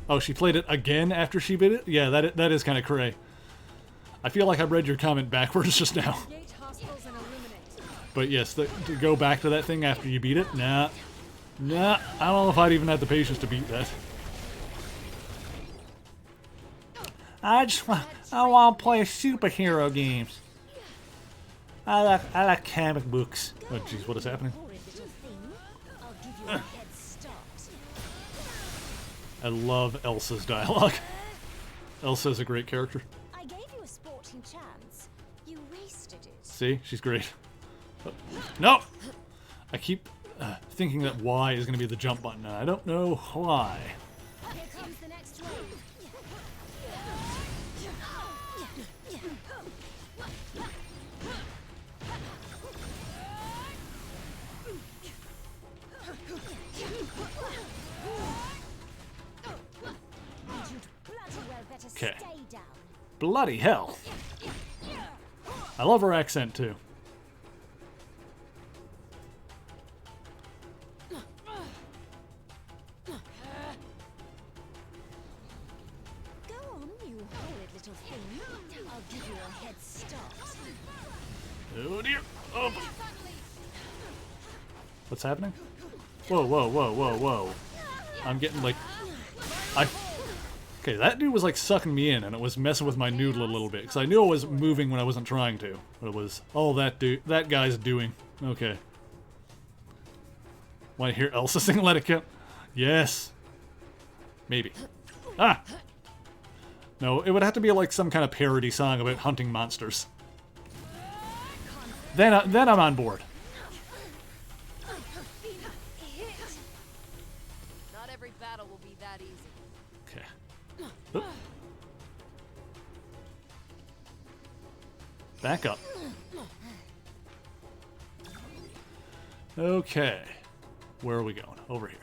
Oh, she played it again after she beat it? Yeah, that is kind of cray. I feel like I read your comment backwards just now. But yes, to go back to that thing after you beat it? Nah. Nah, I don't know if I'd even have the patience to beat that. I want to play superhero games. I like comic books. Oh jeez, what is happening? I love Elsa's dialogue. Elsa's a great character. I gave you a sporting chance. You wasted it. See? She's great. Oh, no! I keep thinking that Y is going to be the jump button, and I don't know why. Here comes the next wave. Okay. Stay down. Bloody hell. I love her accent too. Go on, you horrid little thing. I'll give you a head start. Oh dear. Oh. What's happening? Whoa, whoa, whoa, whoa, whoa. I'm getting like... Okay, that dude was like sucking me in, and it was messing with my noodle a little bit, because I knew I was moving when I wasn't trying to. But it was all that guy's doing. Okay. Want to hear Elsa sing Let It Go? Yes. Maybe. Ah! No, it would have to be like some kind of parody song about hunting monsters. Then I'm on board. Not every battle will be that easy. Okay. Oop. Back up. Okay. Where are we going? Over here.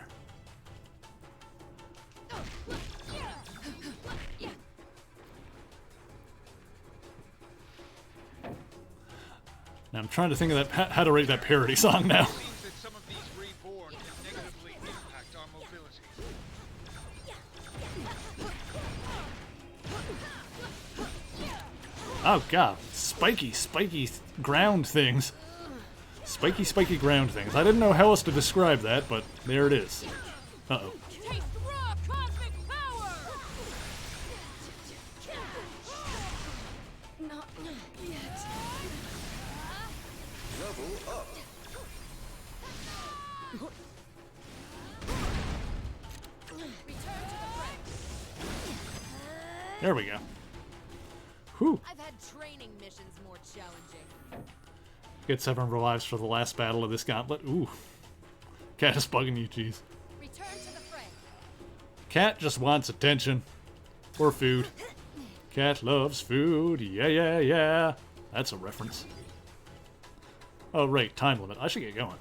Now I'm trying to think of that how to rate that parody song now. It seems that some of these reborn can negatively impact our mobility. Oh god, spiky ground things. Spiky ground things. I didn't know how else to describe that, but there it is. Uh-oh. Taste raw cosmic power! Not yet. Level up. There we go. Whew. I've had training missions more challenging. Get 7 revives for the last battle of this gauntlet. Ooh. Cat is bugging you, jeez. Return to the fray. Cat just wants attention. Or food. Cat loves food. Yeah, yeah, yeah. That's a reference. Oh, right. Time limit. I should get going.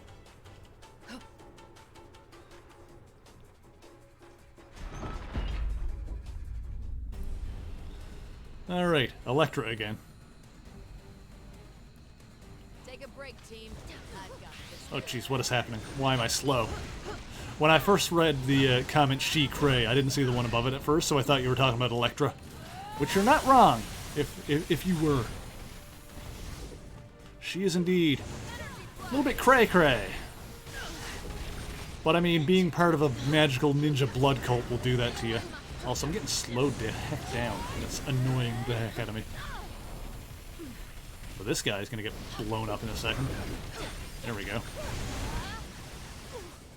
Alright. Electra again. Take a break, team. I've got this. Oh, jeez. What is happening? Why am I slow? When I first read the comment She Cray, I didn't see the one above it at first, so I thought you were talking about Electra. Which you're not wrong, if you were. She is indeed a little bit cray-cray. But I mean, being part of a magical ninja blood cult will do that to you. Also, I'm getting slowed the heck down. It's annoying the heck out of me. So this guy's gonna get blown up in a second. There we go.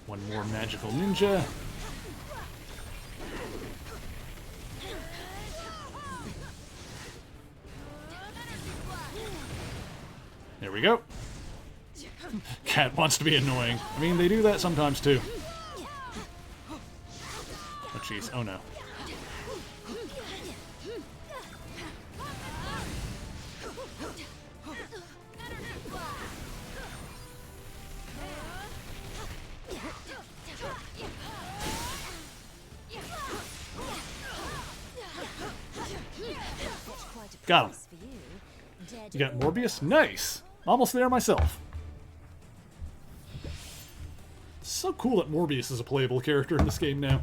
One more magical ninja. There we go. Cat wants to be annoying. I mean, they do that sometimes too. Oh jeez, oh no. Got him. You got Morbius? Nice! Almost there myself. It's so cool that Morbius is a playable character in this game now.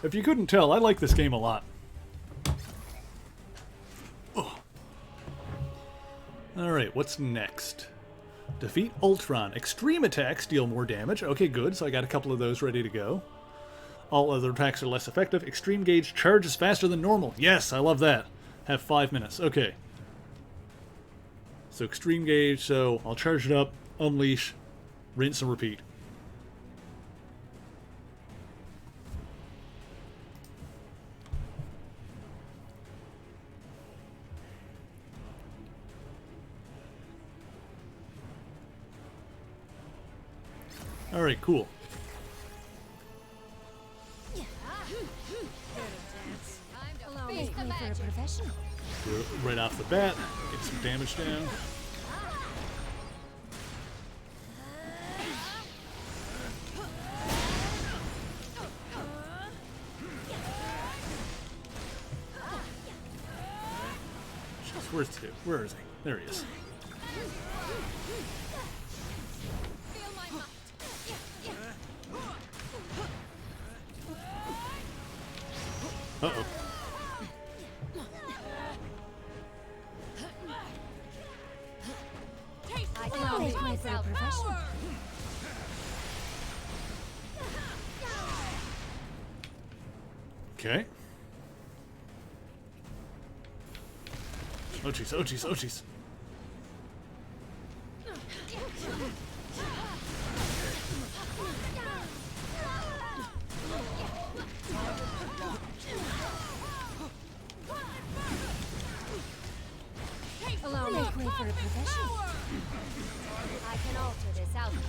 If you couldn't tell, I like this game a lot. Alright, what's next? Defeat Ultron. Extreme attacks deal more damage. Okay, good, so I got a couple of those ready to go. All other attacks are less effective. Extreme gauge charges faster than normal. Yes, I love that. Have 5 minutes. Okay. So extreme gauge, so I'll charge it up, unleash, rinse and repeat. Alright, cool. Face the magic. Right off the bat, get some damage down. Where's two? Where is he? There he is. Feel my might. Uh-oh. I can make my profession. Okay. Oh jeez, oh jeez, oh jeez. Allow me. Make way for a profession. I can alter this outcome.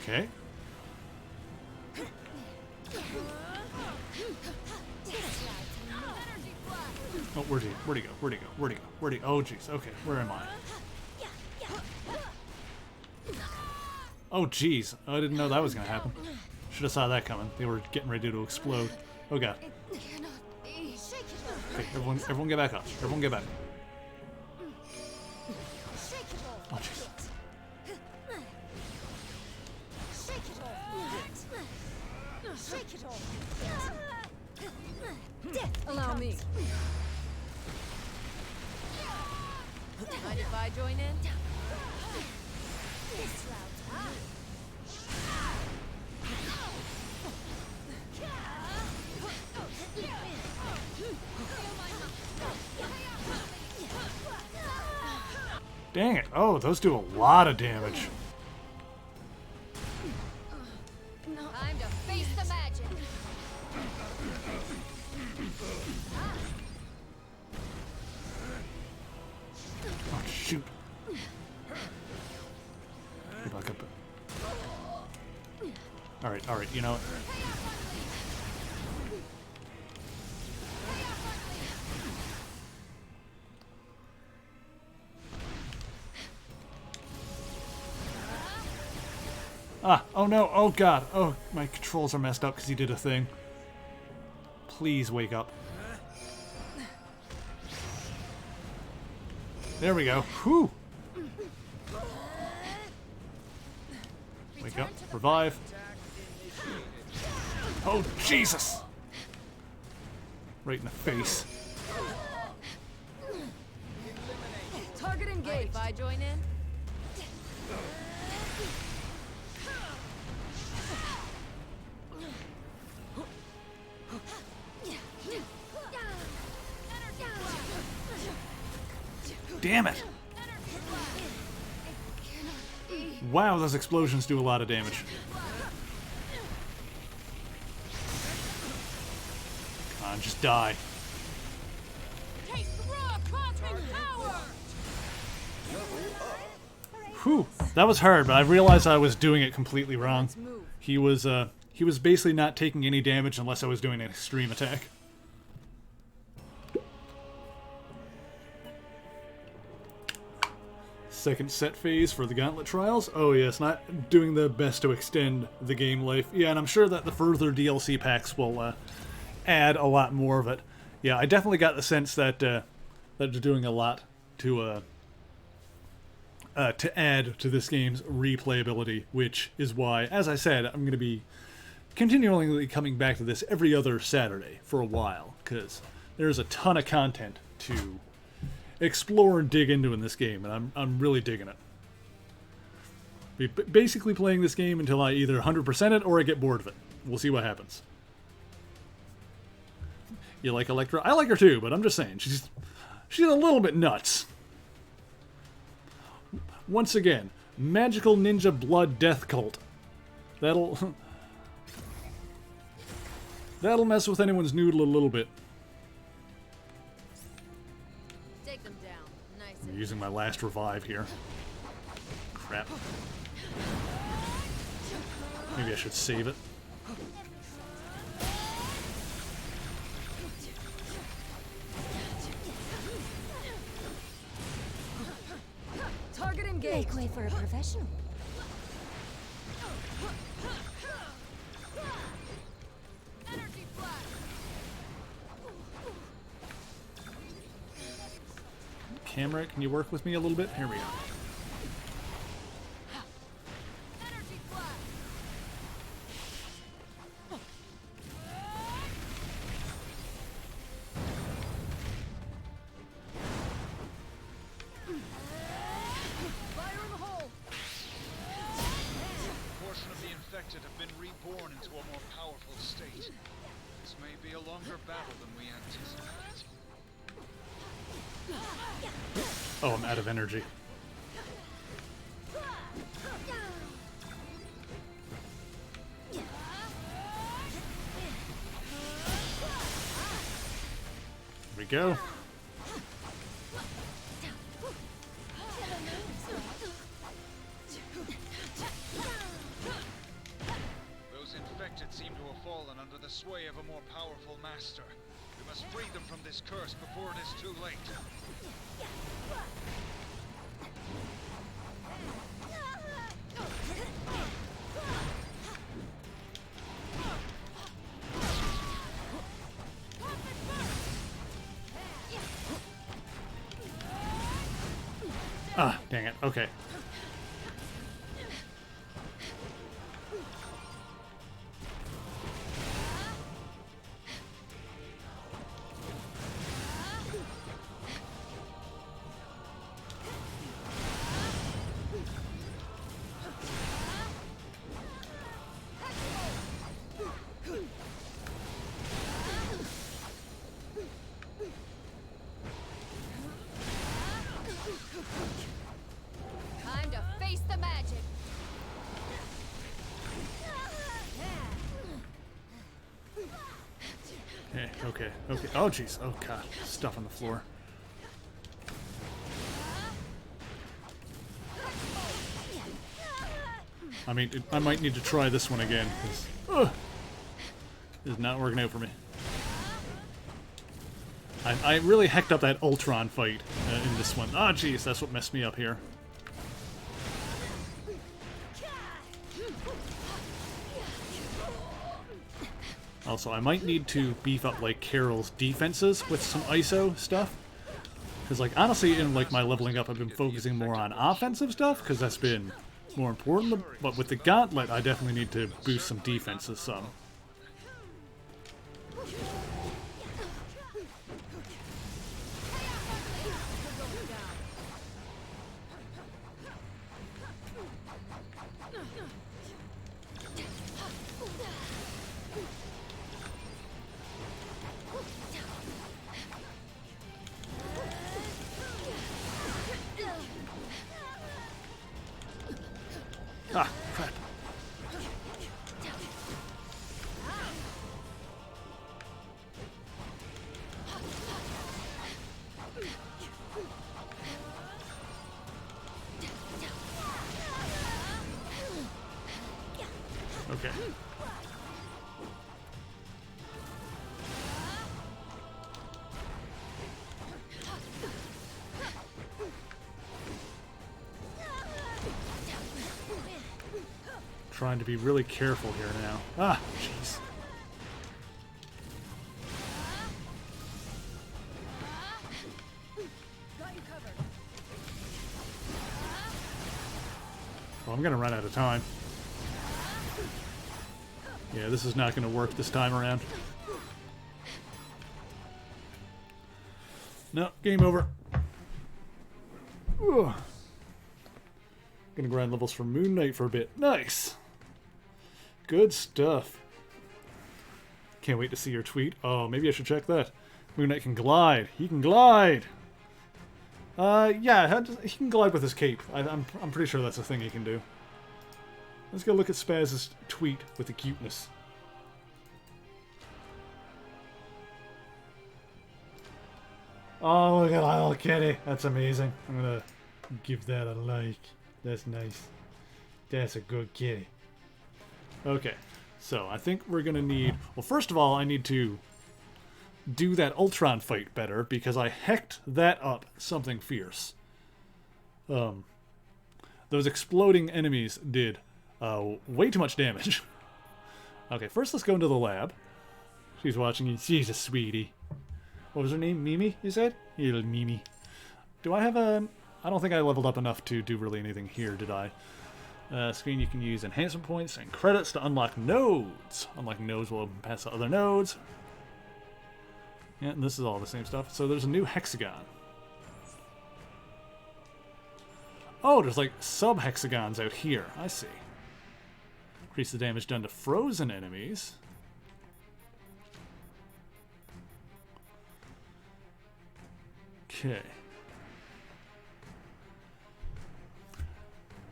Okay. Oh, where'd he go? Where'd he go? Where'd he go? Where'd he go? Where'd he? Oh jeez. Okay, where am I? Oh jeez. I didn't know that was gonna happen. Should have saw that coming. They were getting ready to explode. Oh god. Okay, everyone get back up. Everyone get back. Oh jeez. Allow me. Mind if I join in? Dang it. Oh, those do a lot of damage. Time to face the magic. Oh, shoot. Get back up. Alright, you know what? Ah, oh no, oh god. Oh, my controls are messed up because he did a thing. Please wake up. There we go. Whew. Wake up. Revive. Oh, Jesus! Right in the face. Target engaged. If I join in? Damn it! Wow, those explosions do a lot of damage. Come on, just die. Whew, that was hard, but I realized I was doing it completely wrong. He was basically not taking any damage unless I was doing an extreme attack. Second set phase for the Gauntlet Trials. Oh yes, not doing the best to extend the game life. Yeah, and I'm sure that the further DLC packs will add a lot more of it. Yeah, I definitely got the sense that that they're doing a lot to add to this game's replayability, which is why, as I said, I'm going to be continually coming back to this every other Saturday for a while, because there's a ton of content to explore and dig into in this game, and I'm really digging it. Be basically playing this game until I either 100% it or I get bored of it. We'll see what happens. You like Electra? I like her too, but I'm just saying, she's a little bit nuts. Once again, magical ninja blood death cult. That'll mess with anyone's noodle a little bit. Take them down. Nice. I'm using my last revive here. Crap. Maybe I should save it. Target engaged. Make way play for a professional. Energy flash. Camera, can you work with me a little bit? Here we go. Energy flash. Fire in the hole. A portion of the infected have been reborn into a more powerful state. This may be a longer battle than we anticipated. Oh, I'm out of energy. Here we go. Those infected seem to have fallen under the sway of a more powerful master. We must free them from this curse before it is too late. Ah, dang it. Okay. Time to face the magic. Okay, okay, okay. Oh, jeez. Oh, God. Stuff on the floor. I mean, I might need to try this one again, because it's not working out for me. I really hecked up that Ultron fight in this one. Ah, jeez, that's what messed me up here. Also, I might need to beef up, like, Carol's defenses with some ISO stuff. Because, like, honestly, in, like, my leveling up, I've been focusing more on offensive stuff, because that's been more important. But with the Gauntlet, I definitely need to boost some defenses some. Ah, crap. Okay. Trying to be really careful here now. Ah, jeez. Well, I'm gonna run out of time. Yeah, this is not gonna work this time around. No, game over. Ugh. Gonna grind levels for Moon Knight for a bit. Nice! Good stuff. Can't wait to see your tweet. Oh, maybe I should check that. Moon Knight can glide. He can glide! Yeah, he can glide with his cape. I'm pretty sure that's a thing he can do. Let's go look at Spaz's tweet with the cuteness. Oh, look at that little kitty. That's amazing. I'm gonna give that a like. That's nice. That's a good kitty. Okay, so I think we're gonna need... Well, first of all, I need to do that Ultron fight better, because I hecked that up something fierce. those exploding enemies did way too much damage. Okay, first let's go into the lab. She's watching you. She's a sweetie. What was her name? Mimi, you said? You little Mimi. Do I have a... I don't think I leveled up enough to do really anything here, did I? Screen, you can use enhancement points and credits to unlock nodes. Unlocking nodes will open past the other nodes. Yeah, and this is all the same stuff. So there's a new hexagon. Oh, there's like sub-hexagons out here. I see. Increase the damage done to frozen enemies. Okay.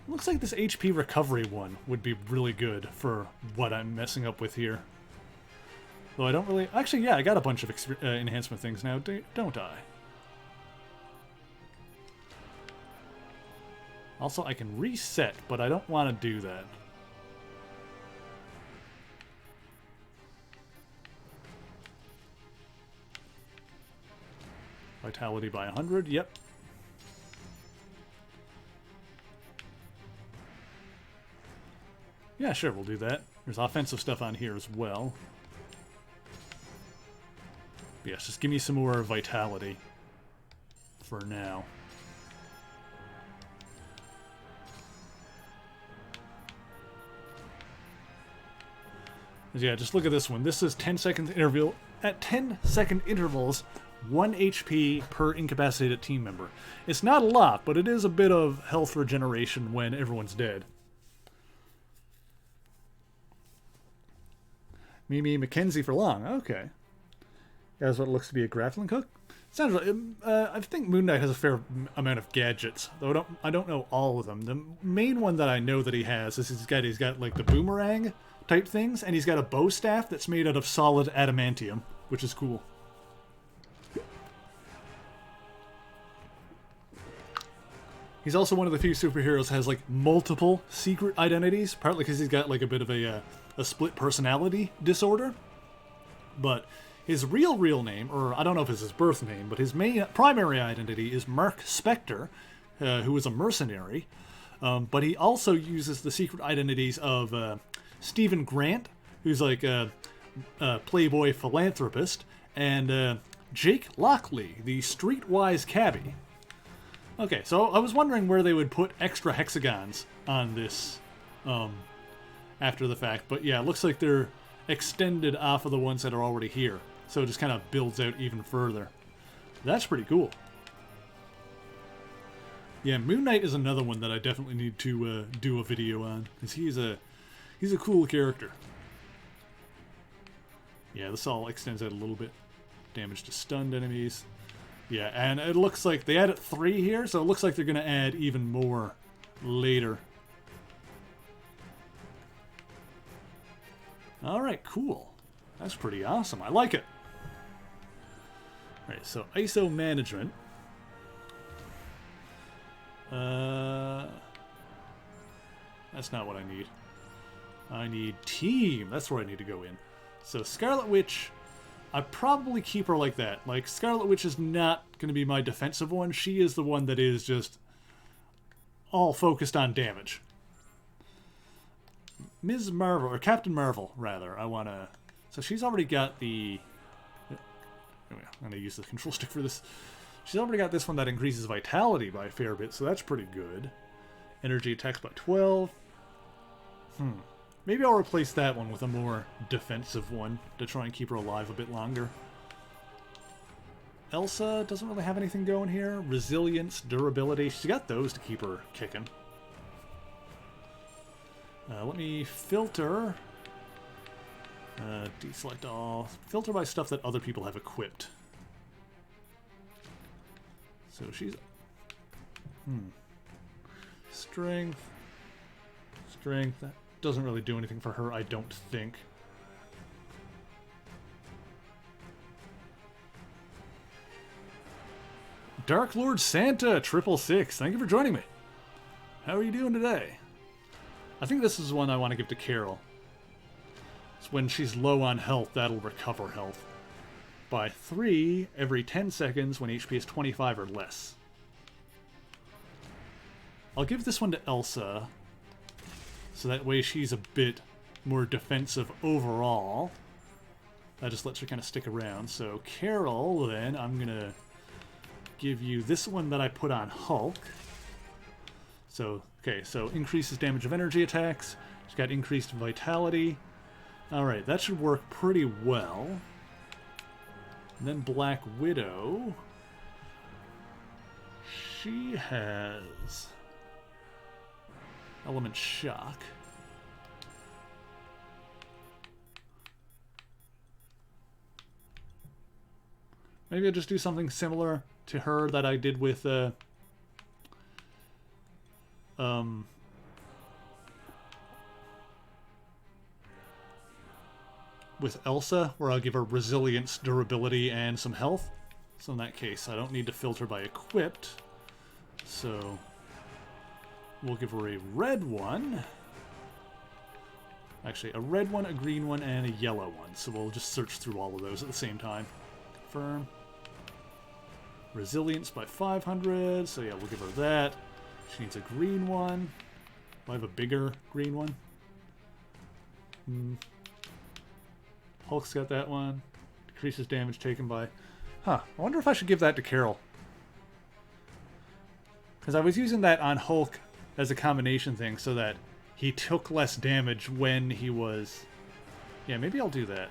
Looks like this HP recovery one would be really good for what I'm messing up with here. Though I don't really... Actually, yeah, I got a bunch of enhancement things now, don't I? Also, I can reset, but I don't want to do that. Vitality by 100, yep. Yeah, sure, we'll do that. There's offensive stuff on here as well. But yes, just give me some more vitality for now. Yeah, just look at this one. This is 10-second interval. At 10-second intervals, 1 HP per incapacitated team member. It's not a lot, but it is a bit of health regeneration when everyone's dead. Mimi Mackenzie for long. Okay. That's what looks to be a grappling hook. Sounds like I think Moon Knight has a fair amount of gadgets, though I don't know all of them. The main one that I know that he has is he's got like the boomerang type things, and he's got a bow staff that's made out of solid adamantium, which is cool. He's also one of the few superheroes that has like multiple secret identities, partly because he's got like a bit of a split personality disorder. But his real name, or I don't know if it's his birth name, but his primary identity is Mark Spector, who is a mercenary. But he also uses the secret identities of Stephen Grant, who's like a playboy philanthropist, and Jake Lockley, the streetwise cabbie. Okay, so I was wondering where they would put extra hexagons on this after the fact, but yeah, it looks like they're extended off of the ones that are already here, so it just kind of builds out even further. That's pretty cool. Yeah, Moon Knight is another one that I definitely need to do a video on, because he's a cool character. Yeah, this all extends out a little bit. Damage to stunned enemies. Yeah, and it looks like they added 3 here, so it looks like they're going to add even more later. Alright, cool. That's pretty awesome. I like it. Alright, so ISO management. That's not what I need. I need team. That's where I need to go in. So Scarlet Witch... I'd probably keep her like that. Like, Scarlet Witch is not going to be my defensive one. She is the one that is just all focused on damage. Ms. Marvel, or Captain Marvel, rather. I want to... So she's already got the... I'm going to use the control stick for this. She's already got this one that increases vitality by a fair bit, so that's pretty good. Energy attacks by 12. Maybe I'll replace that one with a more defensive one to try and keep her alive a bit longer. Elsa doesn't really have anything going here. Resilience, durability. She's got those to keep her kicking. Let me filter. Deselect all. Filter by stuff that other people have equipped. So she's... Strength. Strength. That doesn't really do anything for her, I don't think. Dark Lord Santa 666, thank you for joining me. How are you doing today? I think this is one I want to give to Carol. It's when she's low on health, that'll recover health. By 3 every 10 seconds when HP is 25 or less. I'll give this one to Elsa, so that way she's a bit more defensive overall. That just lets her kind of stick around. So Carol, then, I'm going to give you this one that I put on Hulk. So, okay, so increases damage of energy attacks. She's got increased vitality. Alright, that should work pretty well. And then Black Widow. She has Element Shock. Maybe I'll just do something similar to her that I did with Elsa, where I'll give her resilience, durability, and some health. So in that case, I don't need to filter by equipped. So we'll give her a red one. Actually, a red one, a green one, and a yellow one. So we'll just search through all of those at the same time. Confirm. Resilience by 500. So yeah, we'll give her that. She needs a green one. I have a bigger green one. Hulk's got that one. Decreases damage taken by... Huh. I wonder if I should give that to Carol. Because I was using that on Hulk as a combination thing so that he took less damage when he was... Yeah, maybe I'll do that.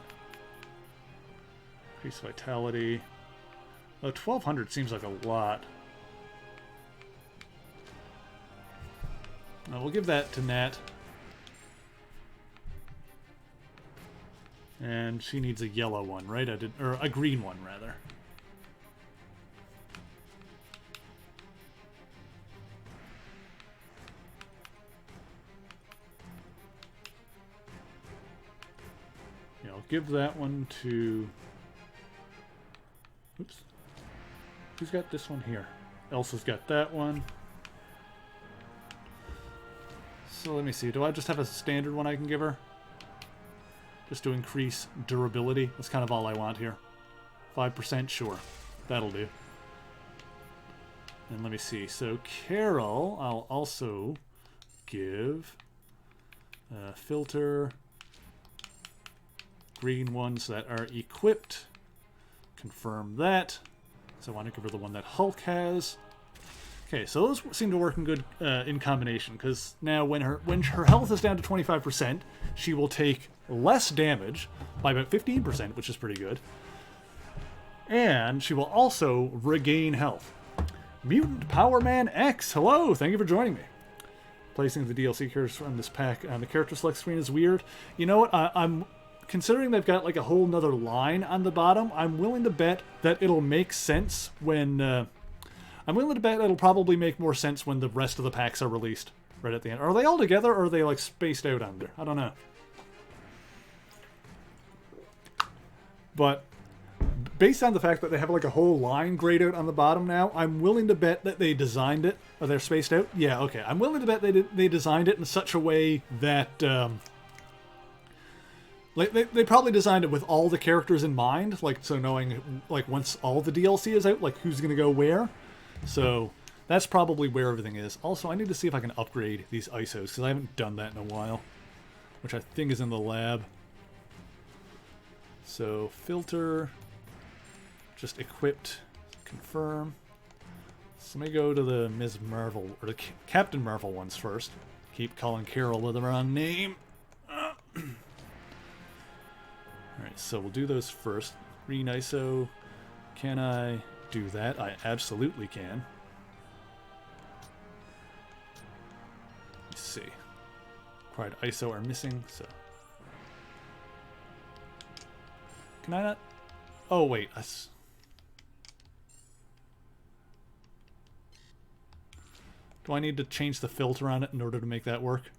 Increase vitality. Oh, 1200 seems like a lot. We'll give that to Nat. And she needs a yellow one, right? Or a green one, rather. Yeah, I'll give that one to... Oops. Who's got this one here? Elsa's got that one. So let me see. Do I just have a standard one I can give her? Just to increase durability. That's kind of all I want here. 5%? Sure. That'll do. And let me see. So Carol, I'll also give filter green ones that are equipped. Confirm that. So I want to give her the one that Hulk has. Okay, so those seem to work in good in combination, because now when her health is down to 25%, she will take less damage by about 15%, which is pretty good. And she will also regain health. Mutant Power Man X, hello, thank you for joining me. Placing the DLC characters from this pack on the character select screen is weird. You know what, I'm considering they've got like a whole nother line on the bottom, I'm willing to bet that it'll make sense when... I'm willing to bet it'll probably make more sense when the rest of the packs are released right at the end. Are they all together, or are they like spaced out on there? I don't know. But based on the fact that they have like a whole line grayed out on the bottom now, I'm willing to bet that they designed it. Are they spaced out? Yeah, okay. I'm willing to bet they designed it in such a way that... They probably designed it with all the characters in mind, like so knowing like once all the DLC is out, like who's gonna go where. So that's probably where everything is. Also, I need to see if I can upgrade these ISOs, because I haven't done that in a while, which I think is in the lab. So filter, just equipped, confirm. So let me go to the Ms. Marvel, or the Captain Marvel ones first. Keep calling Carol with the wrong name. Alright, so we'll do those first. Green ISO. Can I do that? I absolutely can. Let's see. Required ISO are missing, so... Can I not? Oh, wait. Do I need to change the filter on it in order to make that work?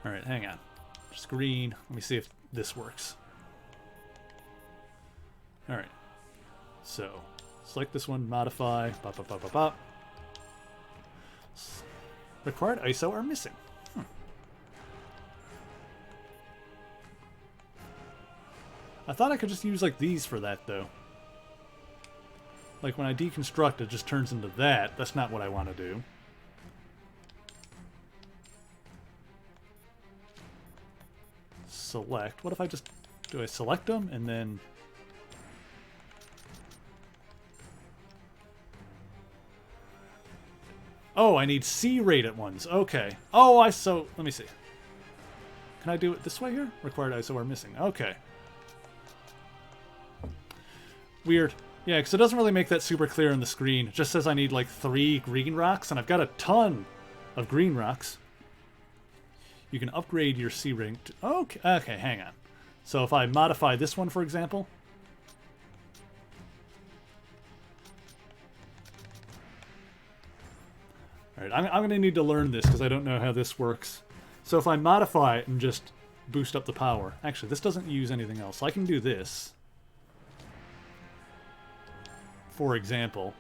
Alright, hang on. Just green. Let me see if this works. Alright. So, select this one, modify, bop, bop, bop, bop, bop. Required ISO are missing. I thought I could just use like these for that though. Like when I deconstruct, it just turns into that. That's not what I want to do. Select. What if I just... Do I select them and then... Oh, I need C-rated ones. Okay. Oh, so... Let me see. Can I do it this way here? Required ISO are missing. Okay. Weird. Yeah, because it doesn't really make that super clear on the screen. It just says I need like 3 green rocks, and I've got a ton of green rocks. You can upgrade your C-ring to... Okay, hang on. So if I modify this one, for example... Alright, I'm going to need to learn this because I don't know how this works. So if I modify it and just boost up the power... Actually, this doesn't use anything else. So I can do this. For example.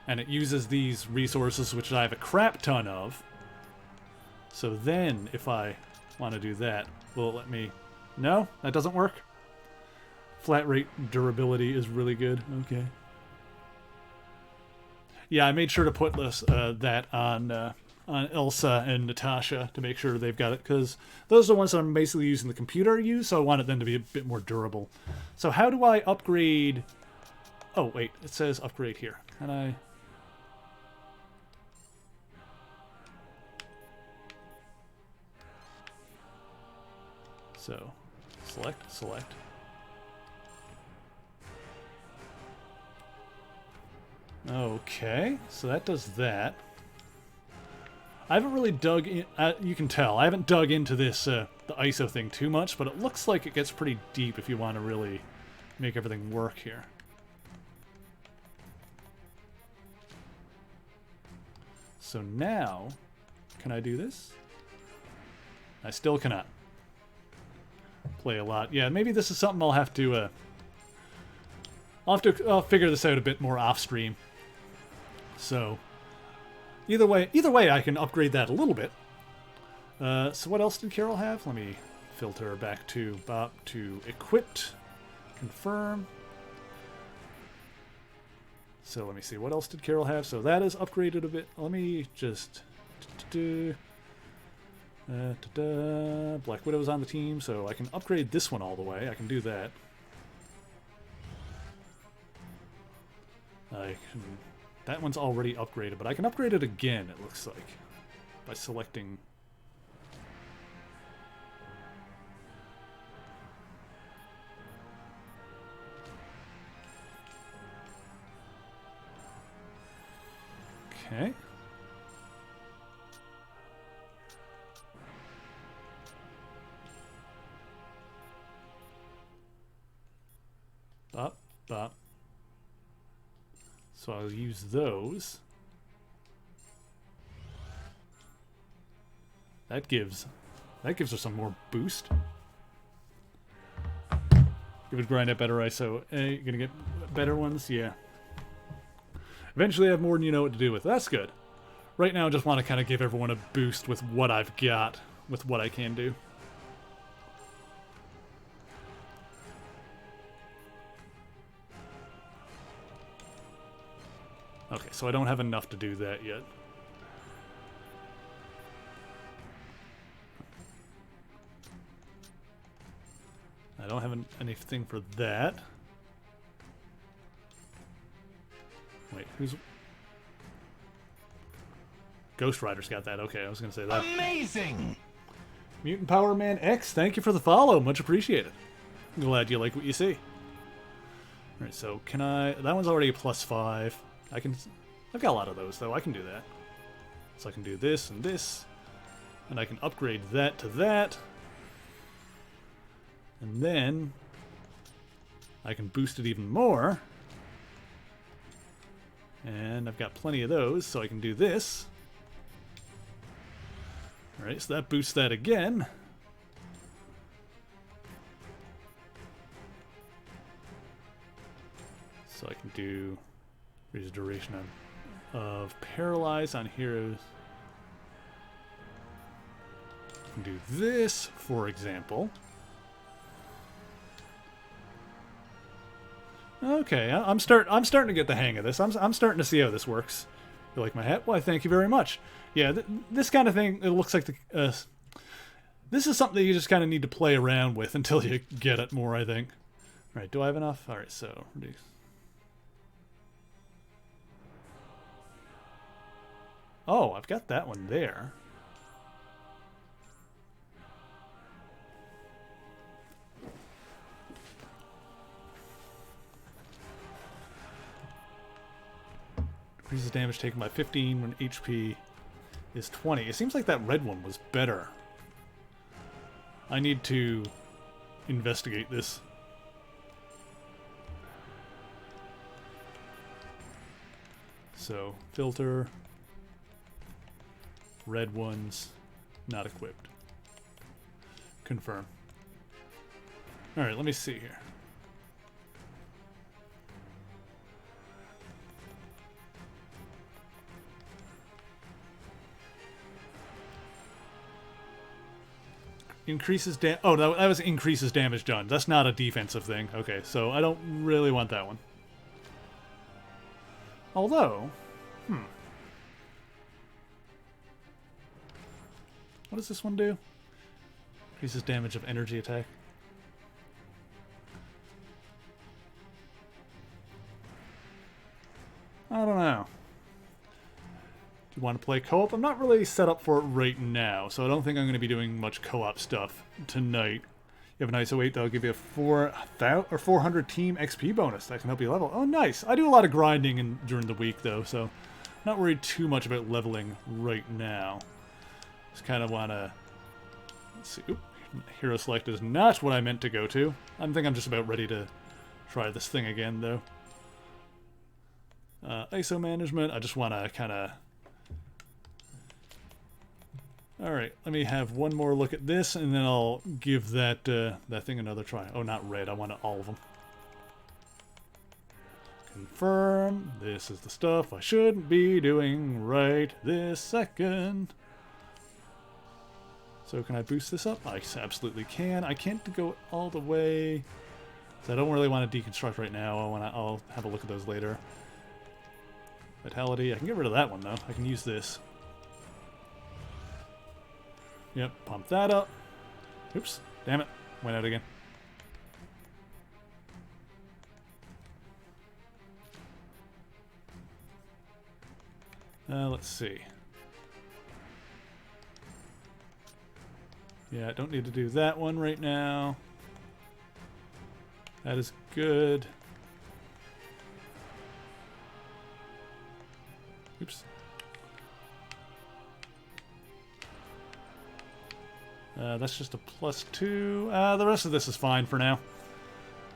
And it uses these resources, which I have a crap ton of. So then, if I want to do that, will it let me... No? That doesn't work? Flat rate durability is really good. Okay. Yeah, I made sure to put this, that on Elsa and Natasha to make sure they've got it, because those are the ones that I'm basically using the computer to use, so I wanted them to be a bit more durable. So how do I upgrade... Oh, wait, it says upgrade here. Can I... So, select. Okay, so that does that. I haven't really dug in, you can tell, I haven't dug into this, the ISO thing too much, but it looks like it gets pretty deep if you want to really make everything work here. So now, can I do this? I still cannot. Play a lot. Yeah, maybe this is something I'll have to I'll figure this out a bit more off stream. So either way I can upgrade that a little bit. So what else did Carol have? Let me filter back to Bob to equipped, confirm. So let me see, what else did Carol have? So that is upgraded a bit. Let me just Black Widow's on the team, so I can upgrade this one all the way. I can do that. That one's already upgraded, but I can upgrade it again, it looks like, by selecting... Okay. Bop. So I'll use those. That gives her some more boost. Give it grind at better ISO. You're gonna get better ones? Yeah. Eventually I have more than you know what to do with. That's good. Right now I just want to kind of give everyone a boost with what I've got, with what I can do. Okay, so I don't have enough to do that yet. I don't have anything for that. Wait, who's... Ghost Rider's got that. Okay, I was going to say that. Amazing! Mutant Power Man X, thank you for the follow. Much appreciated. I'm glad you like what you see. Alright, so can I... That one's already a +5. I've got a lot of those, though. I can do that. So I can do this and this. And I can upgrade that to that. And then I can boost it even more. And I've got plenty of those, so I can do this. Alright, so that boosts that again. So I can do... Reduce duration of paralyze on heroes. I can do this, for example. Okay, I'm starting to get the hang of this. I'm starting to see how this works. You like my hat? Why, thank you very much. Yeah, this kind of thing. It looks like this is something that you just kind of need to play around with until you get it more, I think. All right, do I have enough? All right, so reduce. Oh, I've got that one there. Increases damage taken by 15 when HP is 20. It seems like that red one was better. I need to investigate this. So, filter. Red ones, not equipped. Confirm. Alright, let me see here. Increases oh, that was increases damage done. That's not a defensive thing. Okay, so I don't really want that one. Although, what does this one do? Increases damage of energy attack. I don't know. Do you want to play co-op? I'm not really set up for it right now, so I don't think I'm going to be doing much co-op stuff tonight. You have an ISO 8 that'll give you a 400 team XP bonus that can help you level. Oh, nice. I do a lot of grinding during the week, though, so not worried too much about leveling right now. Just kind of want to... Let's see. Oop. Hero select is not what I meant to go to. I think I'm just about ready to try this thing again, though. ISO management, I just want to kind of... Alright, let me have one more look at this, and then I'll give that that thing another try. Oh, not red, I want all of them. Confirm, this is the stuff I shouldn't be doing right this second. So can I boost this up? I absolutely can. I can't go all the way, so I don't really want to deconstruct right now. I'll have a look at those later. Vitality, I can get rid of that one though. I can use this. Yep, pump that up. Oops, damn it, went out again. Let's see. Yeah, I don't need to do that one right now. That is good. Oops. That's just a +2. The rest of this is fine for now.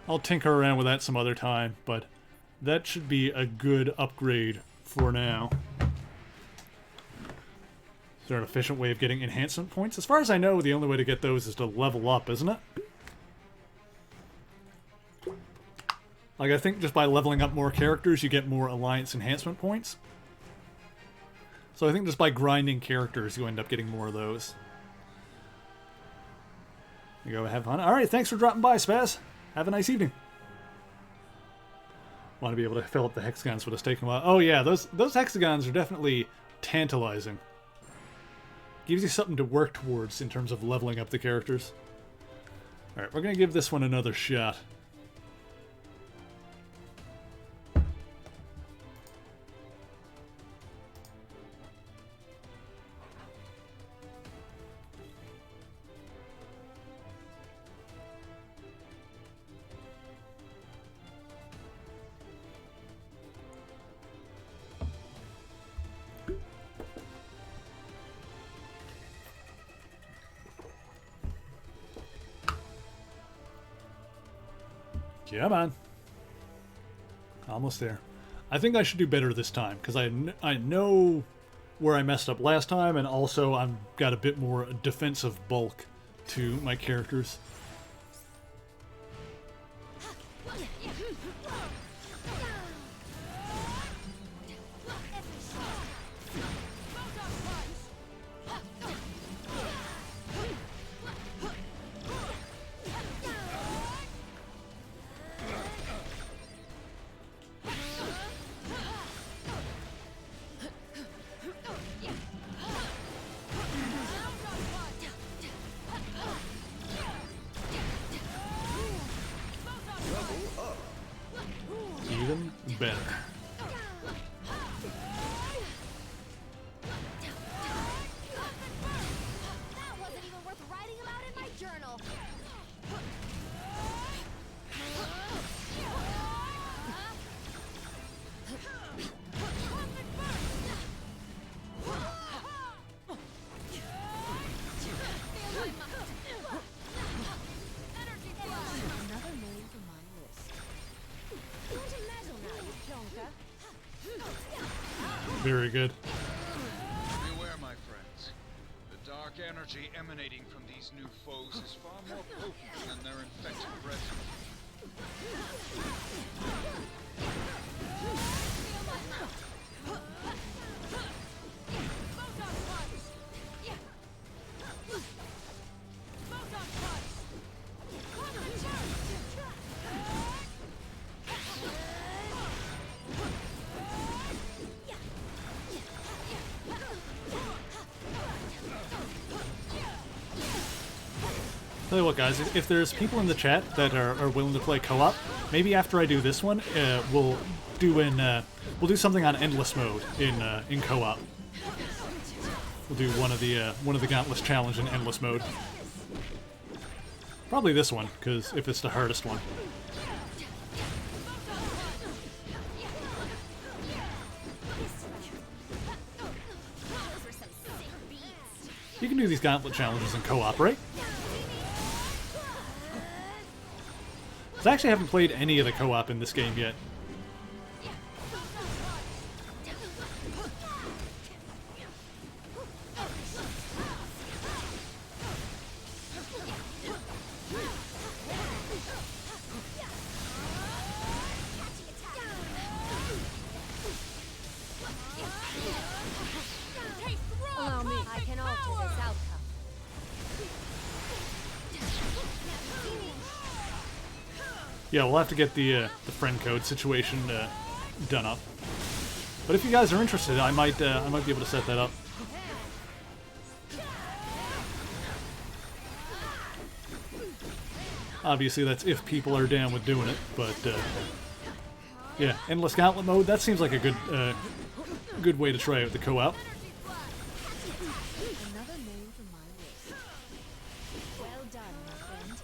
I'll tinker around with that some other time, but that should be a good upgrade for now. Is there an efficient way of getting enhancement points? As far as I know, the only way to get those is to level up, isn't it? Like, I think just by leveling up more characters, you get more alliance enhancement points. So I think just by grinding characters, you end up getting more of those. You go have fun. Alright, thanks for dropping by, Spaz. Have a nice evening. Want to be able to fill up the hexagons, but it's taking a while. Oh yeah, those hexagons are definitely tantalizing. Gives you something to work towards in terms of leveling up the characters. Alright, we're going to give this one another shot. Come on. Almost there. I think I should do better this time, because I know where I messed up last time, and also I've got a bit more defensive bulk to my characters. very good. Beware, my friends. The dark energy emanating from these new foes is far more potent than their infected brethren. Tell you what, guys, if there's people in the chat that are willing to play co-op, maybe after I do this one, we'll do something on endless mode in co-op. We'll do one of the Gauntless challenge in endless mode. Probably this one, because if it's the hardest one. You can do these Gauntlet challenges in co-op, right? I actually haven't played any of the co-op in this game yet. Allow me. I can alter this outcome. Yeah, we'll have to get the friend code situation done up. But if you guys are interested, I might be able to set that up. Obviously, that's if people are down with doing it. But yeah, endless gauntlet mode. That seems like a good way to try out the co-op. Another name for my list. Well done, my friend.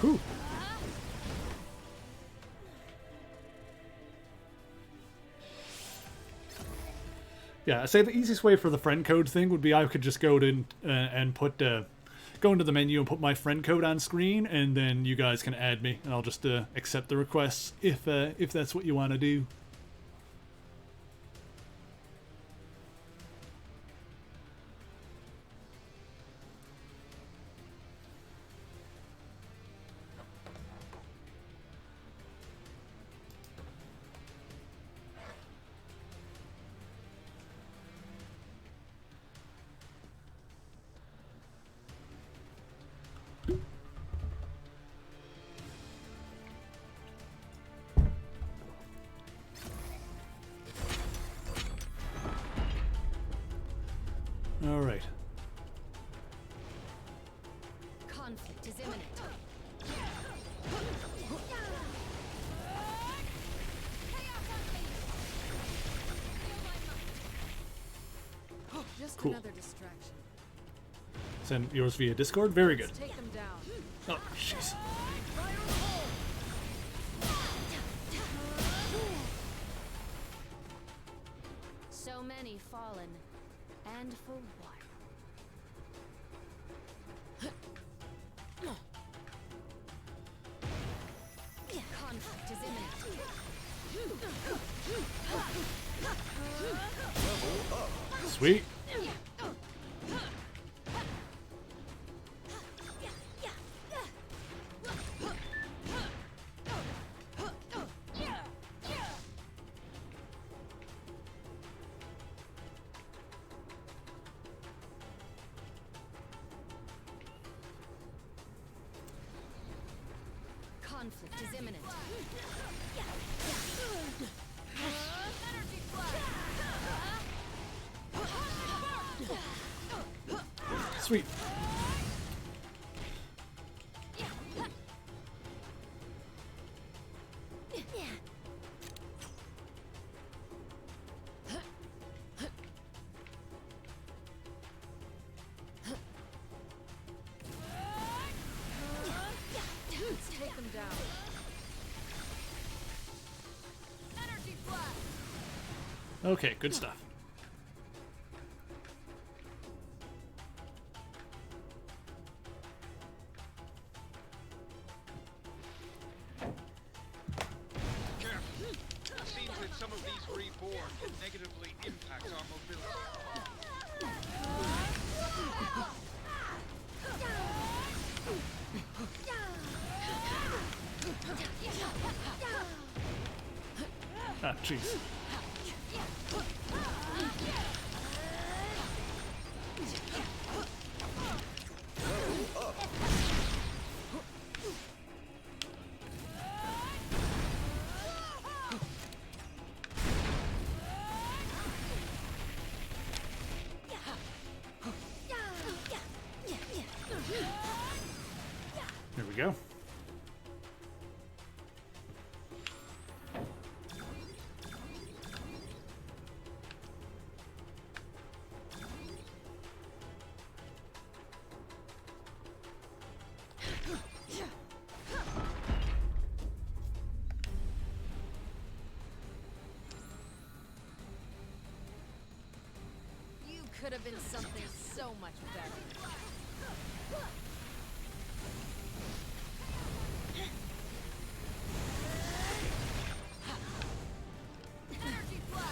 Whew. Yeah, I say the easiest way for the friend code thing would be I could just go to and put go into the menu and put my friend code on screen, and then you guys can add me, and I'll just accept the requests if that's what you want to do. All right. Conflict is imminent. Just Cool. another distraction. Send yours via Discord. Very good. Take them down. Oh, jeez. So many fallen, and for what? Conflict is imminent. Sweet. Conflict is imminent. Sweet. Let's take them down. Energy blast. Okay, good stuff. Careful. It seems that some of these reborn can negatively impact our mobility. Ah, jeez. Here we go. You could have been something so much better. Energy flash!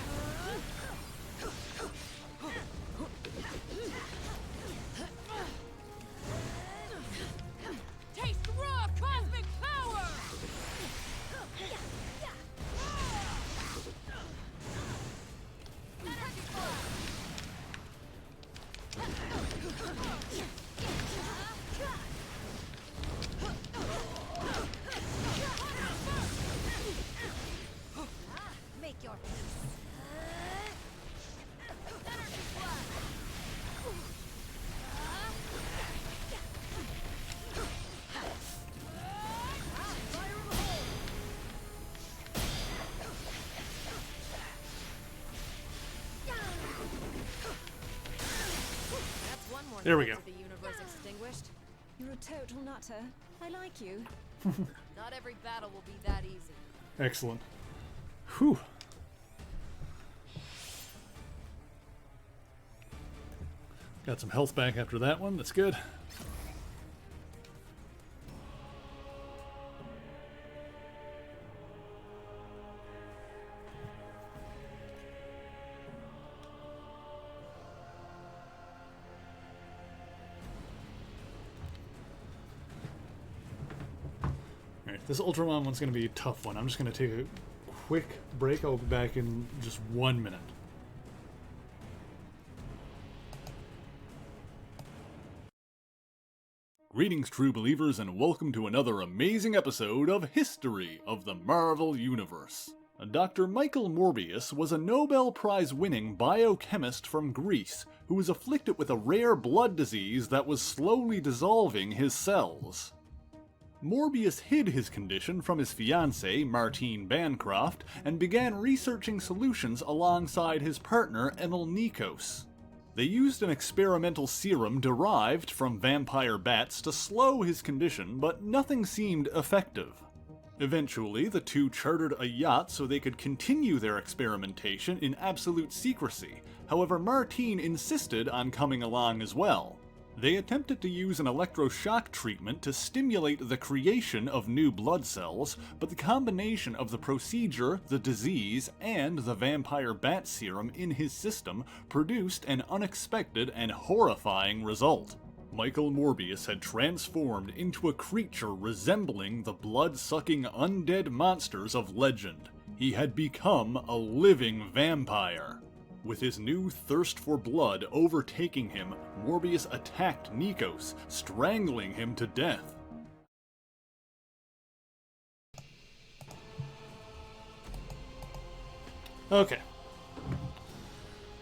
Taste raw cosmic power! Energy flash! Make your peace. Energy flash! Fire in the hole! That's one more There we threat go. to the universe extinguished. You're a total nutter. I like you. Not every battle will be that easy. Excellent. Whew. Got some health back after that one. That's good. Alright, this Ultramon one's going to be a tough one. I'm just going to take a quick break. I'll be back in just 1 minute. Greetings, true believers, and welcome to another amazing episode of History of the Marvel Universe. Dr. Michael Morbius was a Nobel Prize-winning biochemist from Greece who was afflicted with a rare blood disease that was slowly dissolving his cells. Morbius hid his condition from his fiancée, Martine Bancroft, and began researching solutions alongside his partner, Emil Nikos. They used an experimental serum derived from vampire bats to slow his condition, but nothing seemed effective. Eventually, the two chartered a yacht so they could continue their experimentation in absolute secrecy. However, Martine insisted on coming along as well. They attempted to use an electroshock treatment to stimulate the creation of new blood cells, but the combination of the procedure, the disease, and the vampire bat serum in his system produced an unexpected and horrifying result. Michael Morbius had transformed into a creature resembling the blood-sucking undead monsters of legend. He had become a living vampire. With his new thirst for blood overtaking him, Morbius attacked Nikos, strangling him to death. Okay.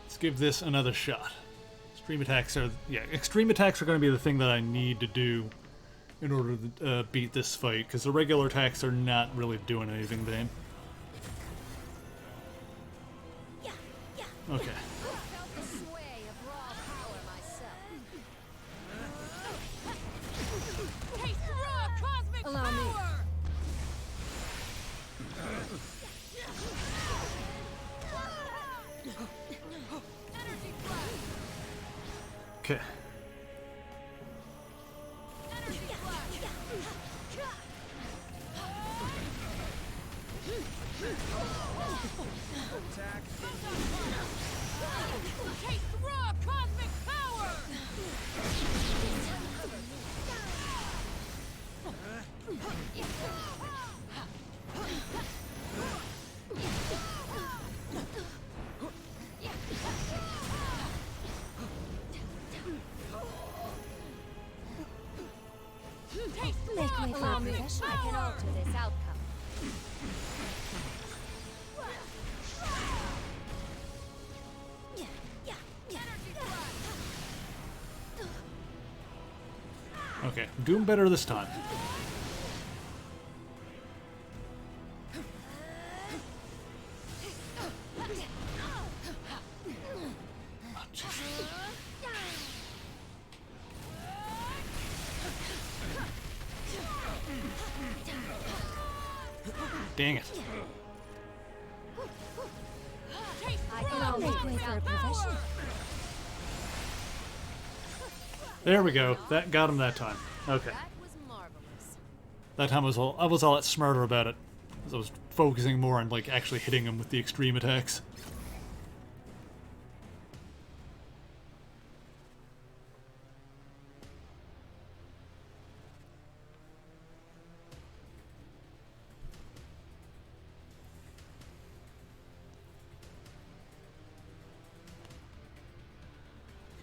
Let's give this another shot. Extreme attacks are going to be the thing that I need to do in order to beat this fight, because the regular attacks are not really doing anything to him. Okay. Felt the sway of raw power myself. Taste raw cosmic Allow me. power! Okay. Taste raw cosmic power! Make way for a professional. I can alter this outcome. Okay, I'm doing better this time. Oh, Jesus. Dang it. I can Make way for a professional. There we go. That got him that time. Okay. That was marvelous. That time I was all that smarter about it. As I was focusing more on like actually hitting him with the extreme attacks.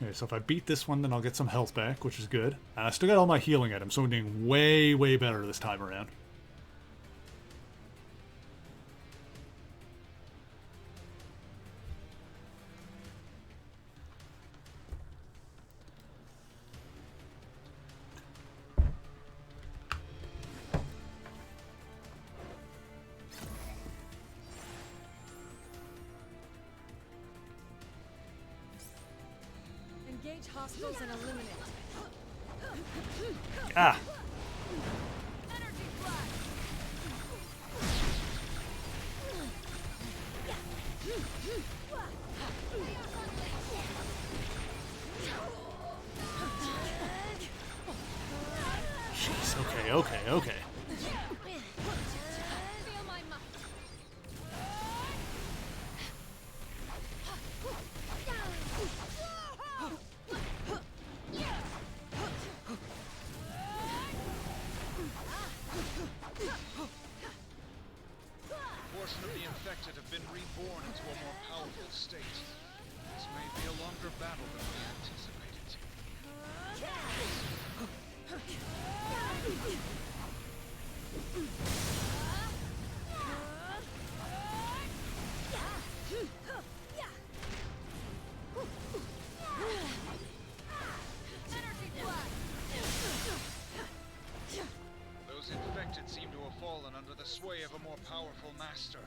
Okay, so if I beat this one, then I'll get some health back, which is good. And I still got all my healing items, so I'm doing way, way better this time around. Engage hostiles and eliminate. Ah! Jeez, okay. Feel my might. A portion of the infected have been reborn into a more powerful state. This may be a longer battle than we anticipated. Those infected seem to have fallen under the sway of a more powerful master.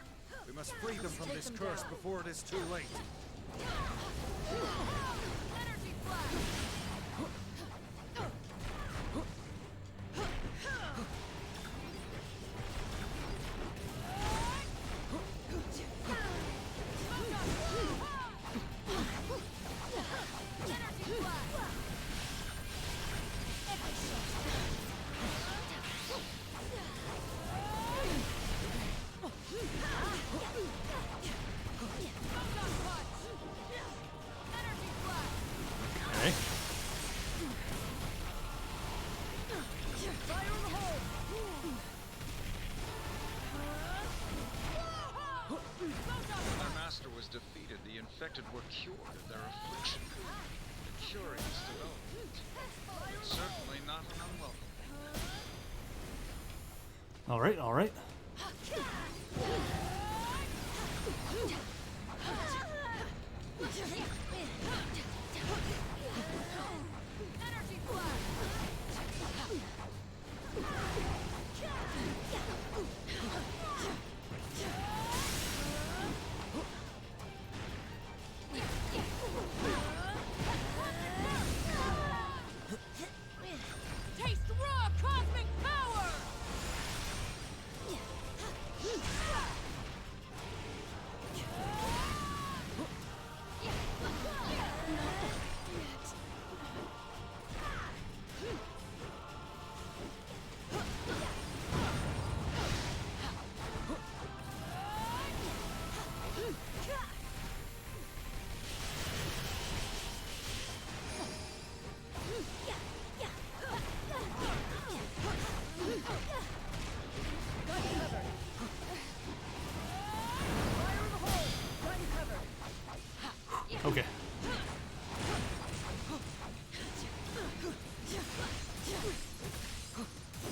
We must free them from this curse before it is too late. Okay. When their master was defeated, the infected were cured of their affliction. A curious development. It's certainly not an unwelcome one. Alright. Taste raw cosmic power! Okay.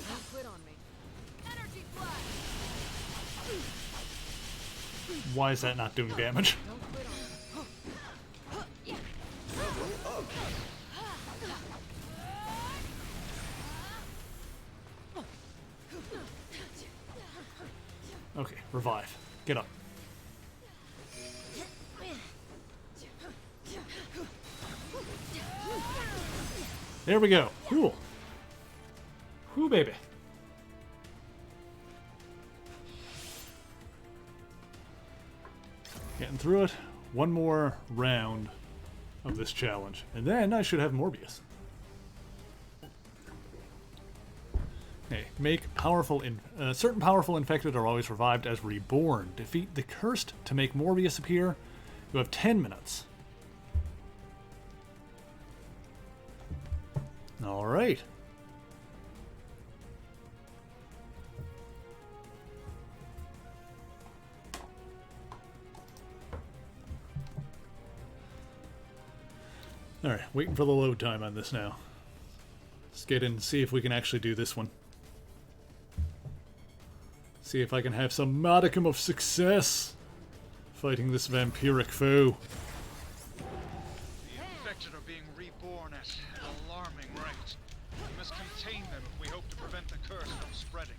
Don't quit on me. Energy flash. Why is that not doing damage? Don't quit on me. Okay, revive. Get up. There we go. Cool. Whoo, baby. Getting through it. One more round of this challenge. And then I should have Morbius. Okay, make powerful certain powerful infected are always revived as reborn. Defeat the cursed to make Morbius appear. You have 10 minutes. All right. All right, waiting for the load time on this now. Let's get in and see if we can actually do this one. See if I can have some modicum of success fighting this vampiric foe. The infected are being reborn at an alarming rate. We must contain them if we hope to prevent the curse from spreading.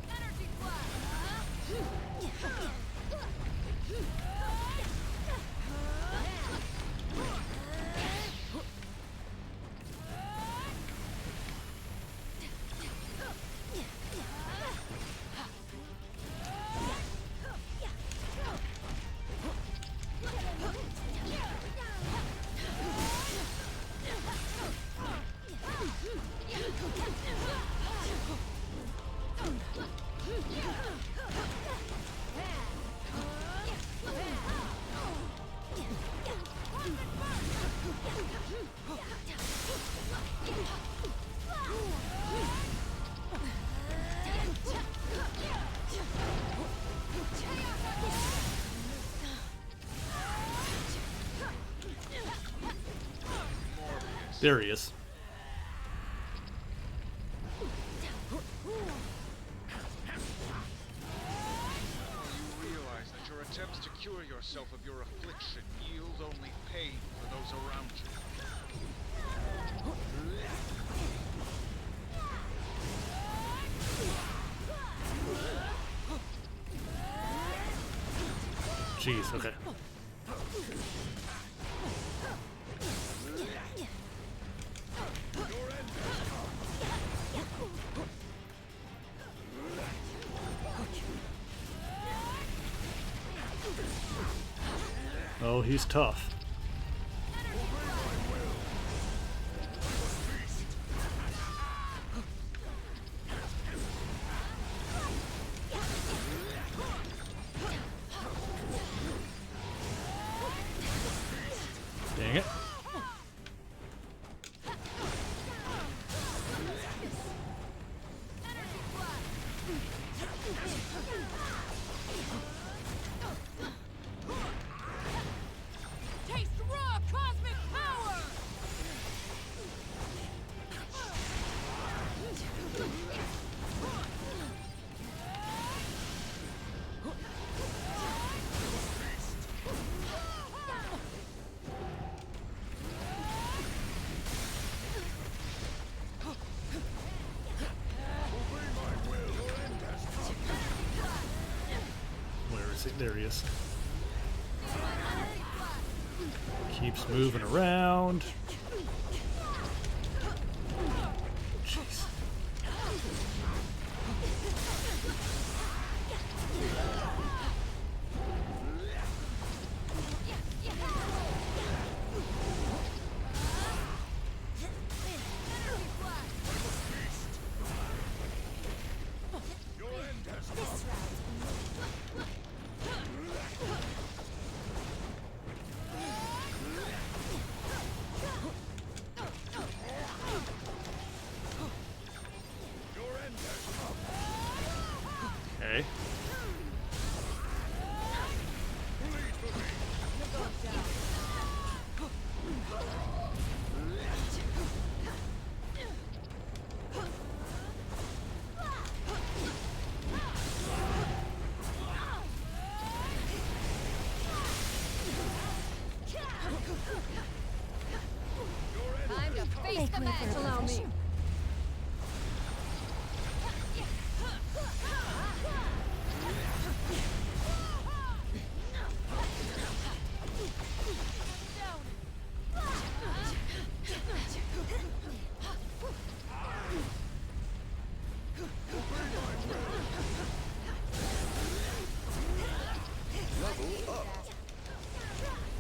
Energy flash. There he is. You realize that your attempts to cure yourself of your affliction yield only pain for those around you. Jeez, okay. Oh, he's tough. Dang it. Taste raw cosmic power! Where is it? There he is. Keeps moving around. Jeez. Okay. Time to face Make the way for match. Allow me.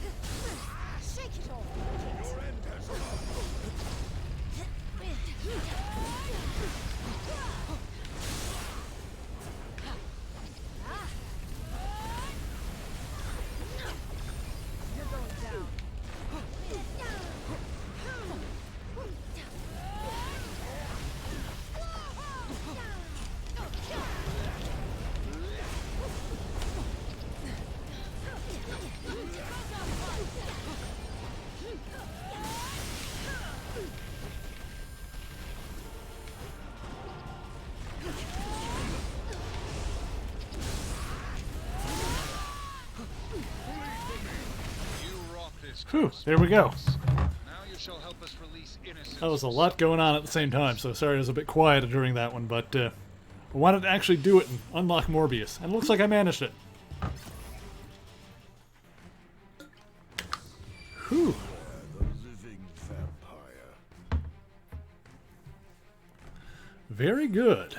profession. Shake it off. You're going down. You rock this Whew, curse, there we go. Now you shall help us release innocence. That was a lot going on at the same time, so sorry I was a bit quiet during that one, but I wanted to actually do it and unlock Morbius, and it looks like I managed it. Whew. The living vampire. Very good.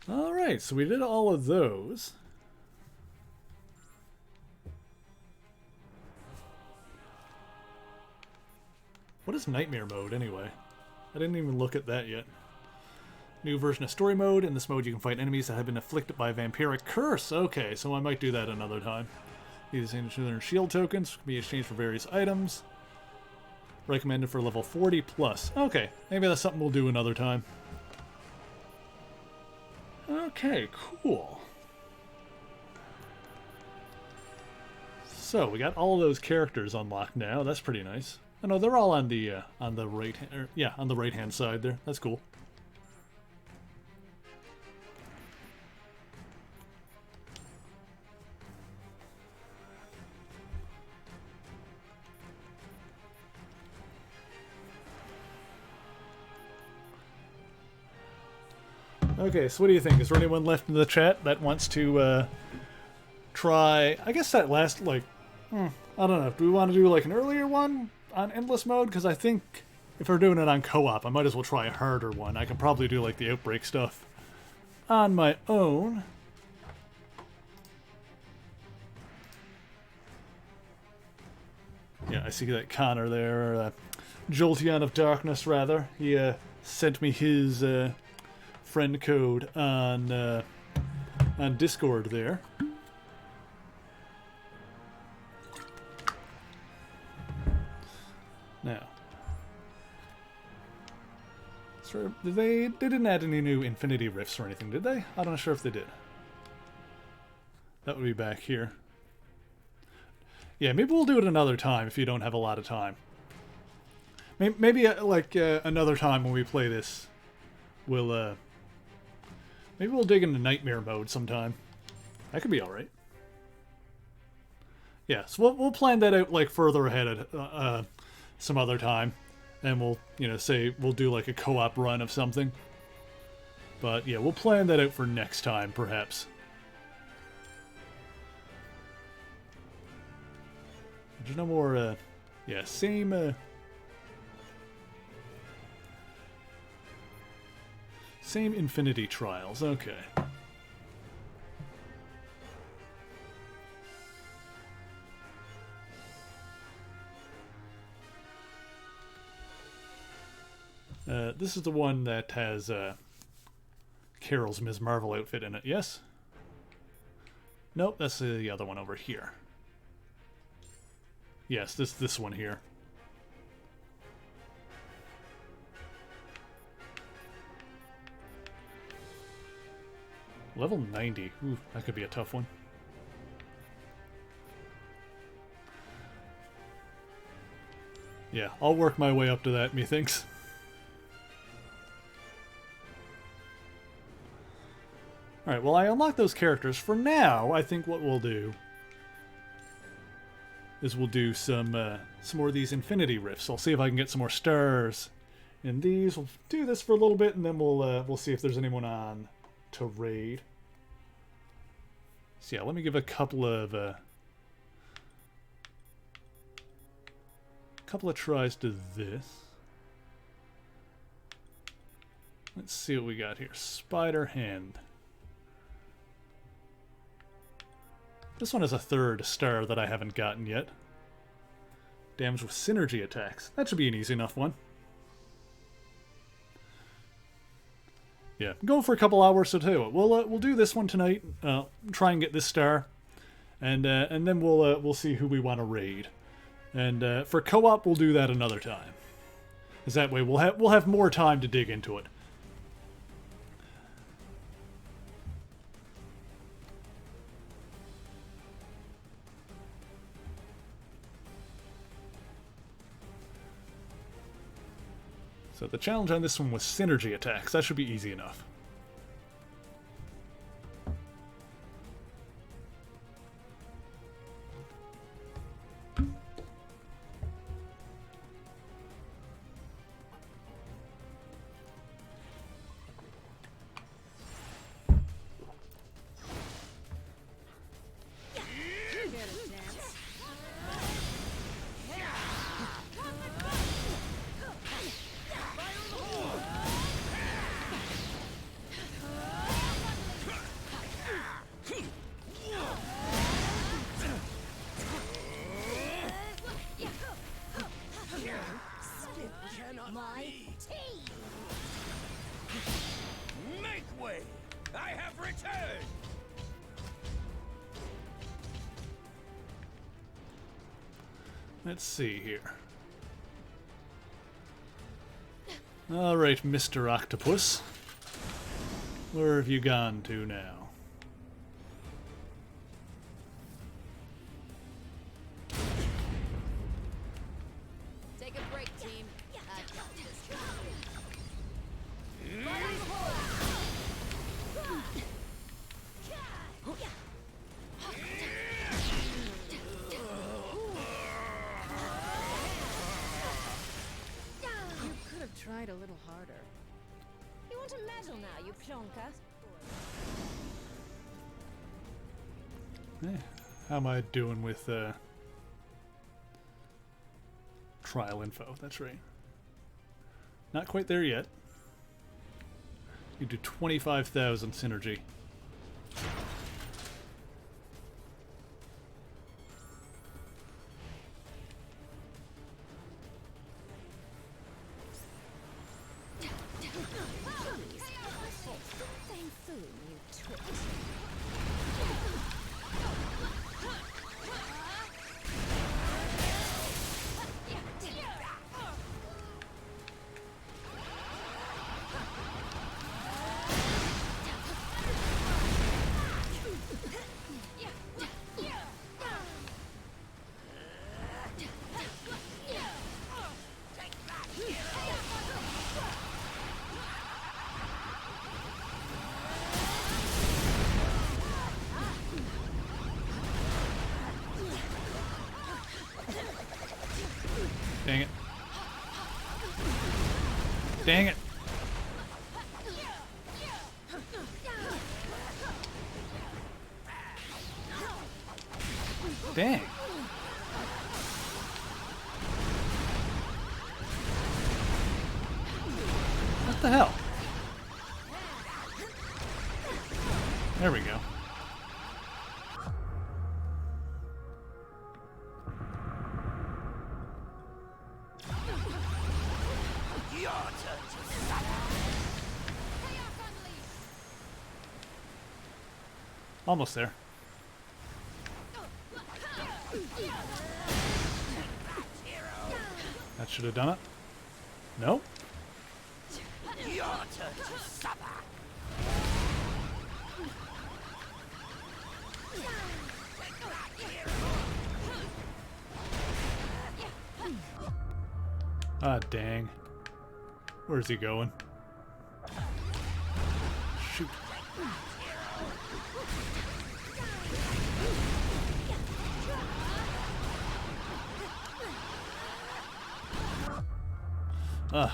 Alright, so we did all of those. What is Nightmare Mode, anyway? I didn't even look at that yet. New version of Story Mode. In this mode, you can fight enemies that have been afflicted by a vampiric curse. Okay, so I might do that another time. These shield tokens can be exchanged for various items. Recommended for level 40 plus. Okay, maybe that's something we'll do another time. Okay, cool. So we got all of those characters unlocked now. That's pretty nice. Oh no, they're all on the right, on the right hand side there. That's cool. Okay, so what do you think? Is there anyone left in the chat that wants to try? I guess that last, like, I don't know. Do we want to do like an earlier one on endless mode? Because I think if we're doing it on co-op, I might as well try a harder one. I can probably do like the Outbreak stuff on my own. Yeah, I see that Connor there, or Jolteon of Darkness, rather. He sent me his friend code on Discord there. Now, so they didn't add any new Infinity Rifts or anything, did they? I'm not sure if they did. That would be back here. Yeah, maybe we'll do it another time if you don't have a lot of time. Maybe another time when we play this, we'll maybe we'll dig into Nightmare Mode sometime. That could be all right. Yeah, so we'll plan that out like further ahead at some other time, and we'll say we'll do like a co-op run of something. But yeah, we'll plan that out for next time, perhaps. There's no more. Yeah, same. Same Infinity Trials. Okay. This is the one that has Carol's Ms. Marvel outfit in it, yes? Nope, that's the other one over here. Yes, this one here. Level 90. Ooh, that could be a tough one. Yeah, I'll work my way up to that, methinks. Alright, well, I unlocked those characters. For now, I think what we'll do is we'll do some more of these Infinity Rifts. I'll see if I can get some more stars in these. We'll do this for a little bit, and then we'll see if there's anyone on to raid. So yeah, let me give a couple of tries to this. Let's see what we got here. Spider Hand. This one has a 3rd star that I haven't gotten yet. Damage with synergy attacks. That should be an easy enough one. Yeah, go for a couple hours, so tell you what, we'll do this one tonight. Try and get this star, and then we'll see who we want to raid. And for co-op, we'll do that another time. Because that way we'll have more time to dig into it. So the challenge on this one was synergy attacks. That should be easy enough. Make way! I have returned! Let's see here. Alright, Mr. Octopus. Where have you gone to now? Take a break, team. I've got this. You could have tried a little harder. You want a medal now, you plonker? How am I doing with trial info? That's right. Not quite there yet. You do 25,000 synergy. Same food, you twit. Dang it. Dang it. Dang. What the hell? There we go. Almost there. That should have done it. Nope. Your turn to suffer. Ah, dang. Where's he going? Shoot. Ugh.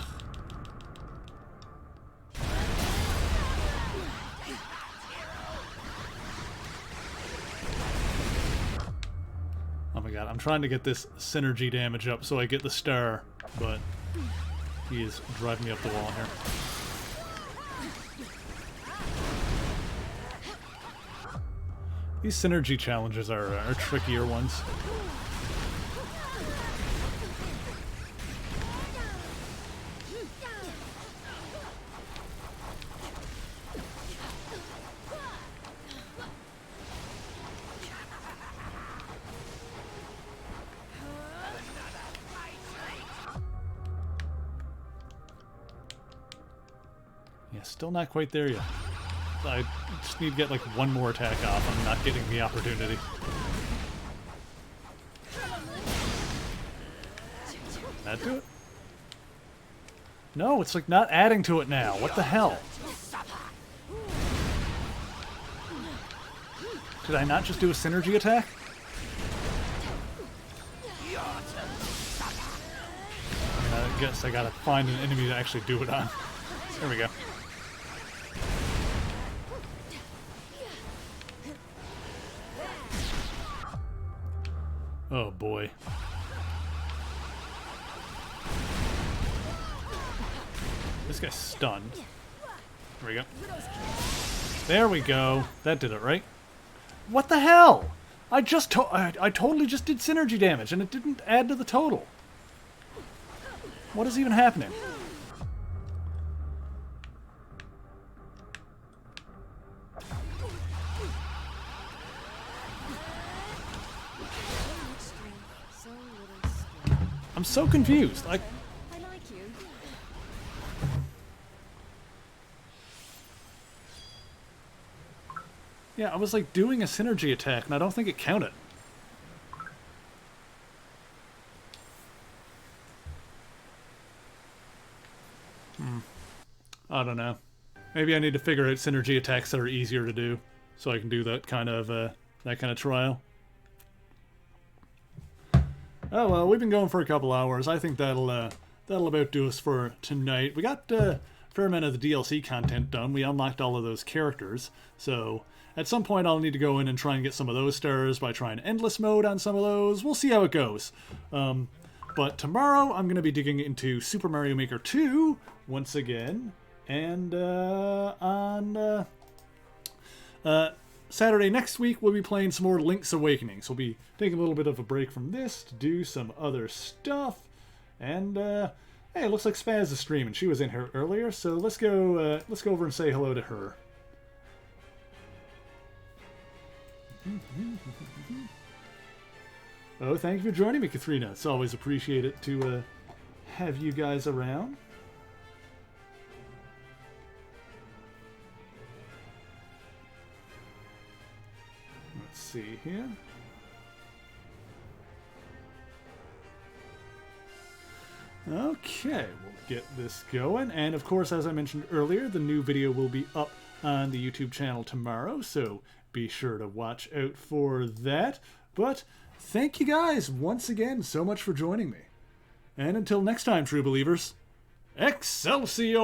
Oh my god, I'm trying to get this synergy damage up so I get the star, but he is driving me up the wall here. These synergy challenges are trickier ones. Yeah, still not quite there yet. I just need to get like one more attack off. I'm not getting the opportunity. That do it? No, it's like not adding to it now. What the hell? Did I not just do a synergy attack? I guess I gotta find an enemy to actually do it on. There we go. Oh boy. This guy's stunned. There we go. There we go. That did it, right? What the hell? I totally just did synergy damage and it didn't add to the total. What is even happening? I'm so confused. I like you. Yeah, I was like doing a synergy attack and I don't think it counted. I don't know. Maybe I need to figure out synergy attacks that are easier to do so I can do that kind of trial. Oh well, we've been going for a couple hours. I think that'll about do us for tonight. We got a fair amount of the DLC content done. We unlocked all of those characters, so at some point I'll need to go in and try and get some of those stars by trying endless mode on some of those. We'll see how it goes. But tomorrow I'm going to be digging into Super Mario Maker 2 once again, and on Saturday next week, we'll be playing some more Link's Awakening. So we'll be taking a little bit of a break from this to do some other stuff. And, hey, it looks like Spaz is streaming. She was in here earlier, so let's go over and say hello to her. Oh, thank you for joining me, Katharina. It's always appreciated to have you guys around. Let's see here. Okay, we'll get this going. And of course, as I mentioned earlier, the new video will be up on the YouTube channel tomorrow, so be sure to watch out for that. But thank you guys once again so much for joining me. And until next time, true believers, Excelsior!